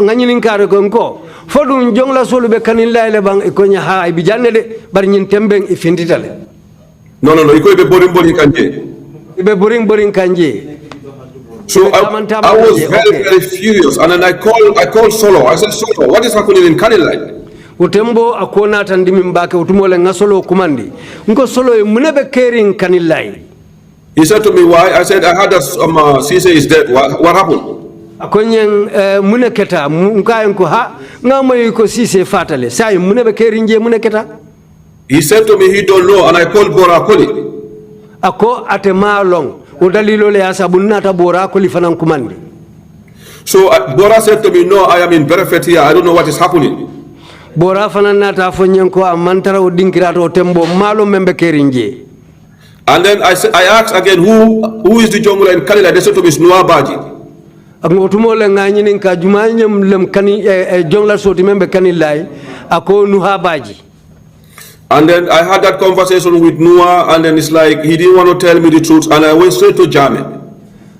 nganyini nkare ko nko fodu jongla solo be kanilla ile bang ikonya ha ibijane de bar nyin tembeng ifinditale. No, iko be boring kanje. Ibe boring kanje. So I was very furious, and then I called Solo. I said, Solo, what is happening in Canada? Utembo akona tandimi mbake utumole ngasolo kumandi nko solo e munebe caring kanilai. He said to me, why? I said, I heard that Caesar is dead. What happened? Akonyen muneketa nkayen ko ha ngamo yiko Caesar fatale sai munebe caring je muneketa. He said to me he don't know, and I called Bora Koli. Ako atema long udalilo le asabunata Bora Koli fanan kumandi. So Bora said to me, no, I am in Berefet here. I don't know what is happening. Bora fananata fonyenko amantara udinkirato tembo malo membe kerinje. And then I asked again, who is the jungler in Kanila? They said to me, it's Noah Baji. Ngotumole nganyini ka jumanyem lem kani jongla soti membe kanilai ako Nuha Baji. And then I had that conversation with Noah, and then it's like he didn't want to tell me the truth, and I went straight to Jammeh.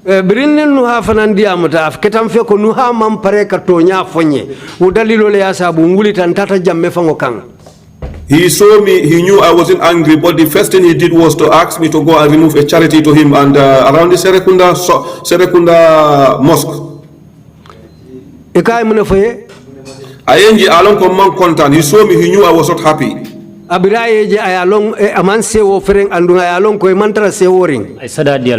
Birinin Nuha fanandia mutaf ketam fe ko Nuha mampare ka tonya fonye udalilo le asabu nguli tantata Jammeh fango kanga. He saw me, he knew I wasn't angry, but the first thing he did was to ask me to go and remove a charity to him and around the Serekunda mosque. Ikai mune foye? Ayenji along command content. He saw me, he knew I was not happy. Abiraye je ayalong aman sewo fereng andunga ayalong ko mantara seworing. Ay sada di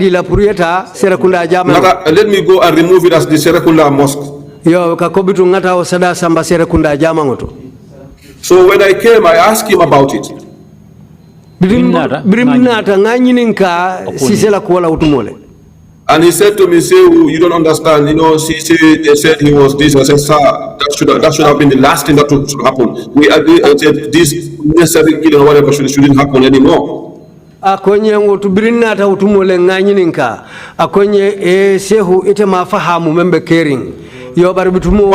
la purieta Serekunda Jammeh. Let me go and remove it as the Serekunda mosque. Yo kakobitu ngata o sada samba Serekunda Jammeh ngoto. So when I came, I asked him about it. Brimnata nganyinka sisela kuala utumole. And he said to me, Saihou, you don't understand, you know, they said he was this. I said, sir, that should have been the last thing that should happen. We agreed, I said, this necessary killing or whatever shouldn't happen anymore. Akonye utubrinata utumole nganyinka. Akonye Saihou ite mafahamu membe caring. But people may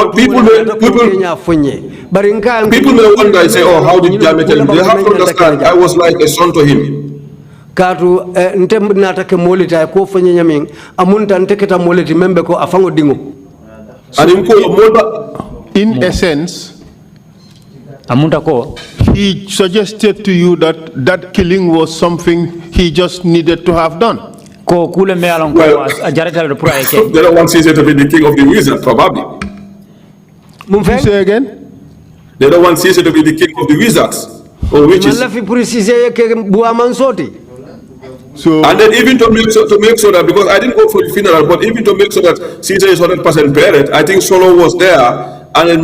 wonder and say, oh, how did Jammeh tell him? They have to understand, I was like a son to him. Katu ntemnata ke molita ko fanya nyaming amunta nteketa moliti membe ko afango dingo. In essence, amunta ko he suggested to you that that killing was something he just needed to have done. Well, they don't want Caesar to be the king of the wizards, probably. Say again? They don't want Caesar to be the king of the wizards or witches. So, and then even to make sure that, because I didn't go for the funeral, but even to make sure that Caesar is 100% buried, I think Solo was there and then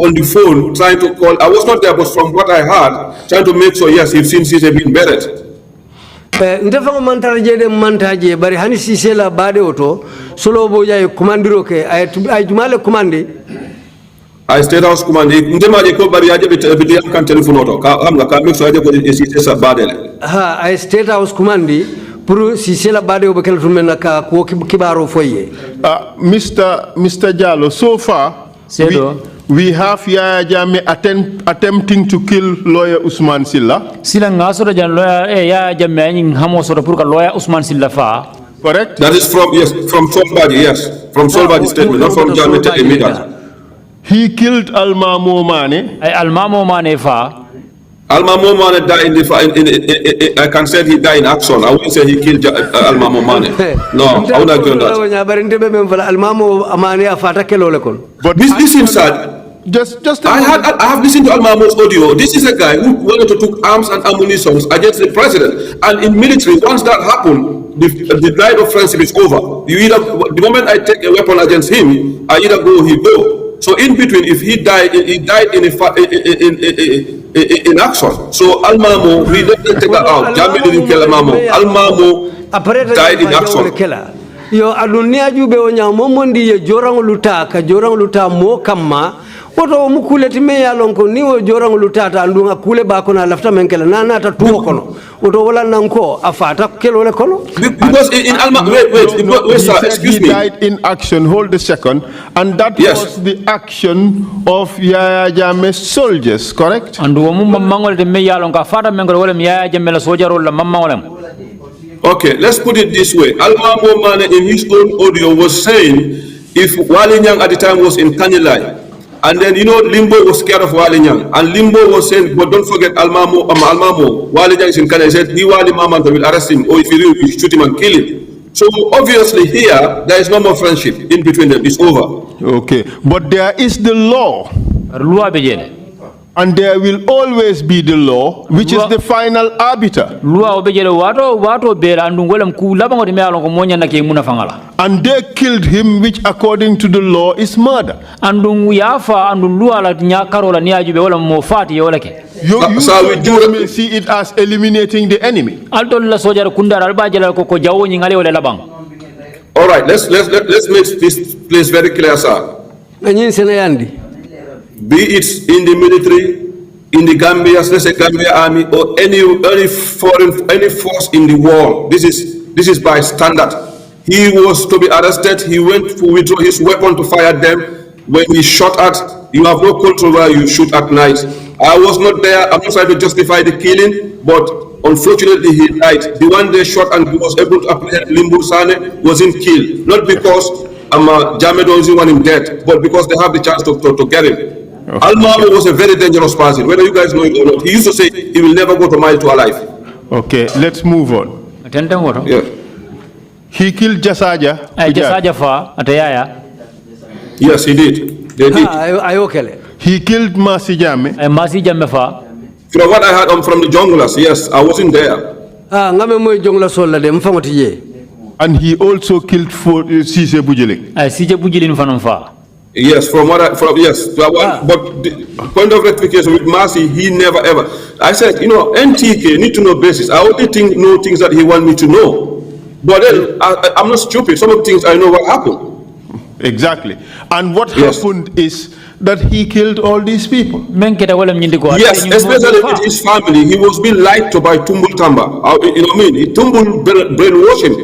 on the phone trying to call. I was not there, but from what I heard, trying to make sure, yes, he's seen Caesar being buried. Ndefango mantaje de mantaje bari hani sisela bade oto Solo boja komandiro ke ay jumale komandi I State House command ndemaje ko bari aje bidi kan telephone oto ka amga ka make sure aje ko sisela bade ha ay State House commandi pour sisela bade obekel tumena ka ko kibaro foye Mr. Jallow, so far we have Yahya Jammeh attempting to kill lawyer Usman Silla. Sila ngaso da jan lawyer Yahya Jammeh ngin hamo so pour ka lawyer Usman Silla fa. correct? That is from, yes, from somebody, yes. From somebody's statement, not from Jammeh telling me that. He killed Almamo Mane. Almamo Mane fa. Almamo Mane died I can say he died in action. I wouldn't say he killed Almamo Mane. No, I wouldn't agree on that. But this inside. Just I have listened to Almamo's audio. This is a guy who wanted to take arms and ammunition against the president. And in military, once that happened, the night of friendship is over. You either, the moment I take a weapon against him, I either go or he go. So in between, if he died in action. So Almamo, we didn't take that out. Jammeh didn't kill Almamo. Almamo died in action. Yo adunia jube onya momondi ye jorang luta mo kama woto mukuleti me yalonko niwo jorang lutata andunga kule bako na lafta menkela nana ta tuwo kono woto wala nanko afata kelo le kono because in Alma wait sir, excuse me, he died in action. Hold a second. And that was the action of Yahya Jammeh's soldiers, correct? Andu mo mangol de me yalonko afata menkela wala Yahya Jammeh la sojaro la mamangolem. Okay, let's put it this way. Almamo Mane in his own audio was saying if Wali Nyang at the time was in Kanyelai, and then Limbo was scared of Wali Nyang, and Limbo was saying, but don't forget Almamo, Wali Nyang is in Kanyelai, he said, he Wali Mamanta will arrest him, or if you do, you shoot him and kill him. So obviously here, there is no more friendship in between them, it's over. Okay, but there is the law. And there will always be the law, which is the final arbiter. And they killed him, which according to the law is murder. You may see it as eliminating the enemy. All right, let's make this place very clear, sir. Be it in the military, in the Gambia, let's say Gambia army, or any force in the world. This is by standard. He was to be arrested. He went to withdraw his weapon to fire them. When he shot at, you have no control where you shoot at night. I was not there. I'm not trying to justify the killing, but unfortunately he died. The one they shot and he was able to apprehend Limbo Sane wasn't killed, not because Jammeh doesn't want him dead, but because they have the chance to get him. Okay. Almamo was a very dangerous person, whether you guys know it or not. He used to say he will never go to mile to alive. Okay, let's move on. Yeah. He killed Jasaja. Yes, he did. They did. He killed Masi Jammeh. From what I heard from the junglers, yes, I wasn't there. And he also killed Sise Bujeling. Yes, but the point of rectification with Masi, he never ever. I said, NTK need to know basis. I only know things that he want me to know. But then I'm not stupid. Some of the things I know what happened. Exactly. And what happened is that he killed all these people. Yes, especially with his family. He was being lied to by Tumbul Tamba. Tumbul brainwashed him.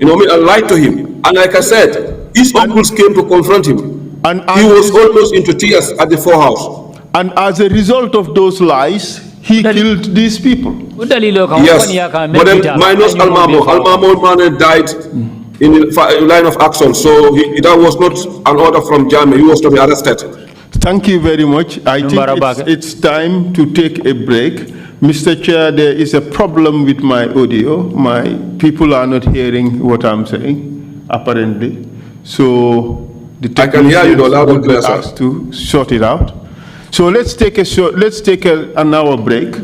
And lied to him. And like I said, his uncles came to confront him. And he was almost into tears at the forehouse. And as a result of those lies, he killed these people. Yes, but then minus Almamo. Almamo Mane died in the line of action, so that was not an order from Jammeh. He was to be arrested. Thank you very much. I think it's time to take a break. Mr. Chair, there is a problem with my audio. My people are not hearing what I'm saying, apparently. So the technicians will be asked to sort it out. So let's take an hour break,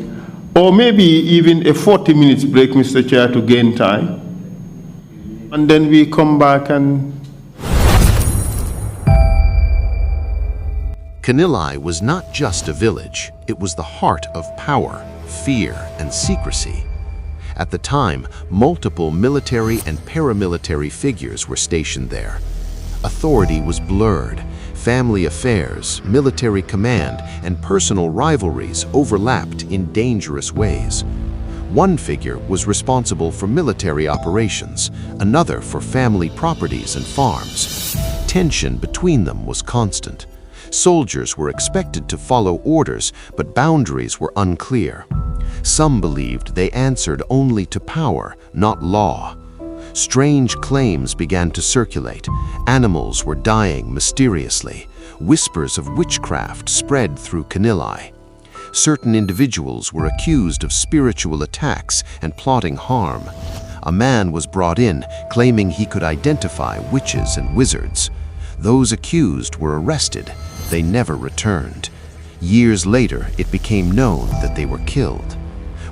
or maybe even a 40 minutes break, Mr. Chair, to gain time. And then we come back and... Kanilai was not just a village, it was the heart of power, fear, and secrecy. At the time, multiple military and paramilitary figures were stationed there. Authority was blurred, family affairs, military command, and personal rivalries overlapped in dangerous ways. One figure was responsible for military operations, another for family properties and farms. Tension between them was constant. Soldiers were expected to follow orders, but boundaries were unclear. Some believed they answered only to power, not law. Strange claims began to circulate. Animals were dying mysteriously. Whispers of witchcraft spread through Kanilai. Certain individuals were accused of spiritual attacks and plotting harm. A man was brought in, claiming he could identify witches and wizards. Those accused were arrested. They never returned. Years later, it became known that they were killed.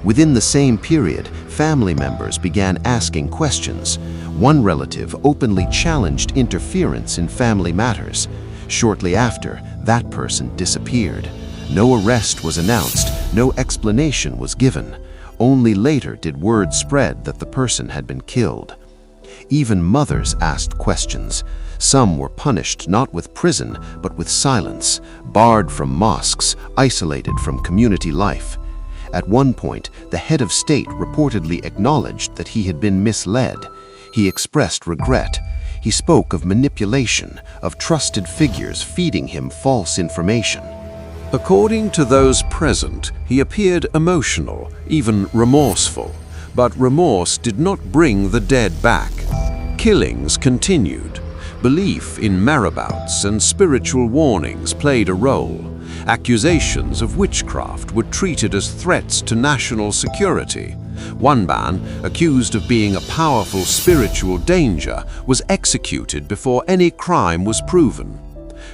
Within the same period, family members began asking questions. One relative openly challenged interference in family matters. Shortly after, that person disappeared. No arrest was announced, no explanation was given. Only later did word spread that the person had been killed. Even mothers asked questions. Some were punished not with prison, but with silence, barred from mosques, isolated from community life. At one point, the head of state reportedly acknowledged that he had been misled. He expressed regret. He spoke of manipulation, of trusted figures feeding him false information. According to those present, he appeared emotional, even remorseful. But remorse did not bring the dead back. Killings continued. Belief in marabouts and spiritual warnings played a role. Accusations of witchcraft were treated as threats to national security. One man, accused of being a powerful spiritual danger, was executed before any crime was proven.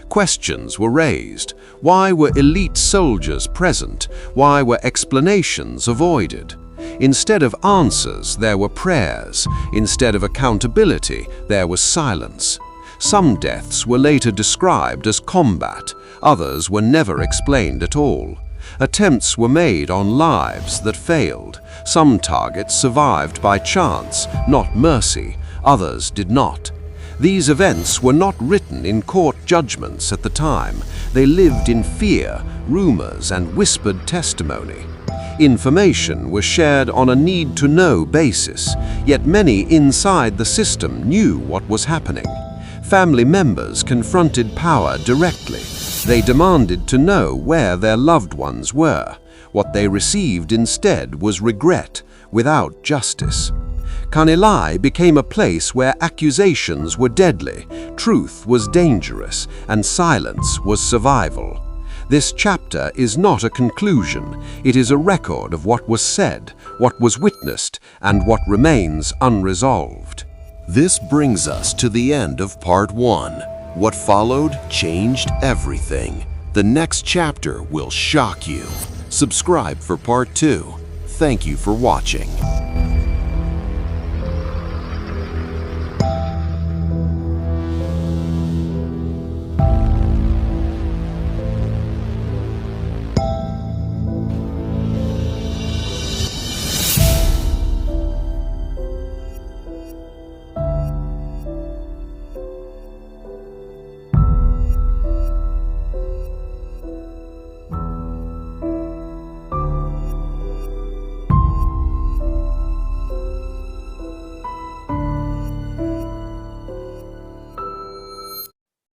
Questions were raised. Why were elite soldiers present? Why were explanations avoided? Instead of answers, there were prayers. Instead of accountability, there was silence. Some deaths were later described as combat. Others were never explained at all. Attempts were made on lives that failed. Some targets survived by chance, not mercy. Others did not. These events were not written in court judgments at the time. They lived in fear, rumors, and whispered testimony. Information was shared on a need-to-know basis, yet many inside the system knew what was happening. Family members confronted power directly. They demanded to know where their loved ones were. What they received instead was regret, without justice. Kanilai became a place where accusations were deadly, truth was dangerous, and silence was survival. This chapter is not a conclusion. It is a record of what was said, what was witnessed, and what remains unresolved. This brings us to the end of Part 1. What followed changed everything. The next chapter will shock you. Subscribe for Part 2. Thank you for watching.